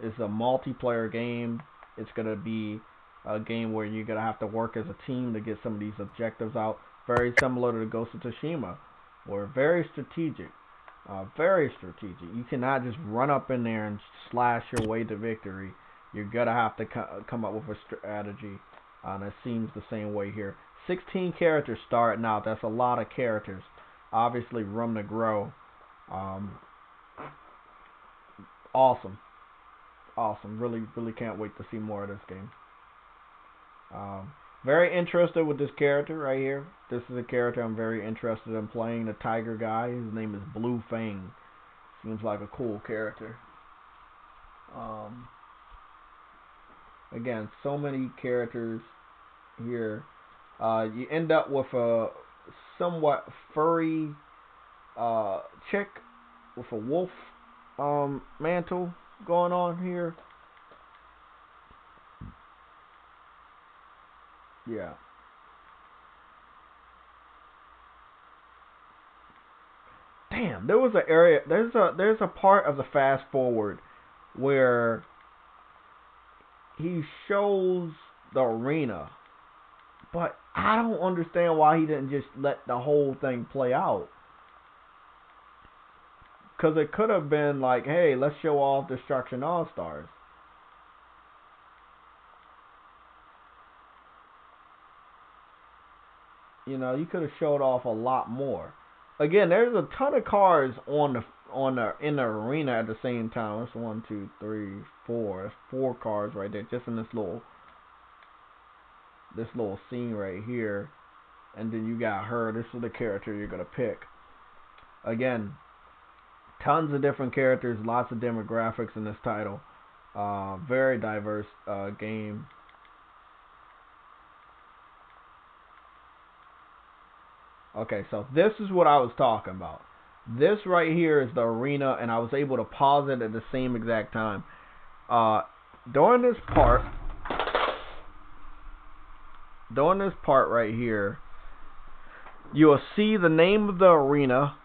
is a multiplayer game. It's going to be a game where you're going to have to work as a team to get some of these objectives out. Very similar to the Ghost of Tsushima, or very strategic. Very strategic. You cannot just run up in there and slash your way to victory. You're going to have to come up with a strategy. And it seems the same way here. 16 characters starting out. That's a lot of characters. Obviously, room to grow. Awesome. Awesome. Really, really can't wait to see more of this game. Very interested with this character right here. This is a character I'm very interested in playing. The tiger guy. His name is Blue Fang. Seems like a cool character. Again, so many characters here. You end up with a somewhat furry chick with a wolf mantle going on here. Yeah. Damn, there was an area. There's a part of the fast forward where he shows the arena, but I don't understand why he didn't just let the whole thing play out. Because it could have been like, hey, let's show off Destruction All-Stars. You know, you could have showed off a lot more. Again, there's a ton of cars in the arena at the same time. That's 1, 2, 3, 4. That's 4 cars right there, just in this little scene right here. And then you got her. This is the character you're gonna pick. Again, tons of different characters, lots of demographics in this title. Very diverse game. Okay, so this is what I was talking about. This right here is the arena, and I was able to pause it at the same exact time. During this part right here, you will see the name of the arena,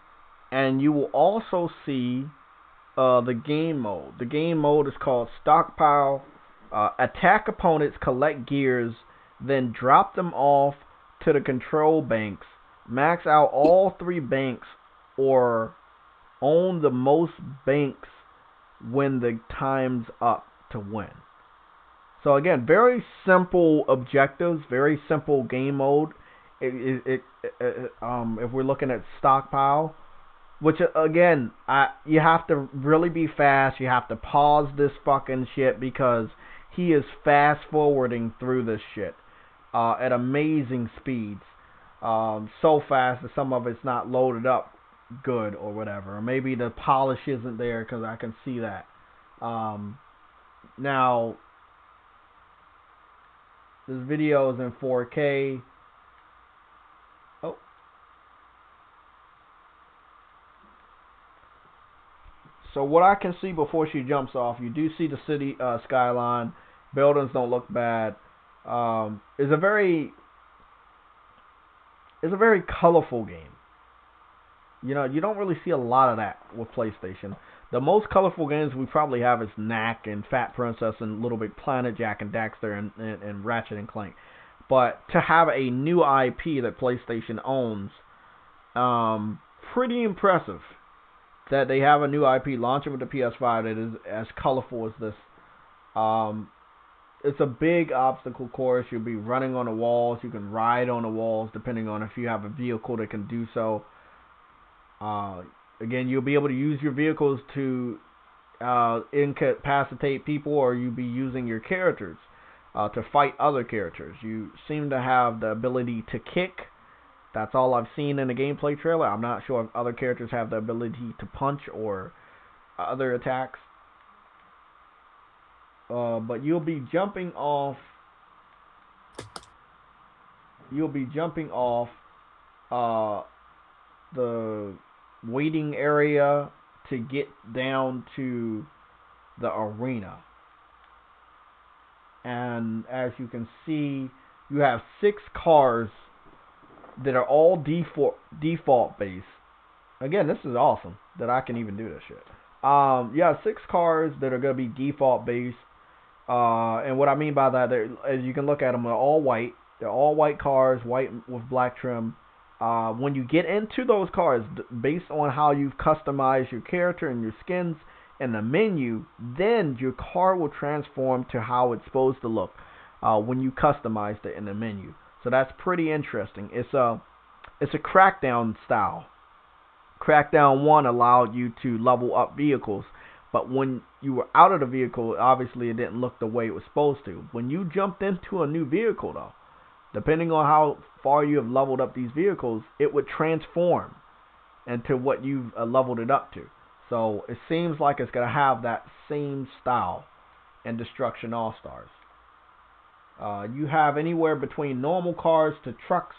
and you will also see the game mode. The game mode is called Stockpile. Attack opponents, collect gears, then drop them off to the control banks. Max out all 3 banks or own the most banks when the time's up to win. So again, very simple objectives, very simple game mode. If we're looking at Stockpile, which again, you have to really be fast. You have to pause this fucking shit because he is fast forwarding through this shit at amazing speeds. So fast that some of it's not loaded up good or whatever. Or maybe the polish isn't there because I can see that. Now, this video is in 4K. Oh. So what I can see before she jumps off, you do see the city skyline. Buildings don't look bad. It's a very colorful game. You know, you don't really see a lot of that with PlayStation. The most colorful games we probably have is Knack and Fat Princess and Little Big Planet, Jak and Daxter and Ratchet and Clank. But to have a new IP that PlayStation owns, pretty impressive that they have a new IP launching with the PS5 that is as colorful as this. It's a big obstacle course. You'll be running on the walls. You can ride on the walls depending on if you have a vehicle that can do so. Again, you'll be able to use your vehicles to incapacitate people, or you'll be using your characters to fight other characters. You seem to have the ability to kick. That's all I've seen in the gameplay trailer. I'm not sure if other characters have the ability to punch or other attacks. But you'll be jumping off. The waiting area to get down to the arena. And as you can see, you have 6 cars that are all default based. Again, this is awesome that I can even do this shit. Yeah, 6 cars that are going to be default based. And what I mean by that, as you can look at them, they're all white. They're all white cars, white with black trim. When you get into those cars, based on how you've customized your character and your skins and the menu, then your car will transform to how it's supposed to look when you customized it in the menu. So that's pretty interesting. It's a Crackdown style. Crackdown 1 allowed you to level up vehicles, but when you were out of the vehicle, obviously it didn't look the way it was supposed to. When you jumped into a new vehicle, though, depending on how far you have leveled up these vehicles, it would transform into what you've leveled it up to. So it seems like it's going to have that same style in Destruction All-Stars. You have anywhere between normal cars to trucks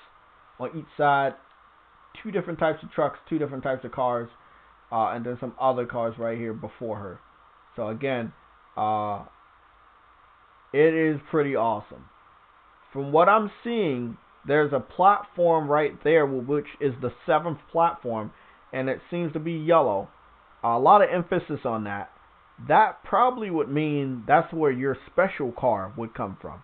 on each side. 2 different types of trucks, 2 different types of cars, and then some other cars right here before her. So again, it is pretty awesome. From what I'm seeing, there's a platform right there, which is the 7th platform, and it seems to be yellow. A lot of emphasis on that. That probably would mean that's where your special car would come from.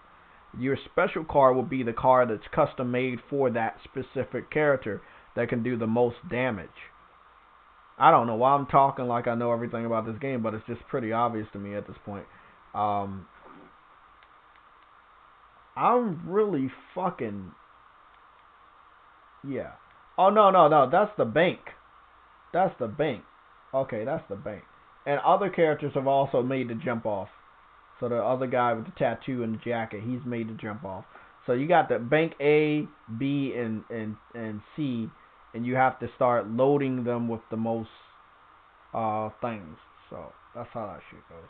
Your special car would be the car that's custom made for that specific character that can do the most damage. I don't know why I'm talking like I know everything about this game, but it's just pretty obvious to me at this point. I'm really fucking... Yeah. Oh, no. That's the bank. That's the bank. Okay, that's the bank. And other characters have also made the jump off. So the other guy with the tattoo and the jacket, he's made the jump off. So you got the bank A, B, and C, and you have to start loading them with the most things. So that's how that shit goes.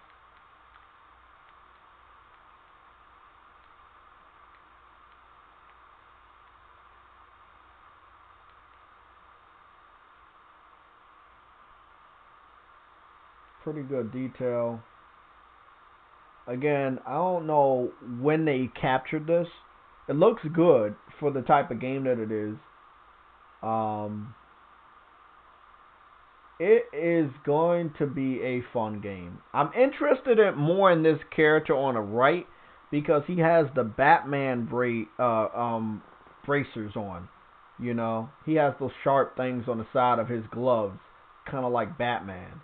Pretty good detail. Again, I don't know when they captured this. It looks good for the type of game that it is. It is going to be a fun game. I'm interested more in this character on the right because he has the Batman bracers on. You know, he has those sharp things on the side of his gloves, kind of like Batman.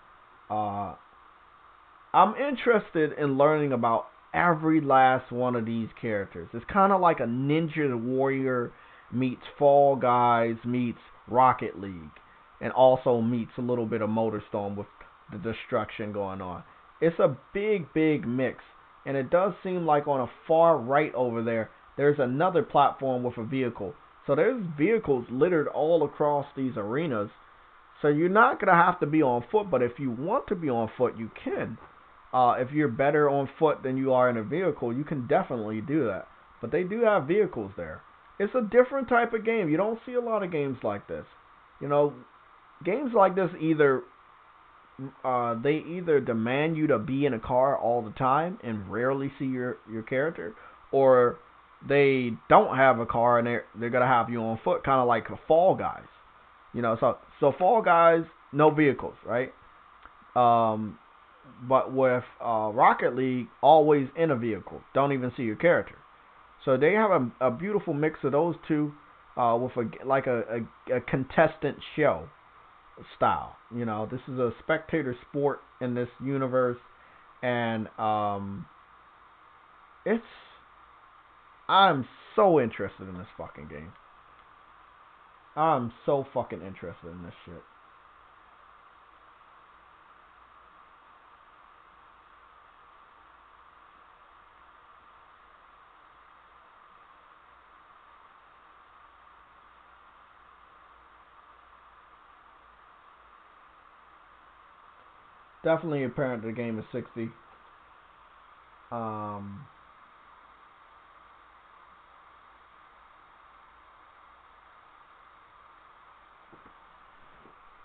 I'm interested in learning about every last one of these characters. It's kind of like a Ninja Warrior meets Fall Guys meets Rocket League, and also meets a little bit of MotorStorm with the destruction going on. It's a big mix, and it does seem like on a far right over there, there's another platform with a vehicle. So there's vehicles littered all across these arenas. So you're not going to have to be on foot, but if you want to be on foot, you can. If you're better on foot than you are in a vehicle, you can definitely do that. But they do have vehicles there. It's a different type of game. You don't see a lot of games like this. You know, games like this they either demand you to be in a car all the time and rarely see your character, or they don't have a car and they're going to have you on foot, kind of like a Fall Guys. You know, so Fall Guys, no vehicles, right? But with Rocket League, always in a vehicle. Don't even see your character. So they have a beautiful mix of those two with a contestant show style. You know, this is a spectator sport in this universe, and I'm so interested in this fucking game. I'm so fucking interested in this shit. Definitely apparent the game is 60.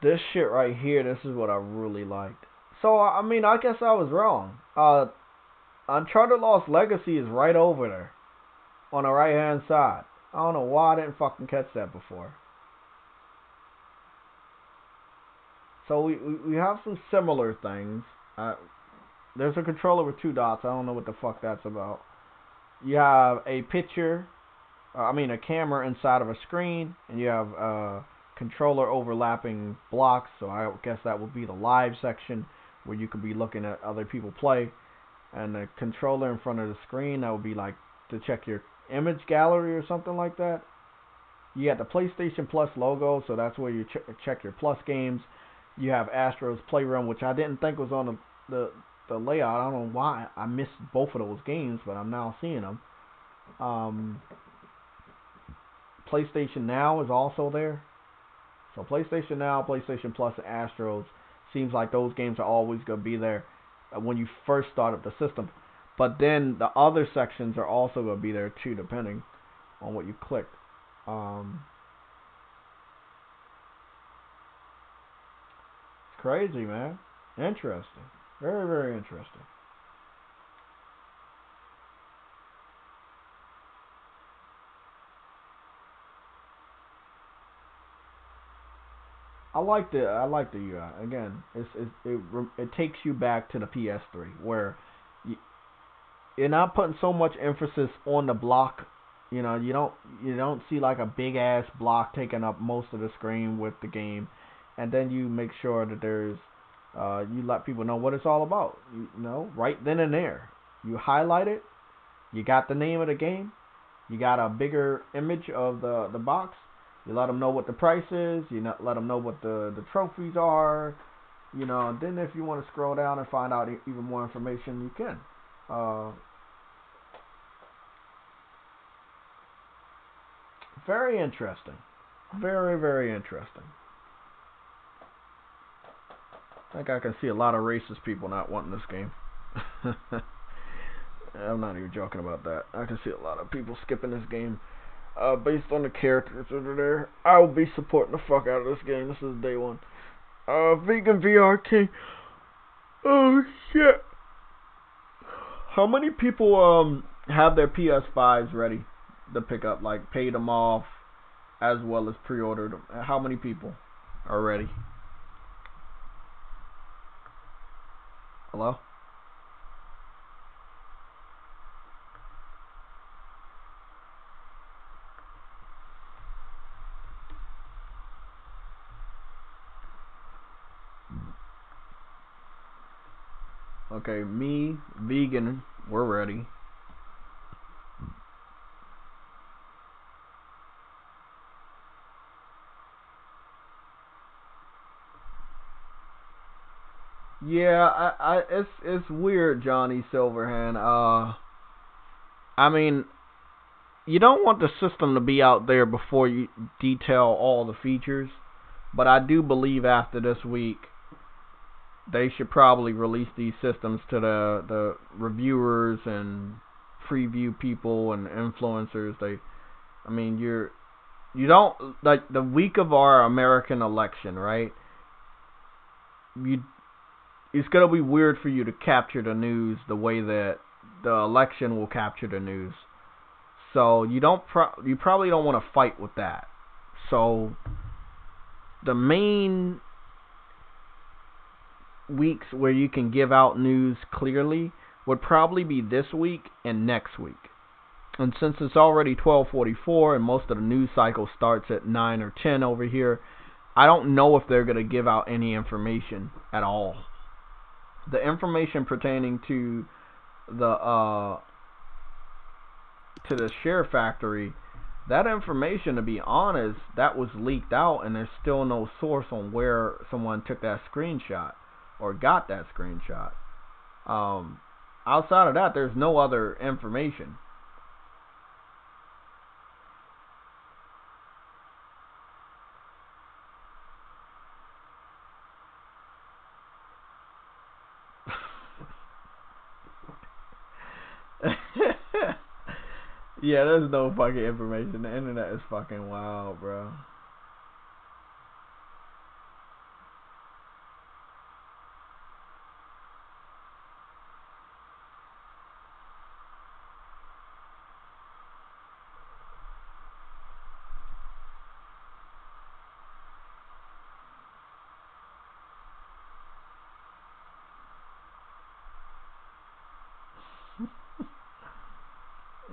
This shit right here, this is what I really liked. So, I mean, I guess I was wrong. Uncharted Lost Legacy is right over there. On the right hand side. I don't know why I didn't fucking catch that before. So we have some similar things. There's a controller with 2 dots. I don't know what the fuck that's about. You have a picture, a camera inside of a screen, and you have controller overlapping blocks. So I guess that would be the live section where you could be looking at other people play, and the controller in front of the screen, that would be like to check your image gallery or something like that. You got the PlayStation Plus logo, so that's where you check your Plus games. You have Astro's Playroom, which I didn't think was on the layout. I don't know why I missed both of those games, but I'm now seeing them. PlayStation Now is also there. So PlayStation Now, PlayStation Plus, and Astros, seems like those games are always going to be there when you first start up the system. But then the other sections are also going to be there too, depending on what you click. Crazy, man. Interesting. Very, very interesting. I like the UI. Again, it takes you back to the PS3 where you're not putting so much emphasis on the block. You know, you don't see like a big ass block taking up most of the screen with the game. And then you make sure that there's you let people know what it's all about. You know, right then and there. You highlight it. You got the name of the game. You got a bigger image of the box. You let them know what the price is. You let them know what the trophies are. You know, and then if you want to scroll down and find out even more information, you can. Very interesting. Very, very interesting. I think I can see a lot of racist people not wanting this game. I'm not even joking about that. I can see a lot of people skipping this game based on the characters that are there. I will be supporting the fuck out of this game. This is day one. Vegan VR King. Oh shit. How many people have their PS5s ready to pick up? Like paid them off as well as pre-ordered them. How many people are ready? Hello? Okay, me, vegan, we're ready. Yeah, it's weird, Johnny Silverhand. I mean, you don't want the system to be out there before you detail all the features, but I do believe after this week, they should probably release these systems to the reviewers and preview people and influencers. You don't, like the week of our American election, right? It's gonna be weird for you to capture the news the way that the election will capture the news. So you probably don't want to fight with that. So the main weeks where you can give out news clearly would probably be this week and next week. And since it's already 12:44 and most of the news cycle starts at 9 or 10 over here, I don't know if they're going to give out any information at all. The information pertaining to the share factory, that information, to be honest, that was leaked out, and there's still no source on where someone took that screenshot or got that screenshot. Outside of that, there's no other information. Yeah, there's no fucking information. The internet is fucking wild, bro.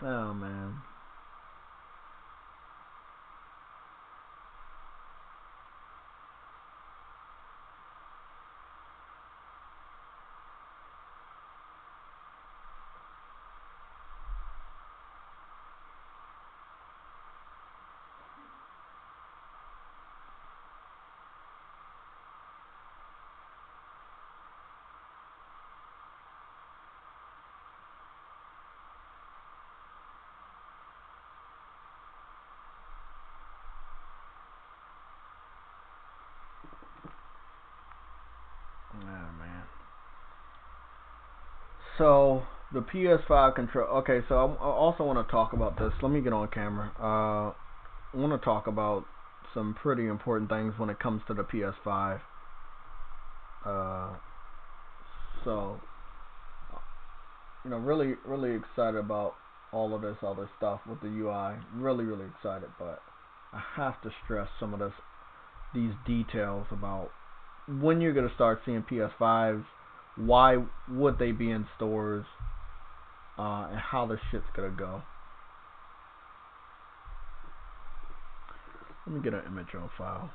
Oh, man. So the PS5 control. Okay, so I also want to talk about this. Let me get on camera. I want to talk about some pretty important things when it comes to the PS5. So really excited about all of this other stuff with the UI. Really excited, but I have to stress some of these details about when you're gonna start seeing PS5s. Why would they be in stores, and how this shit's gonna go. Let me get an image on file.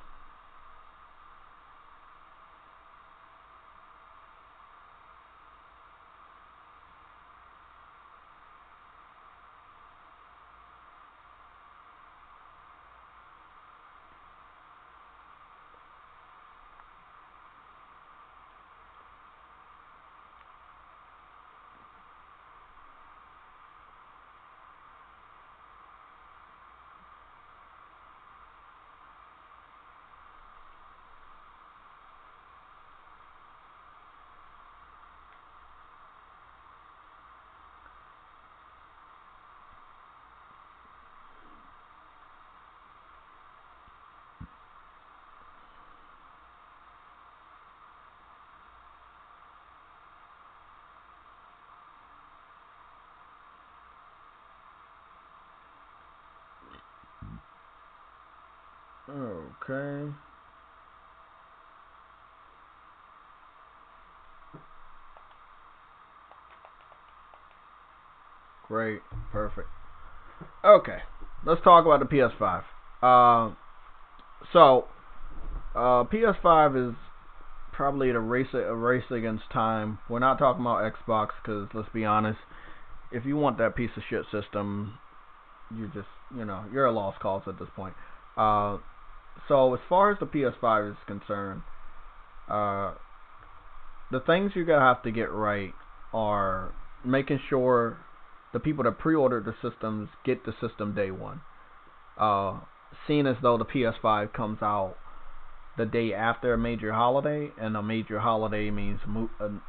Okay. Great. Perfect. Okay. Let's talk about the PS5. PS5 is probably a race against time. We're not talking about Xbox because, let's be honest, if you want that piece of shit system, you just, you're a lost cause at this point. So as far as the PS5 is concerned, the things you're going to have to get right are making sure the people that pre-ordered the systems get the system day one. Seeing as though the PS5 comes out the day after a major holiday, and a major holiday means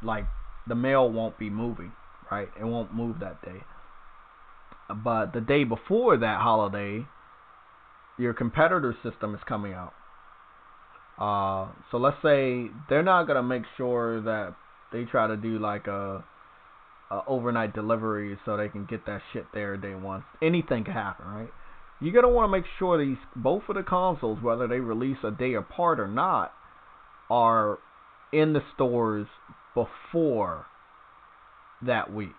like the mail won't be moving, right? It won't move that day. But the day before that holiday, your competitor's system is coming out. So let's say they're not gonna make sure that they try to do like a overnight delivery so they can get that shit there day one. Anything can happen, right? You're gonna want to make sure both of the consoles, whether they release a day apart or not, are in the stores before that week.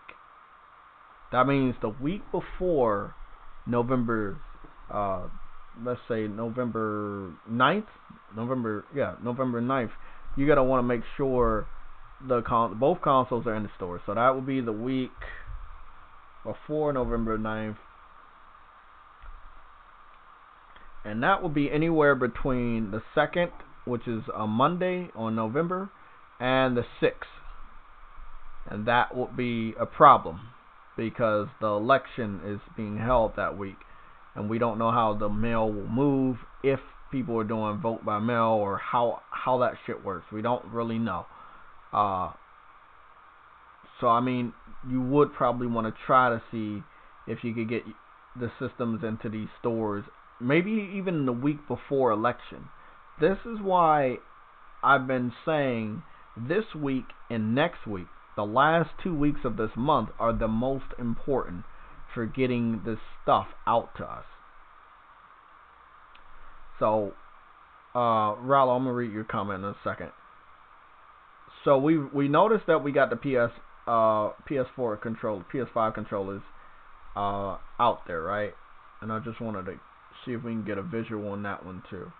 That means the week before November, let's say November 9th, November 9th, you gotta want to make sure both consoles are in the store. So that would be the week before November 9th. And that will be anywhere between the 2nd, which is a Monday on November, and the 6th. And that will be a problem because the election is being held that week. And we don't know how the mail will move, if people are doing vote by mail, or how that shit works. We don't really know. So, I mean, you would probably want to try to see if you could get the systems into these stores, maybe even the week before election. This is why I've been saying this week and next week, the last 2 weeks of this month, are the most important for getting this stuff out to us. So, Rallo, I'm going to read your comment in a second. So, we noticed that we got the PS4 controller, PS5 controllers out there, right? And I just wanted to see if we can get a visual on that one too.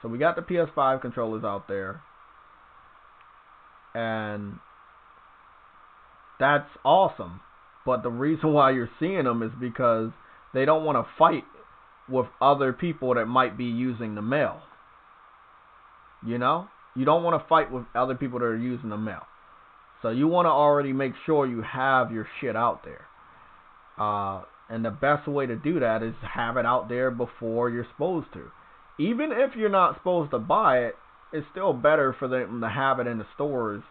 So we got the PS5 controllers out there, and that's awesome. But the reason why you're seeing them is because they don't want to fight with other people that might be using the mail. You know? You don't want to fight with other people that are using the mail. So you want to already make sure you have your shit out there. And the best way to do that is have it out there before you're supposed to. Even if you're not supposed to buy it, it's still better for them to have it in the stores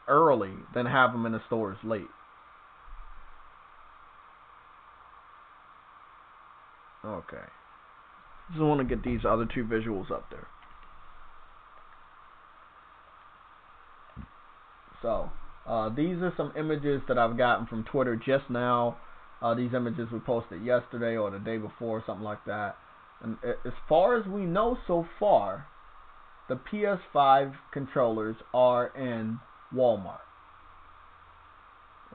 early than have them in the stores late. Okay. Just want to get these other two visuals up there. So, these are some images that I've gotten from Twitter just now. These images were posted yesterday or the day before, something like that. And as far as we know so far, the PS5 controllers are in Walmart.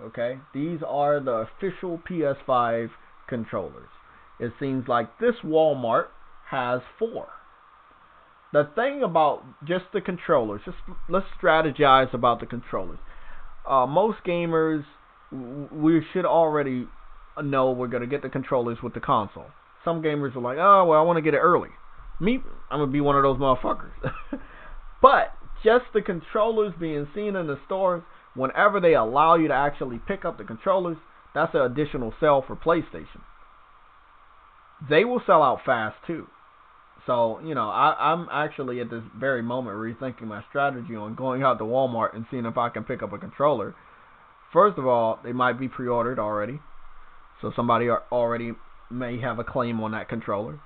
Okay? These are the official PS5 controllers. It seems like this Walmart has 4. The thing about just the controllers, let's strategize about the controllers. Most gamers, we should already know we're going to get the controllers with the console. Some gamers are like, oh, well, I want to get it early. Me, I'm going to be one of those motherfuckers. But just the controllers being seen in the stores, whenever they allow you to actually pick up the controllers, that's an additional sell for PlayStation. They will sell out fast too. So, you know, I'm actually at this very moment rethinking my strategy on going out to Walmart and seeing if I can pick up a controller. First of all, they might be pre-ordered already. So somebody already may have a claim on that controller.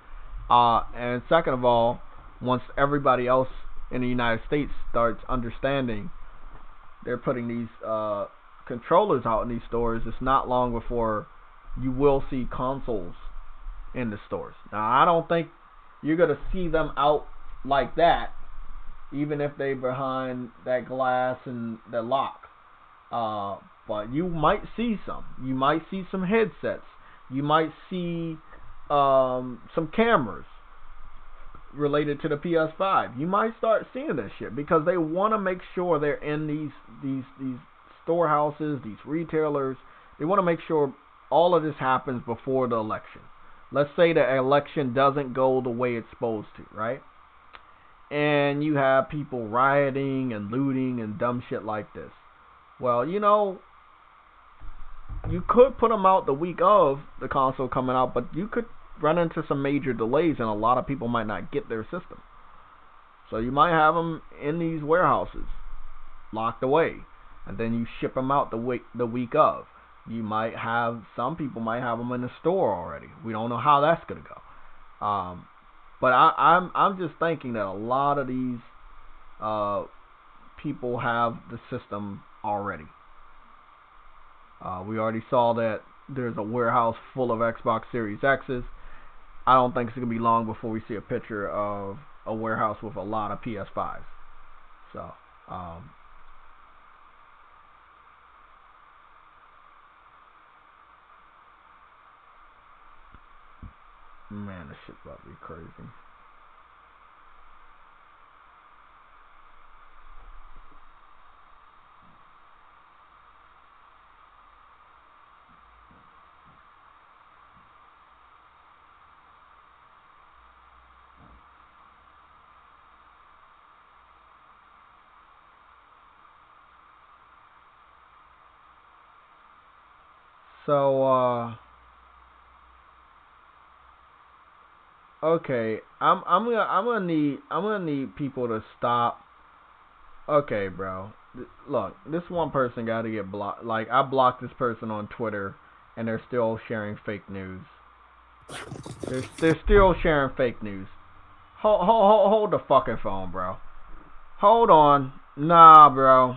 And second of all, once everybody else in the United States starts understanding they're putting these controllers out in these stores, it's not long before you will see consoles in the stores. Now, I don't think you're going to see them out like that, even if they're behind that glass and the lock. But you might see some. You might see some headsets. You might see some cameras related to the PS5. You might start seeing this shit because they want to make sure they're in these storehouses, these retailers. They want to make sure all of this happens before the election. Let's say the election doesn't go the way it's supposed to, right? And you have people rioting and looting and dumb shit like this. Well, you know, you could put them out the week of the console coming out, but you could run into some major delays and a lot of people might not get their system. So you might have them in these warehouses, locked away, and then you ship them out the week of. You might have, some people might have them in the store already. We don't know how that's going to go. But I'm just thinking that a lot of these people have the system already. We already saw that there's a warehouse full of Xbox Series X's. I don't think it's going to be long before we see a picture of a warehouse with a lot of PS5s. So, Man, this shit about to be crazy. So, okay, I'm gonna need people to stop. Okay, bro. Look, this one person got to get blocked. Like, I blocked this person on Twitter, and they're still sharing fake news. They're still sharing fake news. Hold the fucking phone, bro. Hold on. Nah, bro.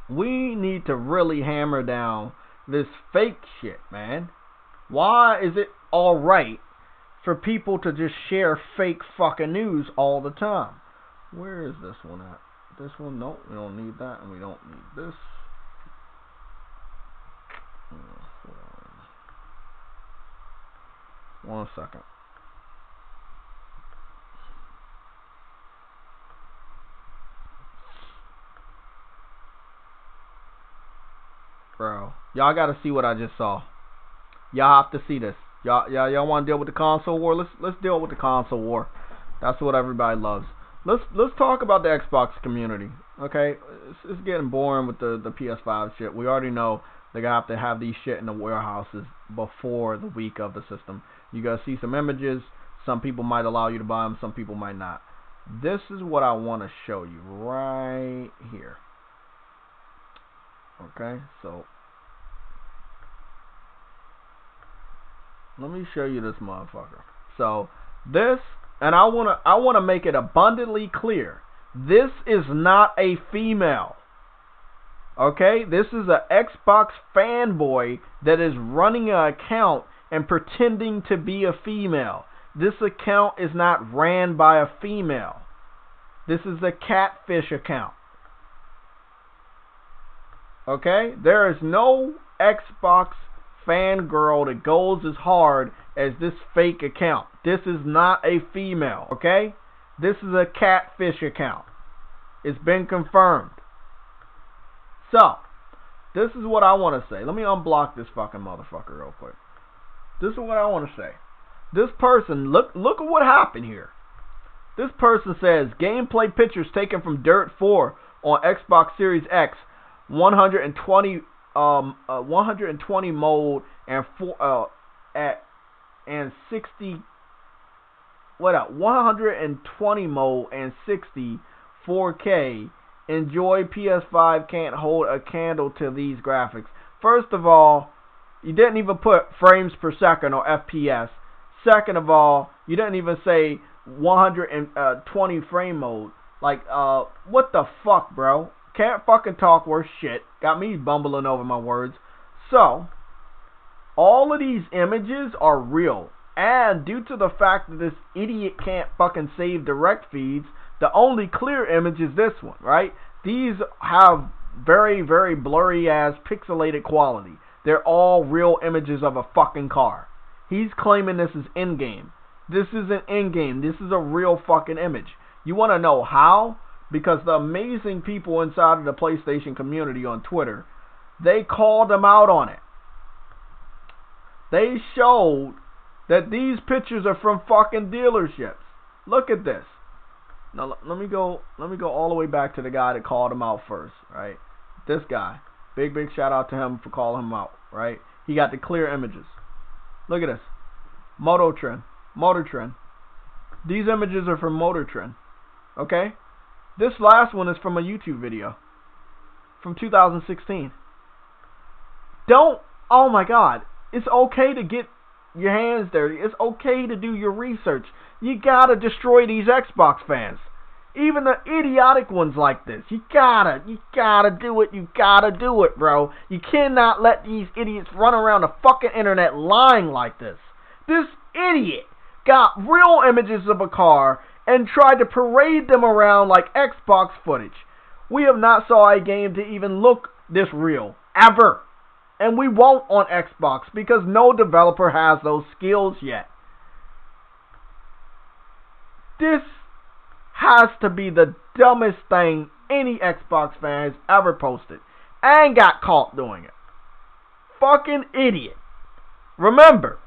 We need to really hammer down this fake shit, man. Why is it alright for people to just share fake fucking news all the time? Where is this one at? This one? Nope, we don't need that, and we don't need this. One second. Bro, y'all gotta see what I just saw. Y'all have to see this. Y'all want to deal with the console war? Let's deal with the console war. That's what everybody loves. Let's talk about the Xbox community. Okay, it's getting boring with the PS5 shit. We already know they have to have these shit in the warehouses before the week of the system. You gotta see some images. Some people might allow you to buy them. Some people might not. This is what I want to show you right here. Okay, so let me show you this motherfucker. So this, and I wanna make it abundantly clear. This is not a female. Okay, this is an Xbox fanboy that is running an account and pretending to be a female. This account is not ran by a female. This is a catfish account. Okay, there is no Xbox fangirl that goes as hard as this fake account. This is not a female, okay? This is a catfish account. It's been confirmed. So, this is what I want to say. Let me unblock this fucking motherfucker real quick. This is what I want to say. This person, look at what happened here. This person says, gameplay pictures taken from Dirt 4 on Xbox Series X, 120 mode and 60 120 mode and 60 4K. Enjoy. PS5 can't hold a candle to these graphics. First of all, you didn't even put frames per second or FPS. Second of all, you didn't even say 120 frame mode. Like, what the fuck, bro? Can't fucking talk worth shit. Got me bumbling over my words. So, all of these images are real. And due to the fact that this idiot can't fucking save direct feeds, the only clear image is this one, right? These have very, very blurry ass pixelated quality. They're all real images of a fucking car. He's claiming this is in-game. This isn't in-game. This is a real fucking image. You want to know how? Because the amazing people inside of the PlayStation community on Twitter, they called them out on it. They showed that these pictures are from fucking dealerships. Look at this. Now let me go all the way back to the guy that called him out first, right? This guy. Big shout out to him for calling him out, right? He got the clear images. Look at this. Motor Trend. These images are from Motor Trend. Okay? This last one is from a YouTube video from 2016. Oh my God. It's okay to get your hands dirty. It's okay to do your research. You gotta destroy these Xbox fans. Even the idiotic ones like this. You gotta do it. You gotta do it, bro. You cannot let these idiots run around the fucking internet lying like this. This idiot got real images of a car and tried to parade them around like Xbox footage. We have not saw a game to even look this real, ever. And we won't on Xbox because no developer has those skills yet. This has to be the dumbest thing any Xbox fan has ever posted and got caught doing it. Fucking idiot. Remember,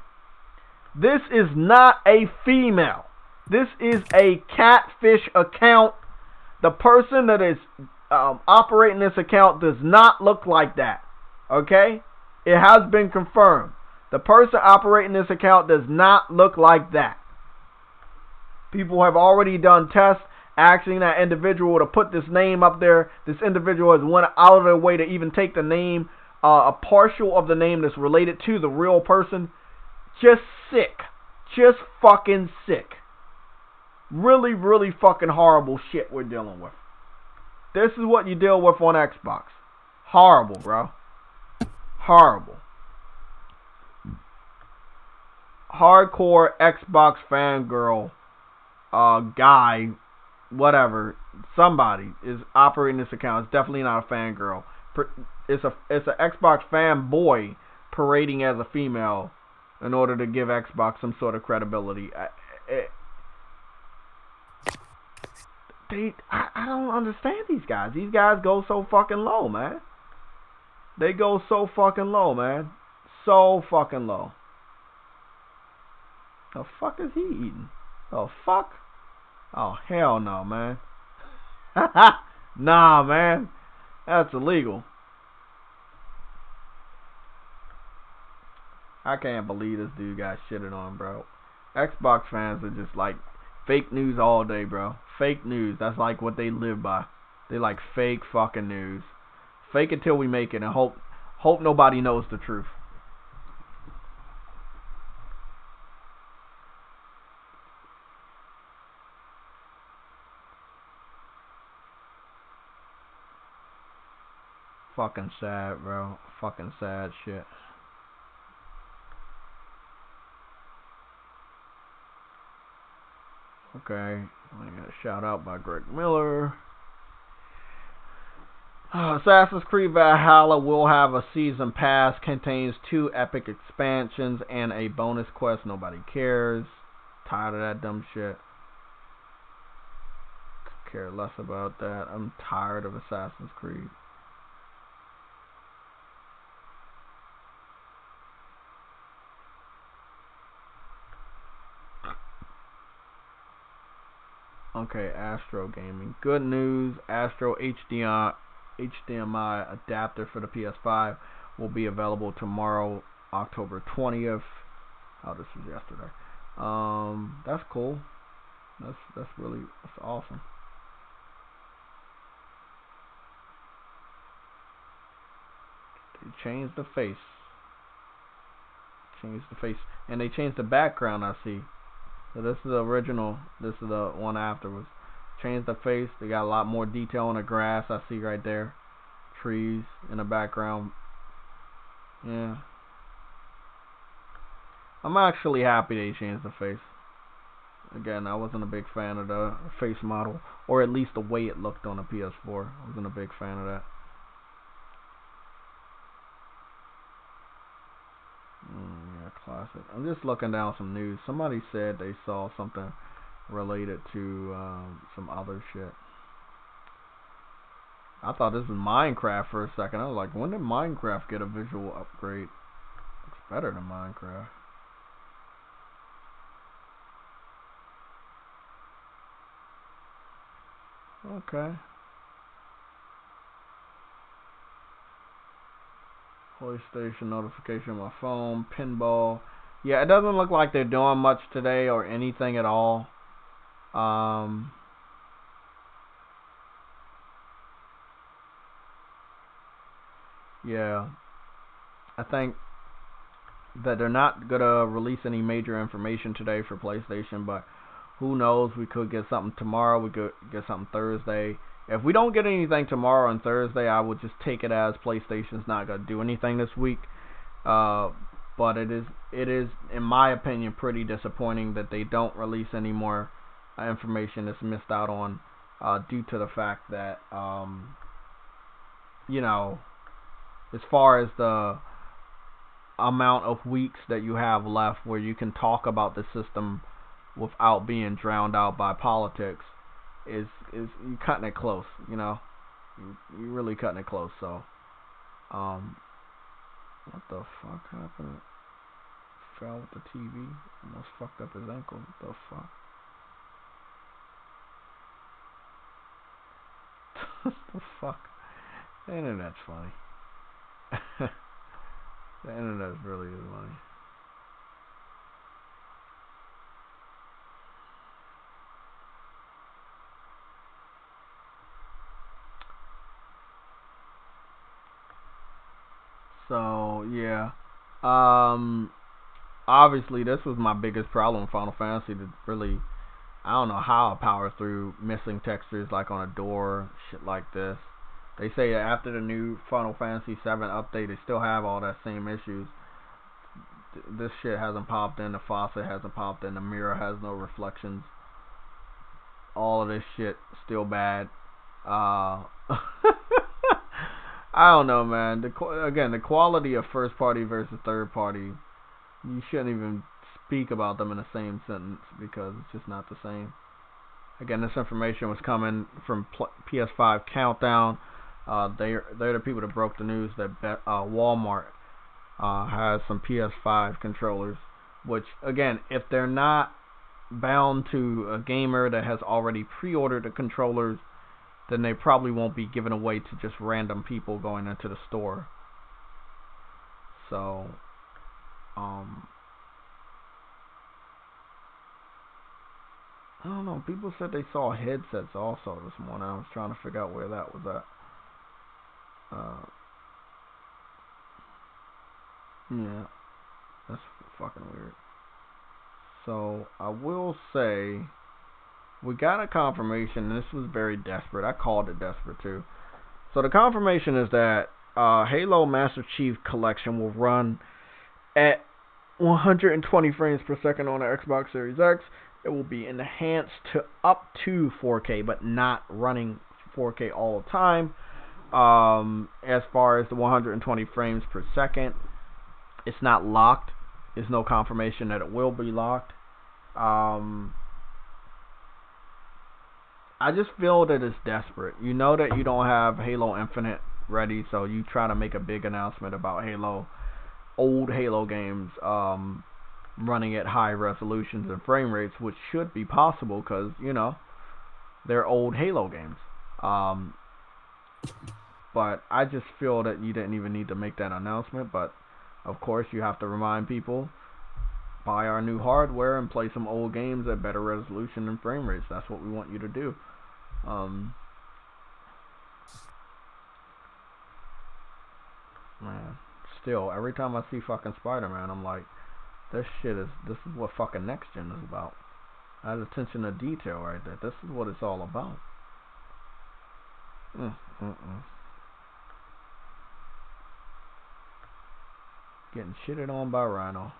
this is not a female. This is a catfish account. The person that is operating this account does not look like that. Okay? It has been confirmed. The person operating this account does not look like that. People have already done tests asking that individual to put this name up there. This individual has went out of their way to even take the name, a partial of the name that's related to the real person. Just sick. Just fucking sick. Really, really fucking horrible shit we're dealing with. This is what you deal with on Xbox. Horrible, bro. Horrible. Hardcore Xbox fangirl guy, whatever, somebody is operating this account. It's definitely not a fangirl. It's an Xbox fanboy parading as a female in order to give Xbox some sort of credibility. I don't understand these guys. These guys go so fucking low, man. They go so fucking low, man. So fucking low. The fuck is he eating? The fuck? Oh, hell no, man. Nah, man. That's illegal. I can't believe this dude got shitted on, bro. Xbox fans are just like fake news all day, bro. Fake news. That's like what they live by. They like fake fucking news. Fake it till we make it and hope nobody knows the truth. Fucking sad, bro. Fucking sad shit. Okay, I got a shout out by Greg Miller. Assassin's Creed Valhalla will have a season pass, contains 2 epic expansions and a bonus quest. Nobody cares. Tired of that dumb shit. Could care less about that. I'm tired of Assassin's Creed. Okay, Astro Gaming. Good news. Astro HDMI adapter for the PS5 will be available tomorrow, October 20th. Oh, this was yesterday. That's cool. That's awesome. They changed the face. And they changed the background, I see. So this is the original. This is the one afterwards. Changed the face. They got a lot more detail on the grass. I see right there. Trees in the background. Yeah. I'm actually happy they changed the face. Again, I wasn't a big fan of the face model, or at least the way it looked on the PS4. I wasn't a big fan of that. Yeah, classic. I'm just looking down some news. Somebody said they saw something related to some other shit. I thought this was Minecraft for a second. I was like, when did Minecraft get a visual upgrade? Looks better than Minecraft. Okay. PlayStation notification on my phone. Pinball. Yeah, it doesn't look like they're doing much today or anything at all. Yeah. I think that they're not going to release any major information today for PlayStation, but who knows, we could get something tomorrow, we could get something Thursday. If we don't get anything tomorrow and Thursday, I would just take it as PlayStation's not going to do anything this week. But it is, in my opinion, pretty disappointing that they don't release any more information that's missed out on due to the fact that you know, as far as the amount of weeks that you have left where you can talk about the system without being drowned out by politics, is you cutting it close, you know. You really cutting it close. So what the fuck happened? Fell with the TV, almost fucked up his ankle. What the fuck? What the fuck? The internet's funny. The internet really is funny. So yeah, obviously this was my biggest problem in Final Fantasy. To really, I don't know how I power through missing textures like on a door, shit like this. They say that after the new Final Fantasy 7 update, they still have all that same issues. This shit hasn't popped in, the faucet hasn't popped in, the mirror has no reflections. All of this shit still bad. I don't know, man. Again, the quality of first party versus third party, you shouldn't even speak about them in the same sentence because it's just not the same. Again, this information was coming from PS5 Countdown. They're the people that broke the news that Walmart has some PS5 controllers, which, again, if they're not bound to a gamer that has already pre-ordered the controllers, then they probably won't be given away to just random people going into the store. So, I don't know. People said they saw headsets also this morning. I was trying to figure out where that was at. Yeah, that's fucking weird. So, I will say, we got a confirmation. This was very desperate. I called it desperate too. So the confirmation is that Halo Master Chief Collection will run at 120 frames per second on the Xbox Series X. It will be enhanced to up to 4K, but not running 4K all the time. As far as the 120 frames per second, it's not locked. There's no confirmation that it will be locked. I just feel that it's desperate. You know that you don't have Halo Infinite ready, so you try to make a big announcement about Halo, old Halo games running at high resolutions and frame rates, which should be possible because, you know, they're old Halo games. But I just feel that you didn't even need to make that announcement. But, of course, you have to remind people, buy our new hardware and play some old games at better resolution and frame rates. That's what we want you to do. Man, still, every time I see fucking Spider-Man, I'm like, this is what fucking next gen is about. That attention to detail right there. This is what it's all about. Getting shitted on by Rhino.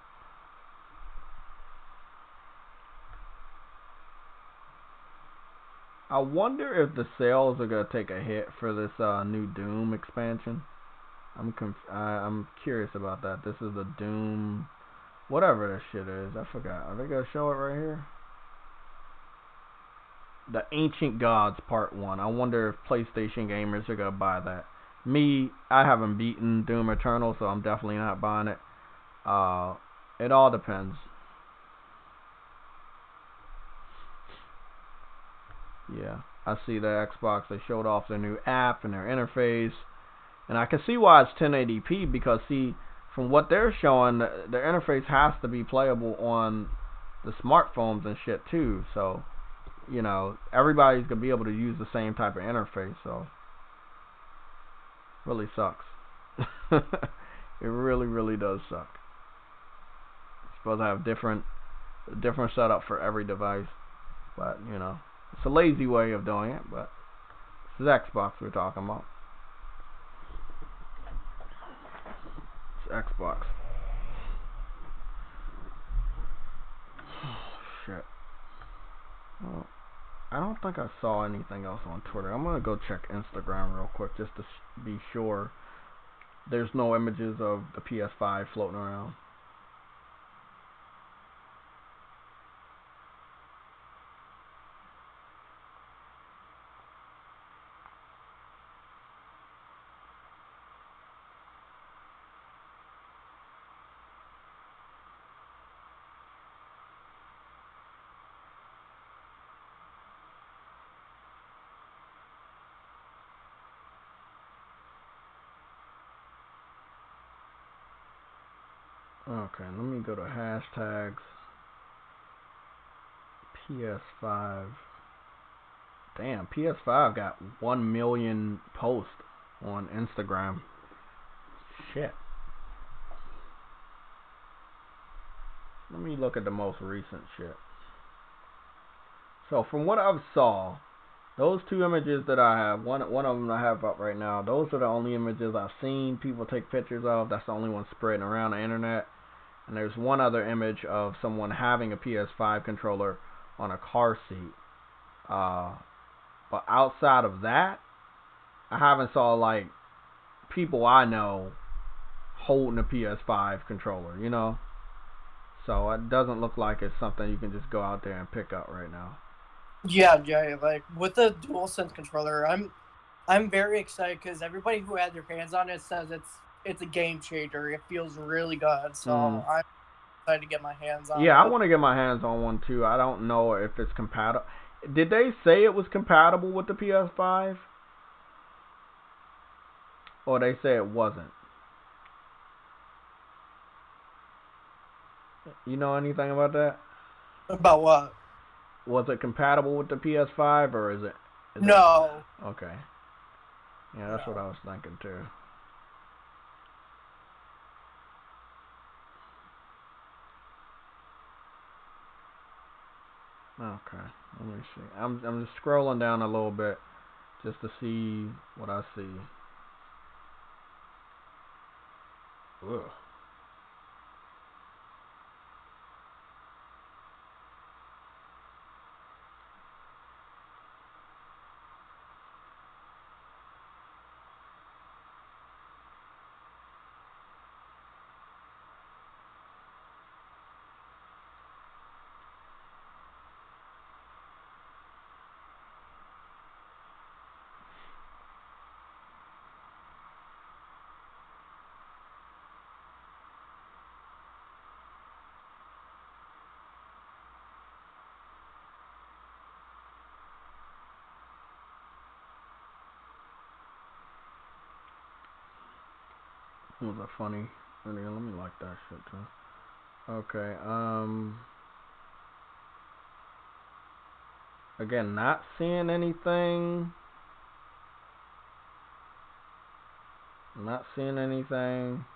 I wonder if the sales are gonna take a hit for this new Doom expansion. I'm curious about that. This is the Doom, whatever this shit is. I forgot. Are they gonna show it right here? The Ancient Gods Part 1. I wonder if PlayStation gamers are gonna buy that. Me, I haven't beaten Doom Eternal, so I'm definitely not buying it. It all depends. Yeah, I see the Xbox. They showed off their new app and their interface, and I can see why it's 1080p because, see, from what they're showing, the interface has to be playable on the smartphones and shit too. So, you know, everybody's gonna be able to use the same type of interface. So, really sucks. It really, really does suck. It's supposed to have different setup for every device, but you know. It's a lazy way of doing it, but this is Xbox we're talking about. It's Xbox. Oh, shit. Oh. I don't think I saw anything else on Twitter. I'm gonna go check Instagram real quick just to be sure there's no images of the PS5 floating around. Okay, let me go to hashtags PS5. Damn, PS5 got 1 million posts on Instagram. Shit. Let me look at the most recent shit. So from what I've saw, those two images that I have, one of them I have up right now, those are the only images I've seen people take pictures of. That's the only one spreading around the internet. And there's one other image of someone having a PS5 controller on a car seat. But outside of that, I haven't saw like people I know holding a PS5 controller, you know? So it doesn't look like it's something you can just go out there and pick up right now. Yeah, Jay, like with the DualSense controller, I'm very excited because everybody who had their hands on it says it's a game changer. It feels really good, so I'm excited to get my hands on it. Yeah, I want to get my hands on one too. I don't know if it's compatible. Did they say it was compatible with the PS5? Or they say it wasn't? You know anything about that? About what? Was it compatible with the PS5 or is it? No. Okay. Yeah, that's what I was thinking too. Okay, let me see. I'm just scrolling down a little bit just to see what I see. Ugh. Was that funny? Let me like that shit too. Okay, again, not seeing anything. Not seeing anything.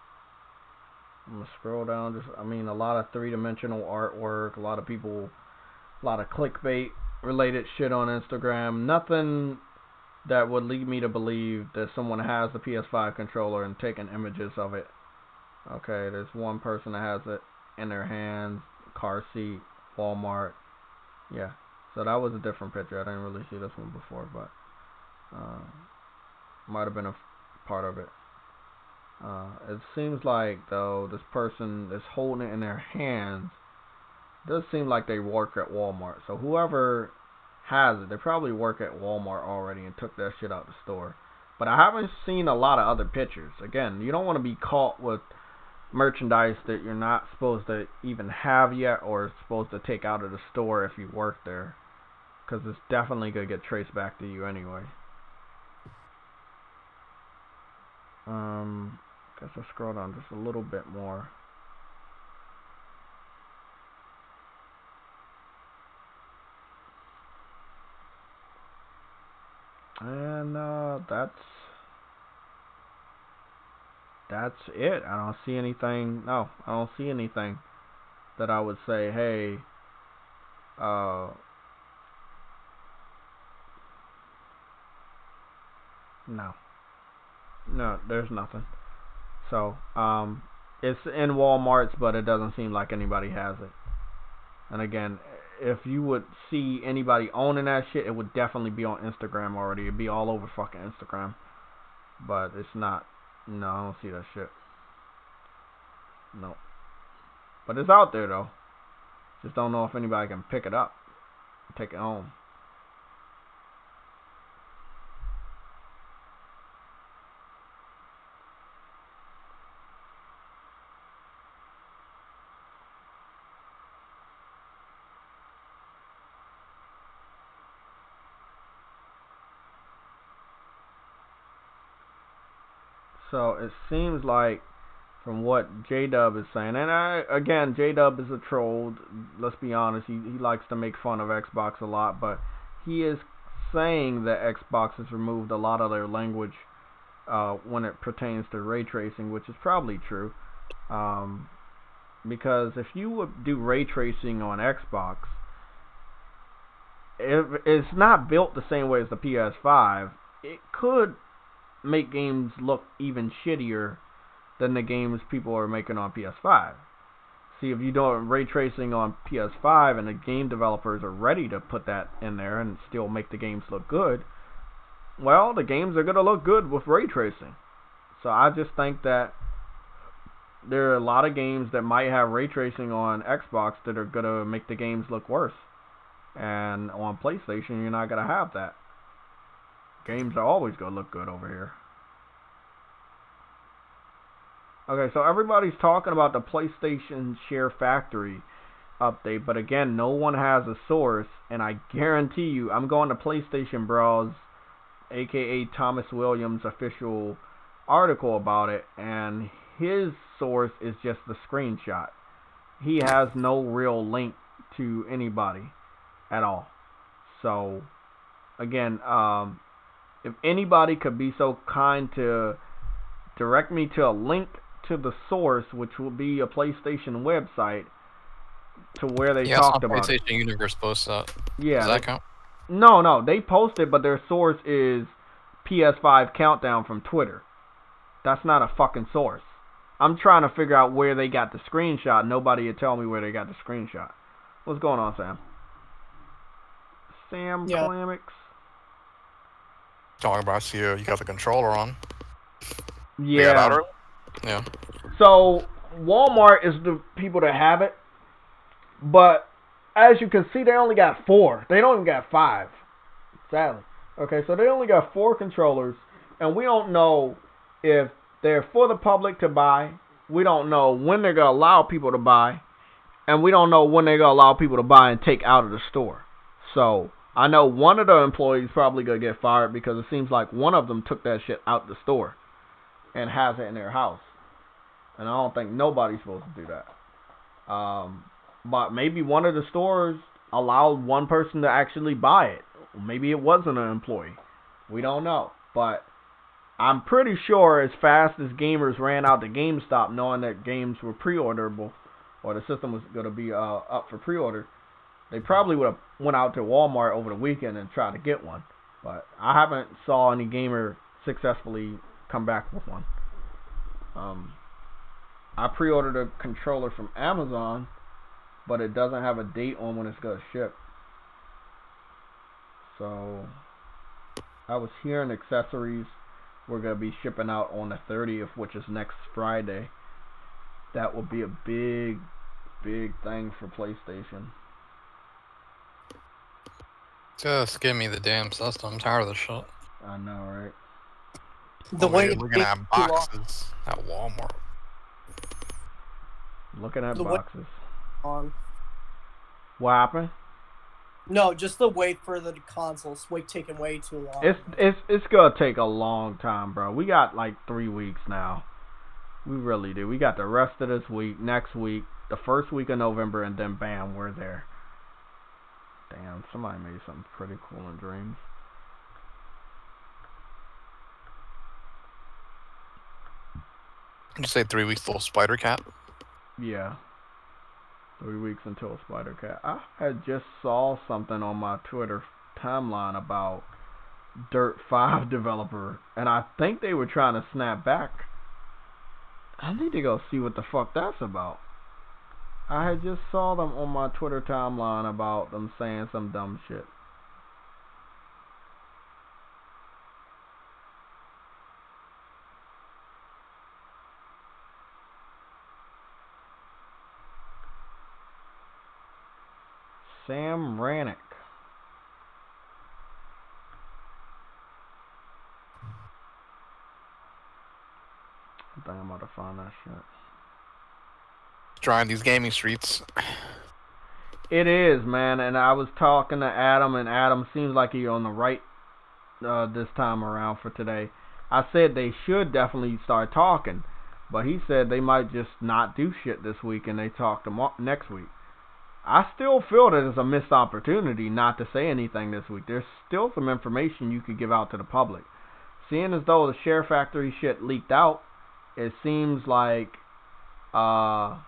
I'm gonna scroll down. Just, I mean, a lot of three-dimensional artwork. A lot of people, a lot of clickbait related shit on Instagram. Nothing that would lead me to believe that someone has the PS5 controller and taking images of it. Okay, there's one person that has it in their hands, car seat, Walmart. Yeah, so that was a different picture. I didn't really see this one before, but might have been a part of it. It seems like, though, this person is holding it in their hands. It does seem like they work at Walmart. So whoever has it, they probably work at Walmart already and took that shit out the store. But I haven't seen a lot of other pictures. Again, you don't want to be caught with merchandise that you're not supposed to even have yet or supposed to take out of the store if you work there, because it's definitely going to get traced back to you anyway. Guess I'll scroll down just a little bit more. And that's it. I don't see anything. No, I don't see anything that I would say, hey, no, there's nothing. So, it's in Walmart's, but it doesn't seem like anybody has it. And again, if you would see anybody owning that shit, it would definitely be on Instagram already. It'd be all over fucking Instagram. But it's not. No, I don't see that shit. No. But it's out there though. Just don't know if anybody can pick it up, take it home. So it seems like, from what J-Dub is saying, and again, J-Dub is a troll, let's be honest, he likes to make fun of Xbox a lot, but he is saying that Xbox has removed a lot of their language when it pertains to ray tracing, which is probably true, because if you would do ray tracing on Xbox, if it's not built the same way as the PS5, it could make games look even shittier than the games people are making on PS5. See, if you do ray tracing on PS5 and the game developers are ready to put that in there and still make the games look good, well, the games are going to look good with ray tracing. So I just think that there are a lot of games that might have ray tracing on Xbox that are going to make the games look worse. And on PlayStation, you're not going to have that. Games are always going to look good over here. Okay, so everybody's talking about the PlayStation Share Factory update, but again, no one has a source, and I guarantee you, I'm going to PlayStation Bros, aka Thomas Williams' official article about it, and his source is just the screenshot. He has no real link to anybody at all. So, again, if anybody could be so kind to direct me to a link to the source, which will be a PlayStation website, to where they talked about it. PlayStation Universe posts that. Yeah. Does that count? No, they posted, but their source is PS5 Countdown from Twitter. That's not a fucking source. I'm trying to figure out where they got the screenshot. Nobody would tell me where they got the screenshot. What's going on, Sam? Sam Clamix? Talking about you got the controller on. Yeah. Yeah. So Walmart is the people that have it, but as you can see, they only got 4. They don't even got 5. Sadly. Okay, so they only got 4 controllers, and we don't know if they're for the public to buy. We don't know when they're gonna allow people to buy, and we don't know when they're gonna allow people to buy and take out of the store. So I know one of the employees probably gonna get fired because it seems like one of them took that shit out the store and has it in their house. And I don't think nobody's supposed to do that. But maybe one of the stores allowed one person to actually buy it. Maybe it wasn't an employee. We don't know. But I'm pretty sure as fast as gamers ran out to GameStop knowing that games were pre-orderable, or the system was going to be up for pre-order, they probably would have went out to Walmart over the weekend and tried to get one. But I haven't saw any gamer successfully come back with one. I pre-ordered a controller from Amazon, but it doesn't have a date on when it's going to ship. So I was hearing accessories were going to be shipping out on the 30th, which is next Friday. That will be a big thing for PlayStation. Just give me the damn system. I'm tired of this shit. I know, right? The way we're gonna have boxes at Walmart. Looking at boxes. On. What happened? No, just the wait for the consoles. Taking way too long. It's gonna take a long time, bro. We got like 3 weeks now. We really do. We got the rest of this week, next week, the first week of November, and then bam, we're there. Damn, somebody made something pretty cool in Dreams. Did you say 3 weeks full Spider Cat? Yeah. 3 weeks until Spider Cat. I had just saw something on my Twitter timeline about Dirt 5 developer, and I think they were trying to snap back. I need to go see what the fuck that's about. I had just saw them on my Twitter timeline about them saying some dumb shit. Sam Rannick. I think I'm about to find that shit. Trying these gaming streets. It is, man, and I was talking to Adam, and Adam seems like he's on the right this time around for today. I said they should definitely start talking, but he said they might just not do shit this week and they talk next week. I still feel that it's a missed opportunity not to say anything this week. There's still some information you could give out to the public. Seeing as though the Share Factory shit leaked out, it seems like since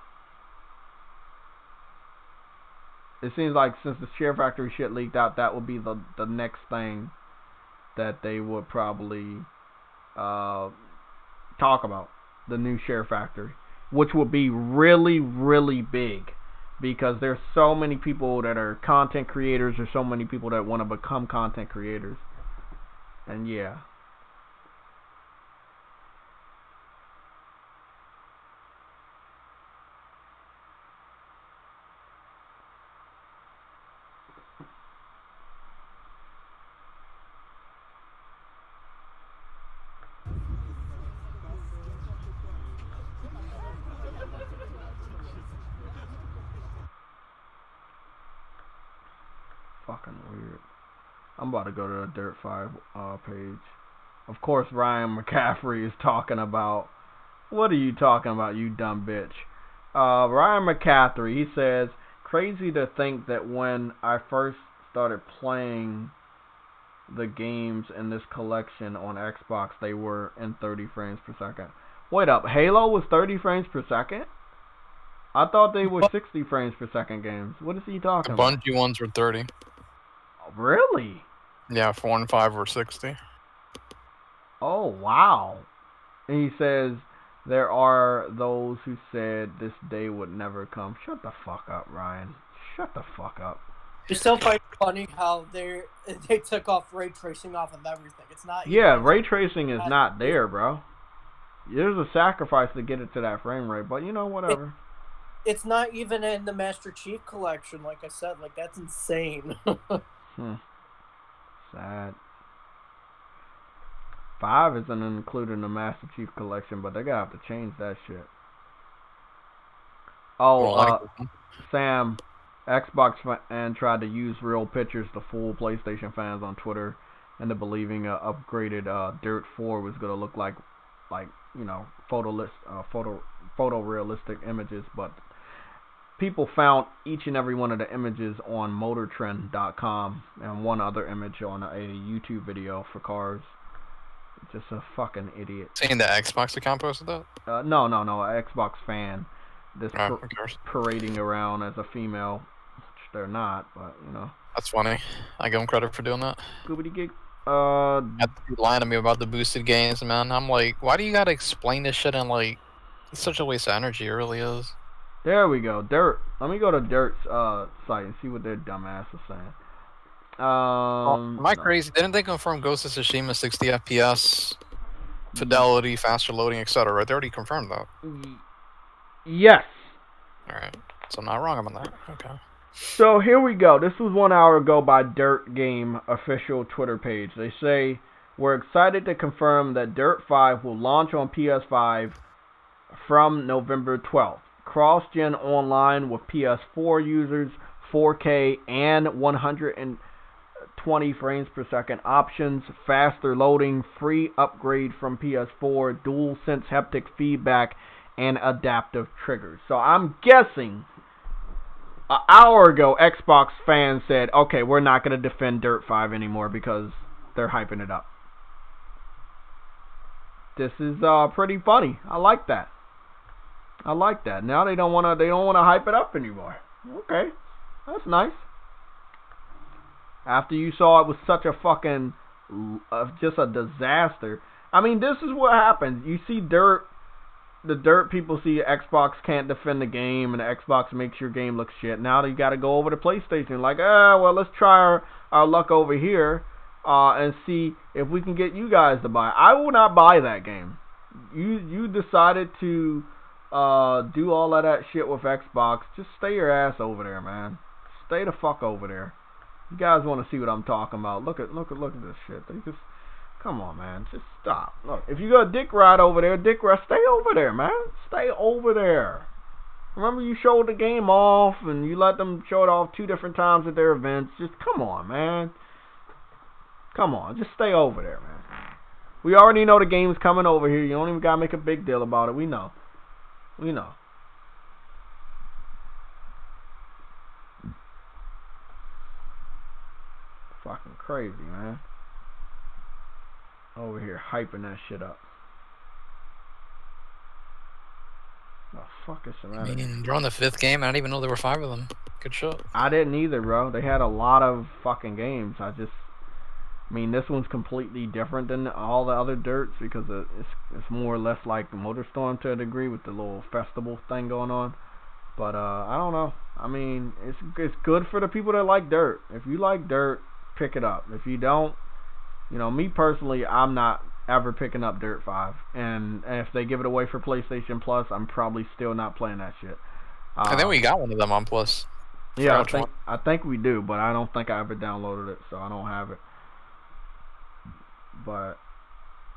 the Share Factory shit leaked out, that would be the next thing that they would probably talk about, the new Share Factory, which would be really, really big, because there's so many people that are content creators, there's so many people that want to become content creators, and yeah. Fucking weird. I'm about to go to the Dirt 5 page. Of course, Ryan McCaffrey is talking about... What are you talking about, you dumb bitch? Ryan McCaffrey, he says, crazy to think that when I first started playing the games in this collection on Xbox, they were in 30 frames per second. Wait up, Halo was 30 frames per second? I thought they were 60 frames per second games. What is he talking about? The Bungie ones were 30. Really? Yeah, 4 and 5 were 60. Oh, wow. And he says, there are those who said this day would never come. Shut the fuck up, Ryan. Shut the fuck up. It's still quite funny how they took off ray tracing off of everything. It's not. Yeah, ray tracing is not there, bro. There's a sacrifice to get it to that frame rate, but you know, whatever. It's not even in the Master Chief collection, like I said. Like, that's insane. Sad. 5 isn't included in the Master Chief collection, but they're gonna have to change that shit. Oh, Sam, Xbox fan tried to use real pictures to fool PlayStation fans on Twitter into believing upgraded Dirt 4 was gonna look like you know, photorealistic images, but people found each and every one of the images on motortrend.com and one other image on a YouTube video for cars. Just a fucking idiot. Saying the Xbox account posted that? No, an Xbox fan. This parading around as a female, which they're not, but you know. That's funny. I give them credit for doing that. Goobity gig. Lying to me about the boosted games, man. I'm like, why do you gotta explain this shit? And like, it's such a waste of energy. It really is. There we go. Dirt. Let me go to Dirt's site and see what their dumbass is saying. Am I crazy? Didn't they confirm Ghost of Tsushima 60 FPS, fidelity, faster loading, etc.? Right? They already confirmed that. Yes. Alright. So I'm not wrong about that. Okay. So here we go. This was 1 hour ago by Dirt Game official Twitter page. They say, we're excited to confirm that Dirt 5 will launch on PS5 from November 12th. Cross-gen online with PS4 users, 4K and 120 frames per second options, faster loading, free upgrade from PS4, dual sense haptic feedback, and adaptive triggers. So I'm guessing an hour ago Xbox fans said, okay, we're not going to defend Dirt 5 anymore because they're hyping it up. This is pretty funny. I like that. Now they don't want to hype it up anymore. Okay. That's nice. After you saw it was such a fucking just a disaster. I mean, this is what happens. You see Dirt the dirt people see Xbox can't defend the game and the Xbox makes your game look shit. Now you got to go over to PlayStation. Like, well, let's try our luck over here and see if we can get you guys to buy it. I will not buy that game. You decided to do all of that shit with Xbox. Just stay your ass over there, man. Stay the fuck over there. You guys want to see what I'm talking about? Look at this shit. They just, come on, man. Just stop. Look, if you got a dick ride over there, stay over there, man. Stay over there. Remember, you showed the game off and you let them show it off 2 different times at their events. Just come on, man. Come on, just stay over there, man. We already know the game's coming over here. You don't even gotta make a big deal about it. We know. We know. Fucking crazy, man. Over here hyping that shit up. The fuck is Serenity? I mean, they're on the 5th game. I didn't even know there were 5 of them. Good shot. I didn't either, bro. They had a lot of fucking games. I mean, this one's completely different than all the other dirts because it's more or less like MotorStorm to a degree with the little festival thing going on. But I don't know. I mean, it's good for the people that like dirt. If you like dirt, pick it up. If you don't, you know, me personally, I'm not ever picking up Dirt 5. And if they give it away for PlayStation Plus, I'm probably still not playing that shit. I think we got one of them on Plus. Yeah, I think we do, but I don't think I ever downloaded it, so I don't have it. But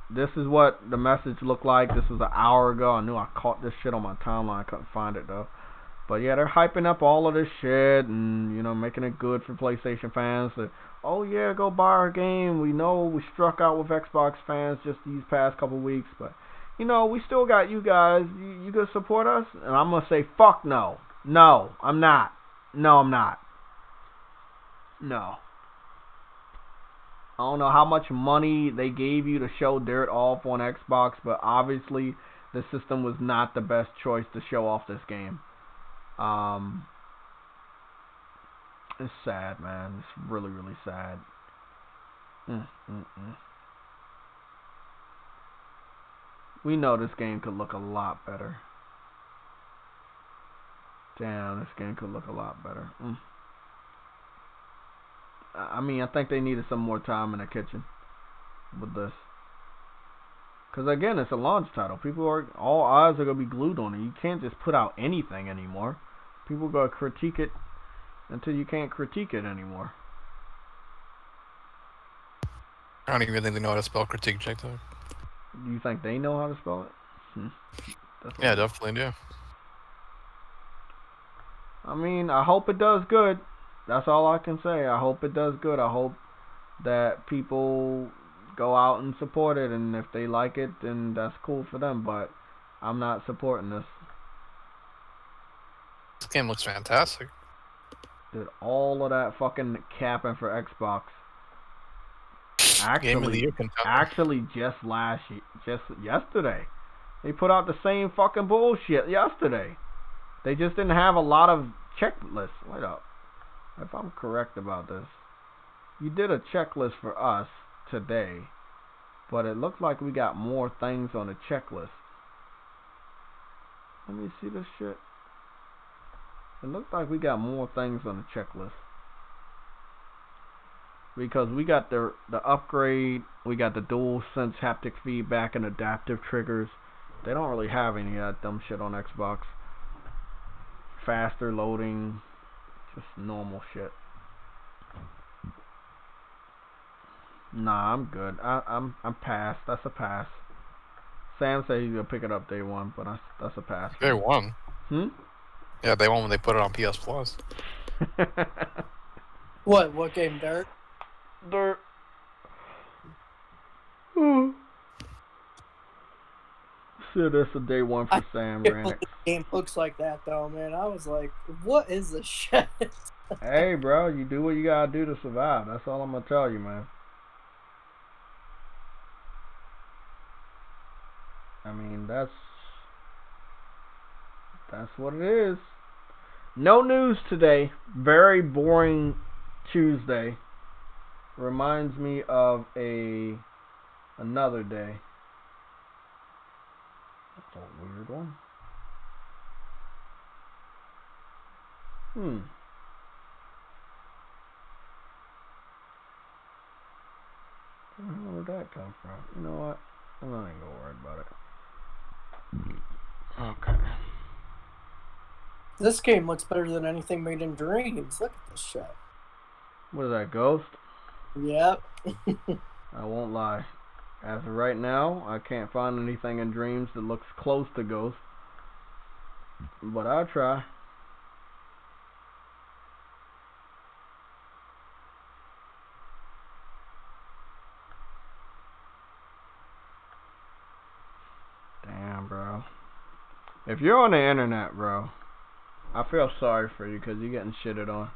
this is what the message looked like. This was an hour ago. I knew I caught this shit on my timeline. I couldn't find it though. But yeah, they're hyping up all of this shit and, you know, making it good for PlayStation fans. That, oh yeah, go buy our game. We know we struck out with Xbox fans just these past couple weeks, but you know, we still got you guys. You gonna support us? And I'm gonna say, fuck no. No, I'm not. No, I'm not. No. I don't know how much money they gave you to show Dirt off on Xbox, but obviously the system was not the best choice to show off this game. It's sad, man. It's really, really sad. We know this game could look a lot better. Damn, this game could look a lot better. I mean, I think they needed some more time in the kitchen with this. Because, again, it's a launch title. All eyes are going to be glued on it. You can't just put out anything anymore. People are going to critique it until you can't critique it anymore. I don't even think they know how to spell critique, JaytechTV. Do you think they know how to spell it? Yeah, definitely do. I mean, I hope it does good. That's all I can say. I hope it does good. I hope that people go out and support it, and if they like it, then that's cool for them, but I'm not supporting this. This game looks fantastic. Did all of that fucking capping for Xbox. Actually, just yesterday. They put out the same fucking bullshit yesterday. They just didn't have a lot of checklists. Wait up. If I'm correct about this, you did a checklist for us today, but it looks like we got more things on the checklist. Let me see this shit. It looks like we got more things on the checklist. Because we got the upgrade, we got the DualSense haptic feedback and adaptive triggers. They don't really have any of that dumb shit on Xbox. Faster loading, just normal shit. Nah, I'm good. I'm past. That's a pass. Sam said he's gonna pick it up day one, but that's a pass. Day one. Yeah, day one when they put it on PS Plus. What game, Dirt? Dirt. So that's a day one for Sam Ranix. Game looks like that though, man. I was like, what is this shit? Hey, bro, you do what you gotta do to survive. That's all I'm gonna tell you, man. I mean, that's what it is. No news today. Very boring Tuesday. Reminds me of another day. That's all weird. one. Where did that come from? You know what? I'm not even gonna worry about it. Okay. This game looks better than anything made in Dreams. Look at this shit. What is that, Ghost? Yep. I won't lie. As of right now, I can't find anything in Dreams that looks close to Ghost. But I'll try. Damn, bro. If you're on the internet, bro, I feel sorry for you because you're getting shitted on.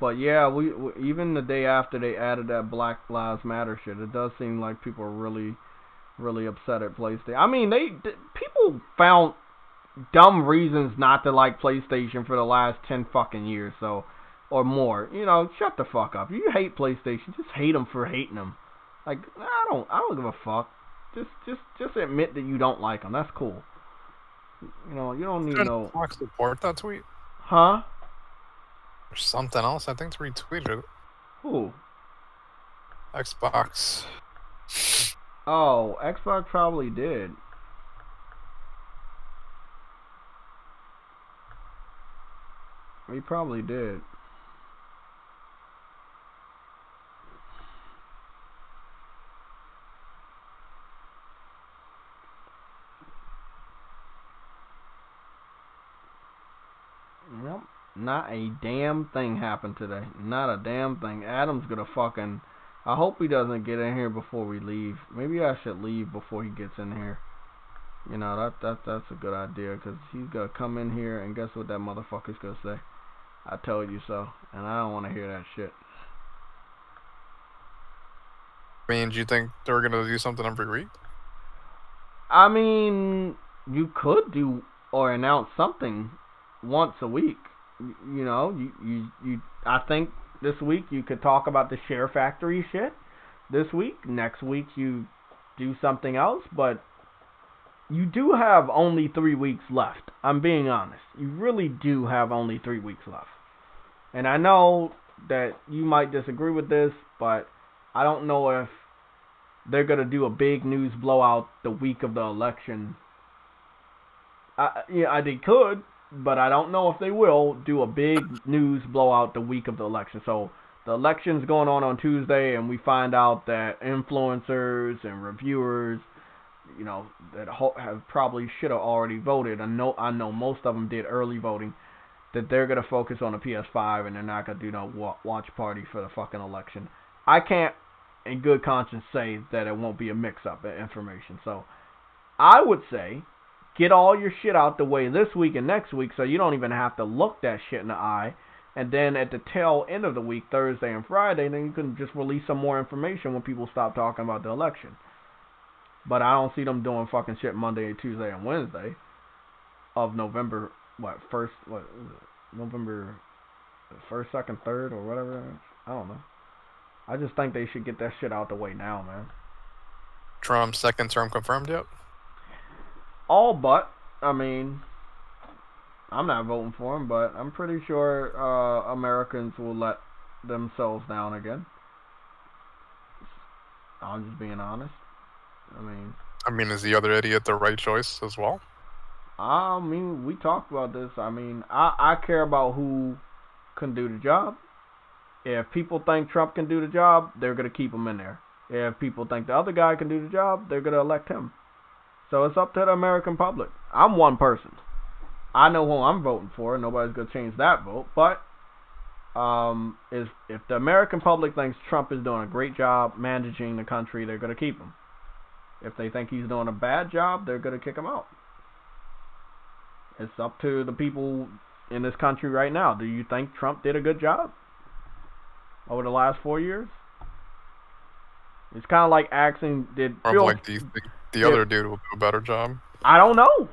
But yeah, we even the day after they added that Black Lives Matter shit, it does seem like people are really upset at PlayStation. I mean, people found dumb reasons not to like PlayStation for the last 10 fucking years, so or more. You know, shut the fuck up. You hate PlayStation, just hate them for hating them. Like I don't give a fuck. Just admit that you don't like them. That's cool. You know, you don't need no. Xbox support that tweet? Huh? Or something else. I think it's retweeted. Who? Xbox. Oh, Xbox probably did. He probably did. Yep. Not a damn thing happened today. Not a damn thing. Adam's gonna fucking... I hope he doesn't get in here before we leave. Maybe I should leave before he gets in here. You know, that's a good idea, because he's gonna come in here and guess what that motherfucker's gonna say? I told you so. And I don't want to hear that shit. I mean, do you think they're gonna do something every week? I mean, you could do or announce something once a week. You know, you I think this week you could talk about the Share Factory shit. This week, next week you do something else, but you do have only 3 weeks left. I'm being honest. You really do have only 3 weeks left. And I know that you might disagree with this, but I don't know if they're going to do a big news blowout the week of the election. They could, but I don't know if they will do a big news blowout the week of the election. So the election's going on Tuesday, and we find out that influencers and reviewers, you know, that have probably should have already voted. I know most of them did early voting. That they're gonna focus on the PS5 and they're not gonna do no watch party for the fucking election. I can't, in good conscience, say that it won't be a mix-up of information. So I would say, get all your shit out the way this week and next week, so you don't even have to look that shit in the eye. And then at the tail end of the week, Thursday and Friday, then you can just release some more information when people stop talking about the election. But I don't see them doing fucking shit Monday, Tuesday, and Wednesday of November. November 1st, 2nd, 3rd, or whatever. I don't know. I just think they should get that shit out the way now, man. Trump's second term confirmed yet? All but, I mean, I'm not voting for him, but I'm pretty sure Americans will let themselves down again. I'm just being honest. I mean, is the other idiot the right choice as well? I mean, we talked about this. I mean, I care about who can do the job. If people think Trump can do the job, they're going to keep him in there. If people think the other guy can do the job, they're going to elect him. So it's up to the American public. I'm one person. I know who I'm voting for. Nobody's going to change that vote. But if the American public thinks Trump is doing a great job managing the country, they're going to keep him. If they think he's doing a bad job, they're going to kick him out. It's up to the people in this country right now. Do you think Trump did a good job over the last 4 years? It's kind of like asking, do you think the other dude will do a better job? I don't know.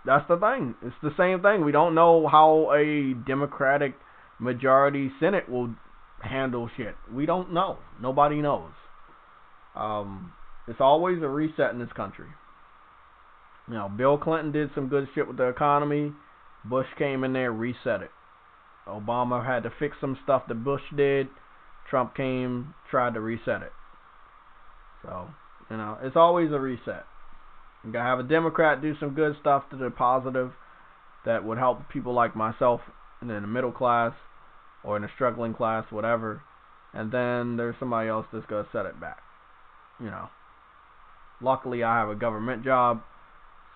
That's the thing. It's the same thing. We don't know how a Democratic majority Senate will handle shit. We don't know. Nobody knows. It's always a reset in this country. You know, Bill Clinton did some good shit with the economy. Bush came in there, reset it. Obama had to fix some stuff that Bush did. Trump came, tried to reset it. So, you know, it's always a reset. You gotta have a Democrat do some good stuff to the positive that would help people like myself in the middle class or in the struggling class, whatever. And then there's somebody else that's gonna set it back. You know. Luckily, I have a government job,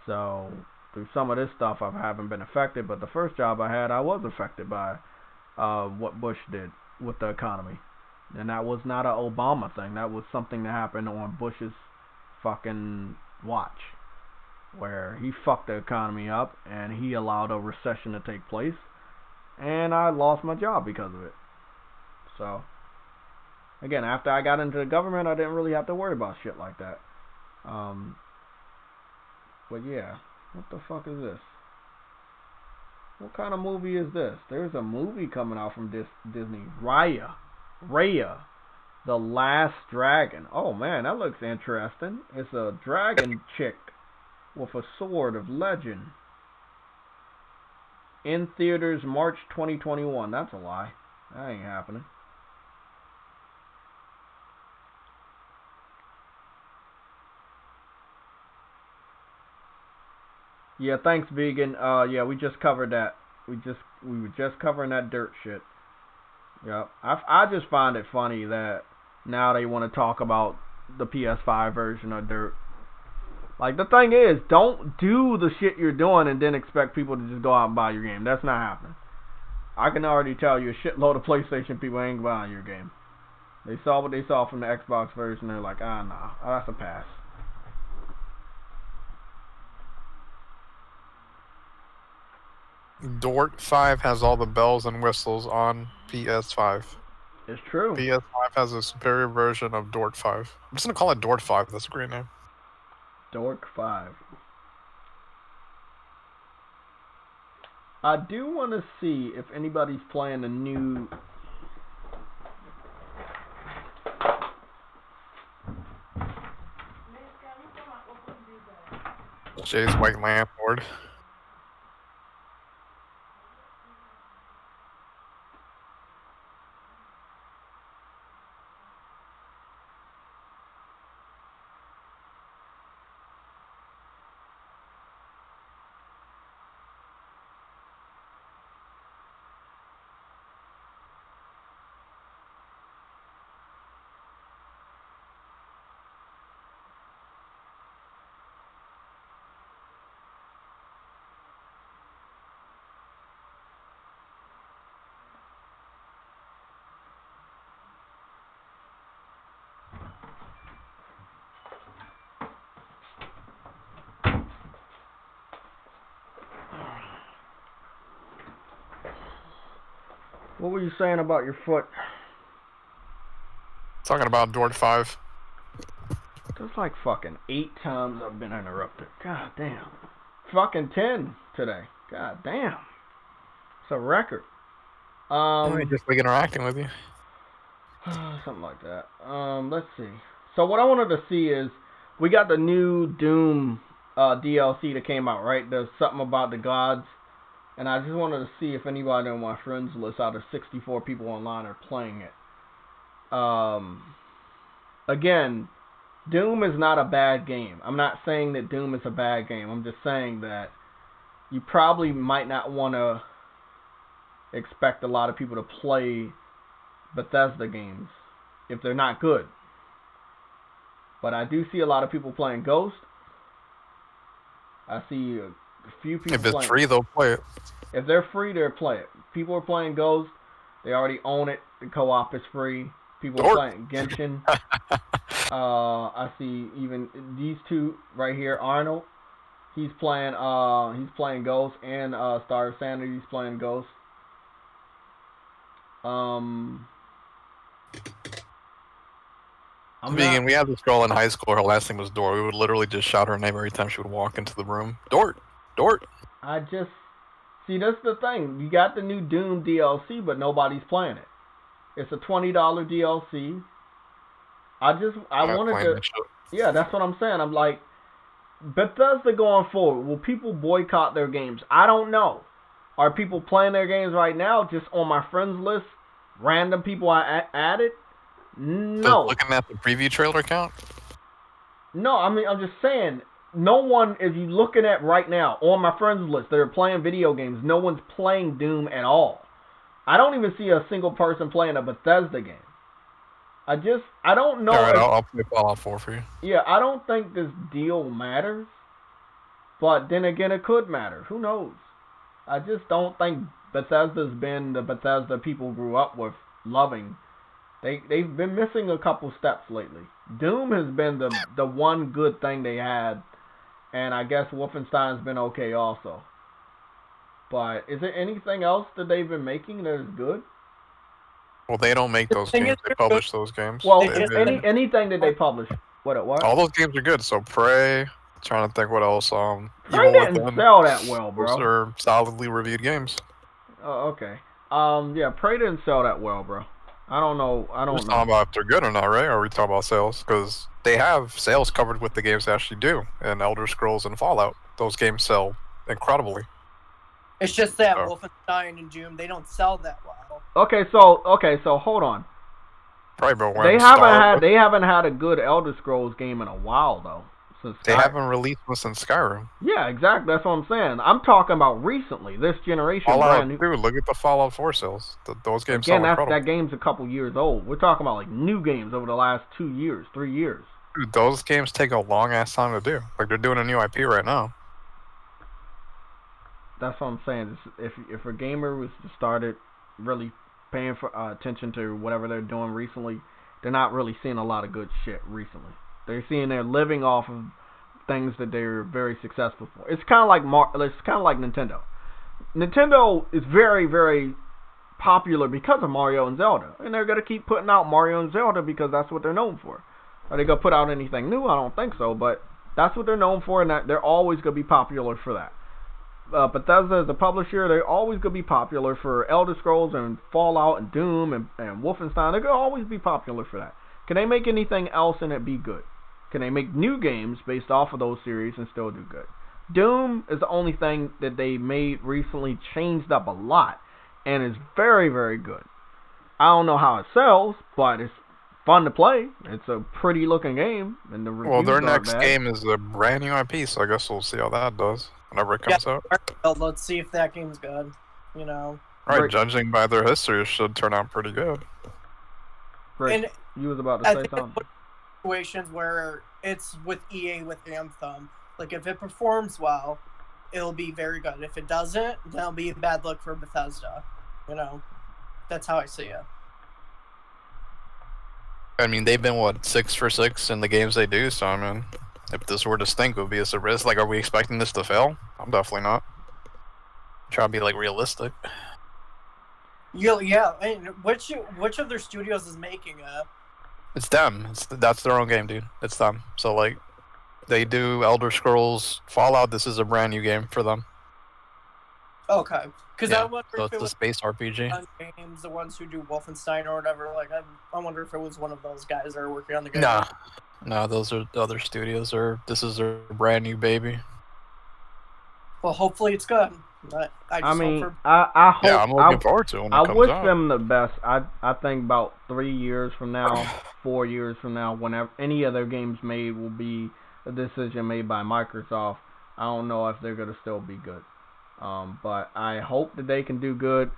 so through some of this stuff, I haven't been affected. But the first job I had, I was affected by what Bush did with the economy. And that was not an Obama thing. That was something that happened on Bush's fucking watch, where he fucked the economy up and he allowed a recession to take place. And I lost my job because of it. So, again, after I got into the government, I didn't really have to worry about shit like that. But yeah, what the fuck is this? What kind of movie is this? There's a movie coming out from Disney. Raya, the Last Dragon. Oh man, that looks interesting. It's a dragon chick with a sword of legend. In theaters March 2021. That's a lie. That ain't happening. Yeah, thanks, vegan. Yeah, we just covered that. We were just covering that dirt shit. Yep. I just find it funny that now they want to talk about the PS5 version of Dirt. Like, the thing is, don't do the shit you're doing and then expect people to just go out and buy your game. That's not happening. I can already tell you a shitload of PlayStation people ain't buying your game. They saw what they saw from the Xbox version. They're like, nah, that's a pass. Dort 5 has all the bells and whistles on PS5. It's true. PS5 has a superior version of Dort 5. I'm just going to call it Dort 5. That's a great name. Dork 5. I do want to see if anybody's playing the new... Jay's White Landlord. What were you saying about your foot? Talking about Dort 5. That's like fucking 8 times I've been interrupted. God damn. Fucking 10 today. God damn. It's a record. Just like interacting with you. Something like that. Let's see. So what I wanted to see is, we got the new Doom DLC that came out, right? There's something about the gods. And I just wanted to see if anybody on my friends list out of 64 people online are playing it. Again, Doom is not a bad game. I'm not saying that Doom is a bad game. I'm just saying that you probably might not want to expect a lot of people to play Bethesda games if they're not good. But I do see a lot of people playing Ghost. I see a few people If it's playing. free, they'll play it. If they're free, they'll play it. People are playing Ghost. They already own it. The co-op is free. People are playing Genshin. I see even these two right here. Arnold, he's playing Ghost, and Star of Sanity, he's playing Ghost. Vegan, we had this girl in high school. Her last name was Dort. We would literally just shout her name every time she would walk into the room. Dort! Dort! I just... See, that's the thing. You got the new Doom DLC, but nobody's playing it. It's a $20 DLC. I wanted to. Yeah, that's what I'm saying. I'm like, Bethesda going forward, will people boycott their games? I don't know. Are people playing their games right now just on my friends list? Random people I added? No. Looking at the preview trailer count? No, I mean, I'm just saying, no one, if you looking at right now, on my friends list, they're playing video games, no one's playing Doom at all. I don't even see a single person playing a Bethesda game. I don't know. Alright, I'll play Fallout 4 for you. Yeah, I don't think this deal matters. But then again, it could matter. Who knows? I just don't think Bethesda's been the Bethesda people grew up with loving. They've been missing a couple steps lately. Doom has been the one good thing they had, and I guess Wolfenstein's been okay also. But is there anything else that they've been making that is good? Well, they don't make those games. They publish those games. Well, anything that they publish. What? All those games are good. So Prey. Trying to think what else. Prey didn't sell that well, bro. Those are solidly reviewed games. Oh, okay. Yeah, Prey didn't sell that well, bro. I don't know. We're talking about if they're good or not, right? Or are we talking about sales? Because they have sales covered with the games they actually do. And Elder Scrolls and Fallout, those games sell incredibly. It's just that Wolfenstein and Doom, they don't sell that well. Okay, so hold on. Probably they haven't had a good Elder Scrolls game in a while though. They haven't released one since Skyrim. Yeah, exactly. That's what I'm saying. I'm talking about recently, this generation. Dude, look at the Fallout 4 sales. Those games sell incredible. That game's a couple years old. We're talking about like new games over the last 2 years, 3 years. Dude, those games take a long ass time to do. Like they're doing a new IP right now. That's what I'm saying. If a gamer was to started really paying for attention to whatever they're doing recently, they're not really seeing a lot of good shit recently. They're seeing they're living off of things that they're very successful for. It's kind of like Nintendo. Nintendo is very, very popular because of Mario and Zelda, and they're gonna keep putting out Mario and Zelda because that's what they're known for. Are they gonna put out anything new? I don't think so, but that's what they're known for, and they're always gonna be popular for that. Bethesda as a publisher, they're always gonna be popular for Elder Scrolls and Fallout and Doom and Wolfenstein. They're gonna always be popular for that. Can they make anything else and it be good? Can they make new games based off of those series and still do good? Doom is the only thing that they made recently, changed up a lot, and is very, very good. I don't know how it sells, but it's fun to play. It's a pretty looking game, and the reviews their next game is a brand new IP, so I guess we'll see how that does whenever it comes out. Well, let's see if that game's good. You know. Right, judging by their history, it should turn out pretty good. Right. And you was about to say something. Situations where it's with EA with Anthem, like if it performs well, it'll be very good. If it doesn't, then it'll be a bad look for Bethesda. You know, that's how I see it. I mean, they've been 6 for 6 in the games they do. So I mean, if this were to stink, it would be a risk. Like, are we expecting this to fail? I'm definitely not. Try to be like realistic. Yeah. I mean, which of their studios is making it? It's them. That's their own game, dude. It's them. So like, they do Elder Scrolls, Fallout. This is a brand new game for them. Okay, because I wonder so if it's a space RPG. Games, the ones who do Wolfenstein or whatever. Like, I wonder if it was one of those guys that are working on the game. No, those are other studios. This is their brand new baby. Well, hopefully it's good. I hope. Yeah, I'm looking forward to it when it comes out. I wish them the best. I think about 3 years from now, 4 years from now, whenever any of their games made will be a decision made by Microsoft. I don't know if they're gonna still be good. But I hope that they can do good.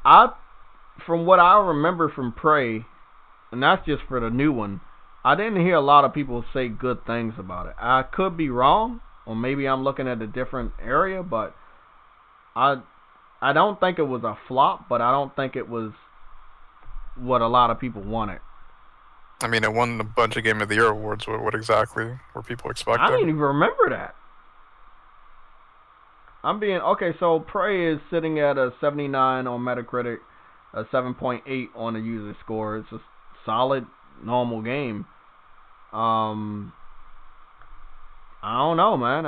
From what I remember from Prey, and that's just for the new one, I didn't hear a lot of people say good things about it. I could be wrong, or maybe I'm looking at a different area, but I don't think it was a flop, but I don't think it was what a lot of people wanted. I mean, it won a bunch of Game of the Year awards. What exactly were people expecting? I didn't even remember that. So Prey is sitting at a 79 on Metacritic, a 7.8 on the user score. It's a solid, normal game. I don't know, man.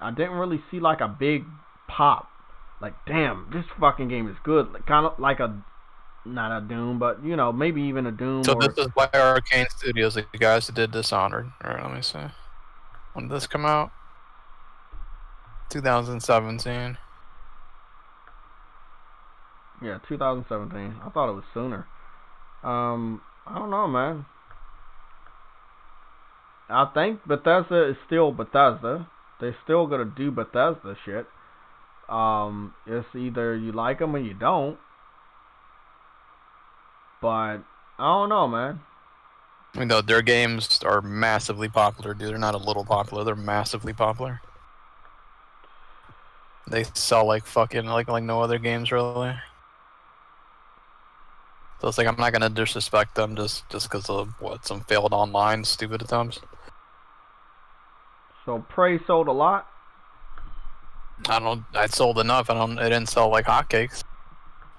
I didn't really see like a big pop. Like, damn, this fucking game is good. Like, kind of like a not a Doom, but you know, maybe even a Doom. So or this is by Arcane Studios, the guys who did Dishonored. Alright, let me see. When did this come out? 2017. Yeah, 2017. I thought it was sooner. I don't know, man. I think Bethesda is still Bethesda. They're still gonna do Bethesda shit. It's either you like them or you don't. But I don't know, man. I mean, though, their games are massively popular, dude. They're not a little popular. They're massively popular. They sell like fucking like no other games really. So it's like I'm not gonna disrespect them just because of what, some failed online stupid attempts. So Prey sold a lot. I sold enough. It didn't sell like hotcakes.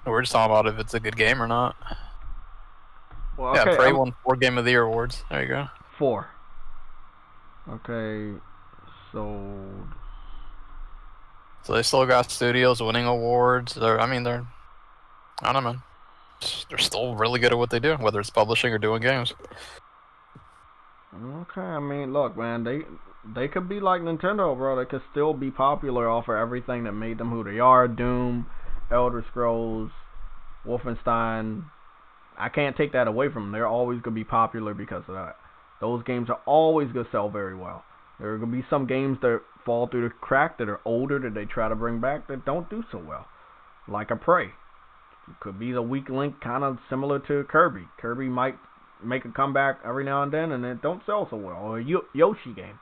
We're just talking about if it's a good game or not. Well, yeah, okay, Prey won 4 Game of the Year awards. There you go. 4. Okay, sold. So they still got studios winning awards. I don't know, man. They're still really good at what they do, whether it's publishing or doing games. Okay, I mean, look, man, they could be like Nintendo, bro. They could still be popular off of everything that made them who they are. Doom, Elder Scrolls, Wolfenstein. I can't take that away from them. They're always going to be popular because of that. Those games are always going to sell very well. There are going to be some games that fall through the crack that are older that they try to bring back that don't do so well. Like a Prey. It could be the weak link, kind of similar to Kirby. Kirby might make a comeback every now and then, and it don't sell so well. Or a Yoshi game.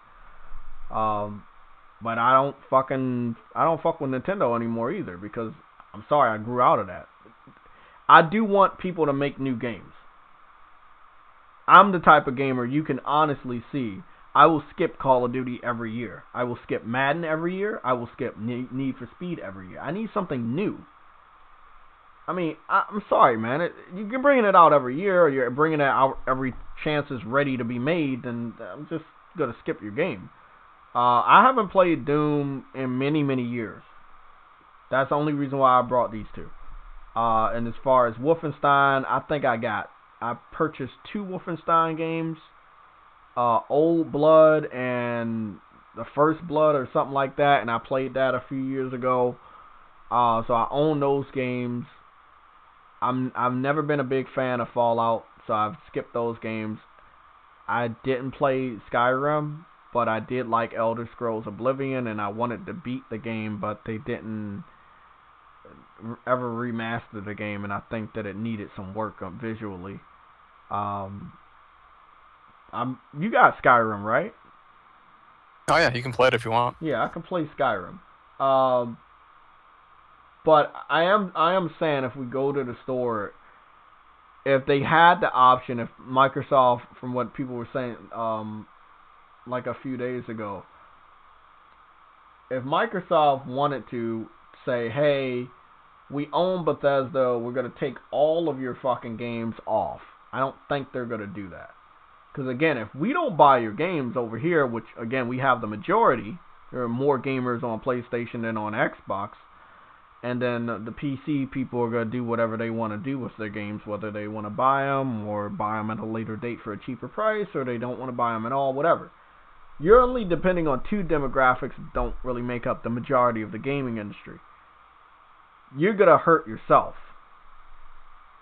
But I don't fuck with Nintendo anymore either, because I'm sorry, I grew out of that. I do want people to make new games. I'm the type of gamer you can honestly see. I will skip Call of Duty every year. I will skip Madden every year. I will skip Need for Speed every year. I need something new. I mean, I'm sorry, man. You can bring it out every year, or you're bringing it out every chance it's ready to be made, then I'm just going to skip your game. I haven't played Doom in many, many years. That's the only reason why I brought these two. And as far as Wolfenstein, I purchased 2 Wolfenstein games. Old Blood and the First Blood or something like that, and I played that a few years ago. So I own those games. I've never been a big fan of Fallout, so I've skipped those games. I didn't play Skyrim, but I did like Elder Scrolls Oblivion, and I wanted to beat the game, but they didn't ever remaster the game, and I think that it needed some work visually. You got Skyrim, right? Oh yeah, you can play it if you want. Yeah, I can play Skyrim. But I am saying, if we go to the store, if they had the option, if Microsoft, from what people were saying, like a few days ago, if Microsoft wanted to say, hey, we own Bethesda, we're going to take all of your fucking games off, I don't think they're going to do that. Because again, if we don't buy your games over here, which again, we have the majority, there are more gamers on PlayStation than on Xbox, and then the PC people are going to do whatever they want to do with their games, whether they want to buy them or buy them at a later date for a cheaper price, or they don't want to buy them at all, whatever. You're only depending on 2 demographics that don't really make up the majority of the gaming industry. You're going to hurt yourself.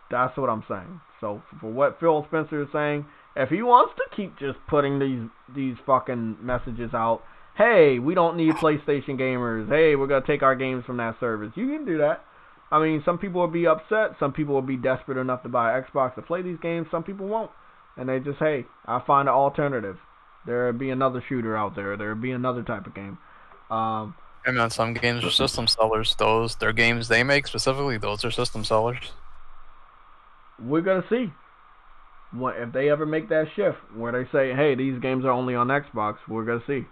That's what I'm saying. So for what Phil Spencer is saying, if he wants to keep just putting these fucking messages out, hey, we don't need PlayStation gamers, hey, we're going to take our games from that service, you can do that. I mean, some people will be upset, some people will be desperate enough to buy Xbox to play these games, some people won't. And they just, hey, I'll find an alternative. There'll be another shooter out there, there'll be another type of game. And then some games are system sellers. Their games they make specifically, those are system sellers. We're going to see. If they ever make that shift where they say, hey, these games are only on Xbox, we're going to see.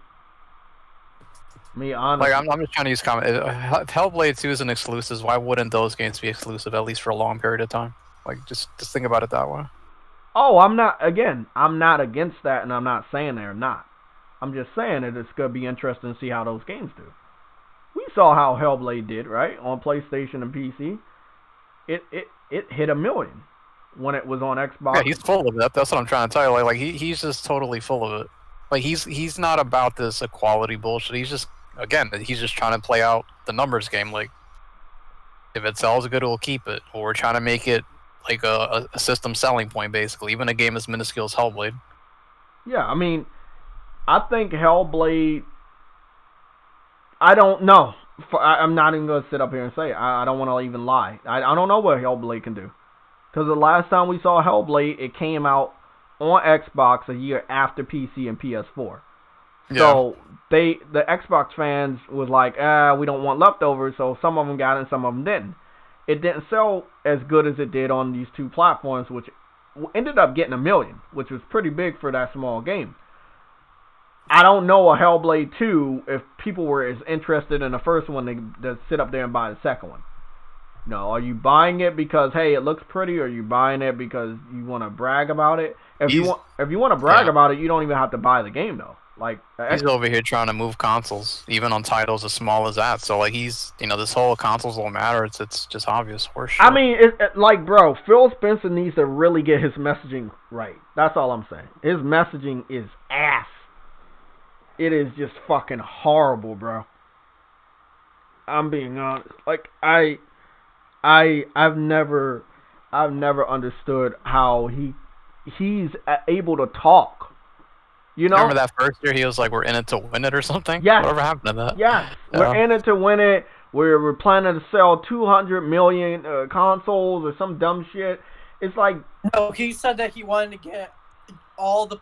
Me, honestly. Like, I'm just trying to use comment. If Hellblade 2 is an exclusive, why wouldn't those games be exclusive, at least for a long period of time? Like, just think about it that way. Oh, I'm not against that, and I'm not saying they're not. I'm just saying that it's going to be interesting to see how those games do. We saw how Hellblade did, right, on PlayStation and PC. it hit 1 million when it was on Xbox. Yeah, he's full of it. That's what I'm trying to tell you. Like he's just totally full of it. Like he's not about this equality bullshit. He's just trying to play out the numbers game. Like if it sells good, we'll keep it. Or we're trying to make it like a system selling point, basically. Even a game as minuscule as Hellblade. Yeah, I mean, I think Hellblade. I don't know. I'm not even gonna sit up here and say it. I don't want to even lie. I don't know what Hellblade can do. Because the last time we saw Hellblade, it came out on Xbox a year after PC and PS4. Yeah. So the Xbox fans was like, we don't want leftovers, so some of them got it and some of them didn't. It didn't sell as good as it did on these two platforms, which ended up getting 1 million, which was pretty big for that small game. I don't know a Hellblade 2 if people were as interested in the first one to sit up there and buy the second one. No, are you buying it because hey it looks pretty, or are you buying it because you want to brag about it? If you want to brag about it, you don't even have to buy the game though. Like he's over here trying to move consoles, even on titles as small as that. So like he's this whole consoles don't matter. It's just obvious horseshit. I mean, like bro, Phil Spencer needs to really get his messaging right. That's all I'm saying. His messaging is ass. It is just fucking horrible, bro. I'm being honest. Like I've never understood how he's able to talk. You know? Remember that first year he was like, "We're in it to win it" or something? Yes. Whatever happened to that? Yes. Yeah. We're in it to win it. We're planning to sell 200 million consoles or some dumb shit. It's like no. He said that he wanted to get all the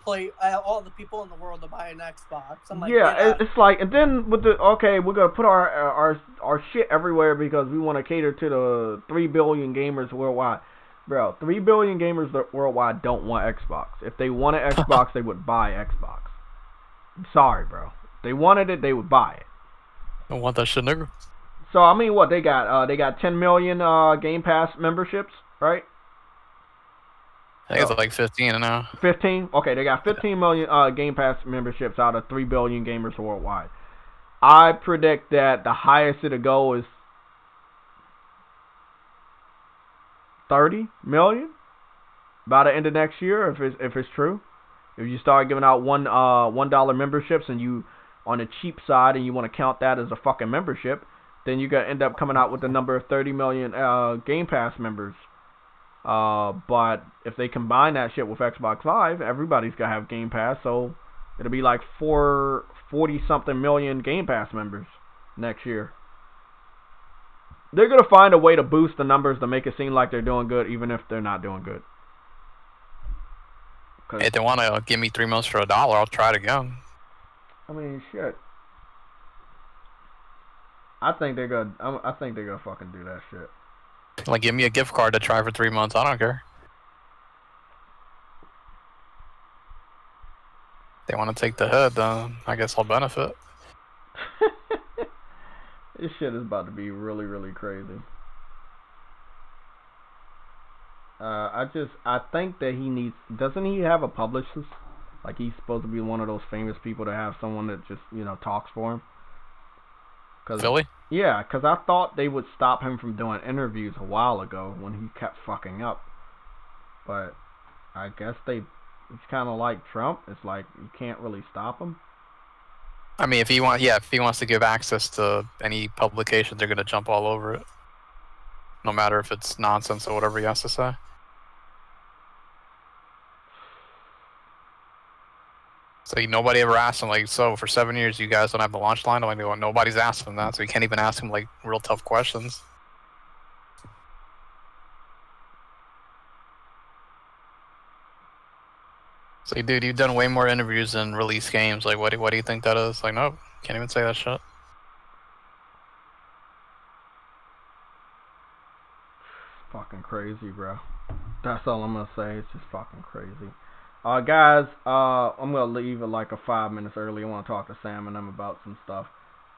people in the world to buy an Xbox. I'm like, yeah, it's like, and then with we're gonna put our shit everywhere because we want to cater to the 3 billion gamers worldwide. Bro, 3 billion gamers worldwide don't want Xbox. If they wanted Xbox, they would buy Xbox. I'm sorry, bro. If they wanted it, they would buy it. Don't want that shit, nigga. So I mean, what they got? They got 10 million Game Pass memberships, right? I think it's like 15 now. 15? Okay, they got 15 million Game Pass memberships out of 3 billion gamers worldwide. I predict that the highest it'll go is 30 million by the end of next year, if it's true. If you start giving out $1 memberships and you on the cheap side and you want to count that as a fucking membership, then you're gonna end up coming out with the number of 30 million Game Pass members. But if they combine that shit with Xbox Live, everybody's gonna have Game Pass, so it'll be like 40-something million Game Pass members next year. They're gonna find a way to boost the numbers to make it seem like they're doing good, even if they're not doing good. If they want to give me 3 months for $1, I'll try it again. I mean, shit. I think they're gonna fucking do that shit. Like, give me a gift card to try for 3 months. I don't care. They want to take the head, then I guess I'll benefit. This shit is about to be really, really crazy. I think that he needs. Doesn't he have a publicist? Like he's supposed to be one of those famous people to have someone that just talks for him. Really? Yeah, because I thought they would stop him from doing interviews a while ago when he kept fucking up. But I guess it's kind of like Trump. It's like you can't really stop him. I mean, if he wants to give access to any publication, they're gonna jump all over it, no matter if it's nonsense or whatever he has to say. So nobody ever asked him, like, so for 7 years you guys don't have the launch line? I'm like, nobody's asked him that, so you can't even ask him like real tough questions. So, dude, you've done way more interviews than release games. Like, what do you think that is? Like, nope, can't even say that shit. Fucking crazy, bro. That's all I'm gonna say. It's just fucking crazy. Guys, I'm gonna leave it like 5 minutes early. I want to talk to Sam and them about some stuff.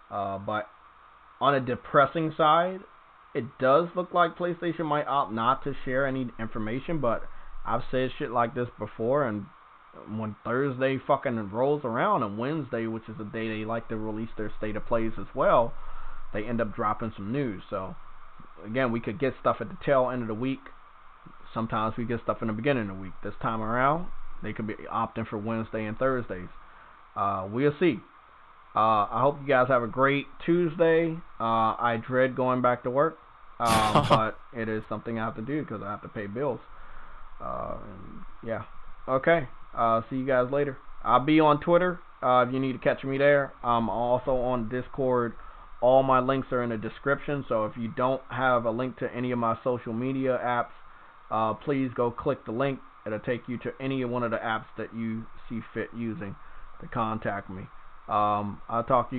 But on a depressing side, it does look like PlayStation might opt not to share any information. But I've said shit like this before, and when Thursday fucking rolls around and Wednesday, which is the day they like to release their state of plays as well, they end up dropping some news. So again, we could get stuff at the tail end of the week. Sometimes we get stuff in the beginning of the week. This time around, they could be opting for Wednesday and Thursdays. We'll see. I hope you guys have a great Tuesday. I dread going back to work, but it is something I have to do because I have to pay bills. And yeah. Okay. See you guys later. I'll be on Twitter if you need to catch me there. I'm also on Discord. All my links are in the description, so if you don't have a link to any of my social media apps, please go click the link. It'll take you to any one of the apps that you see fit using to contact me. I'll talk to you guys.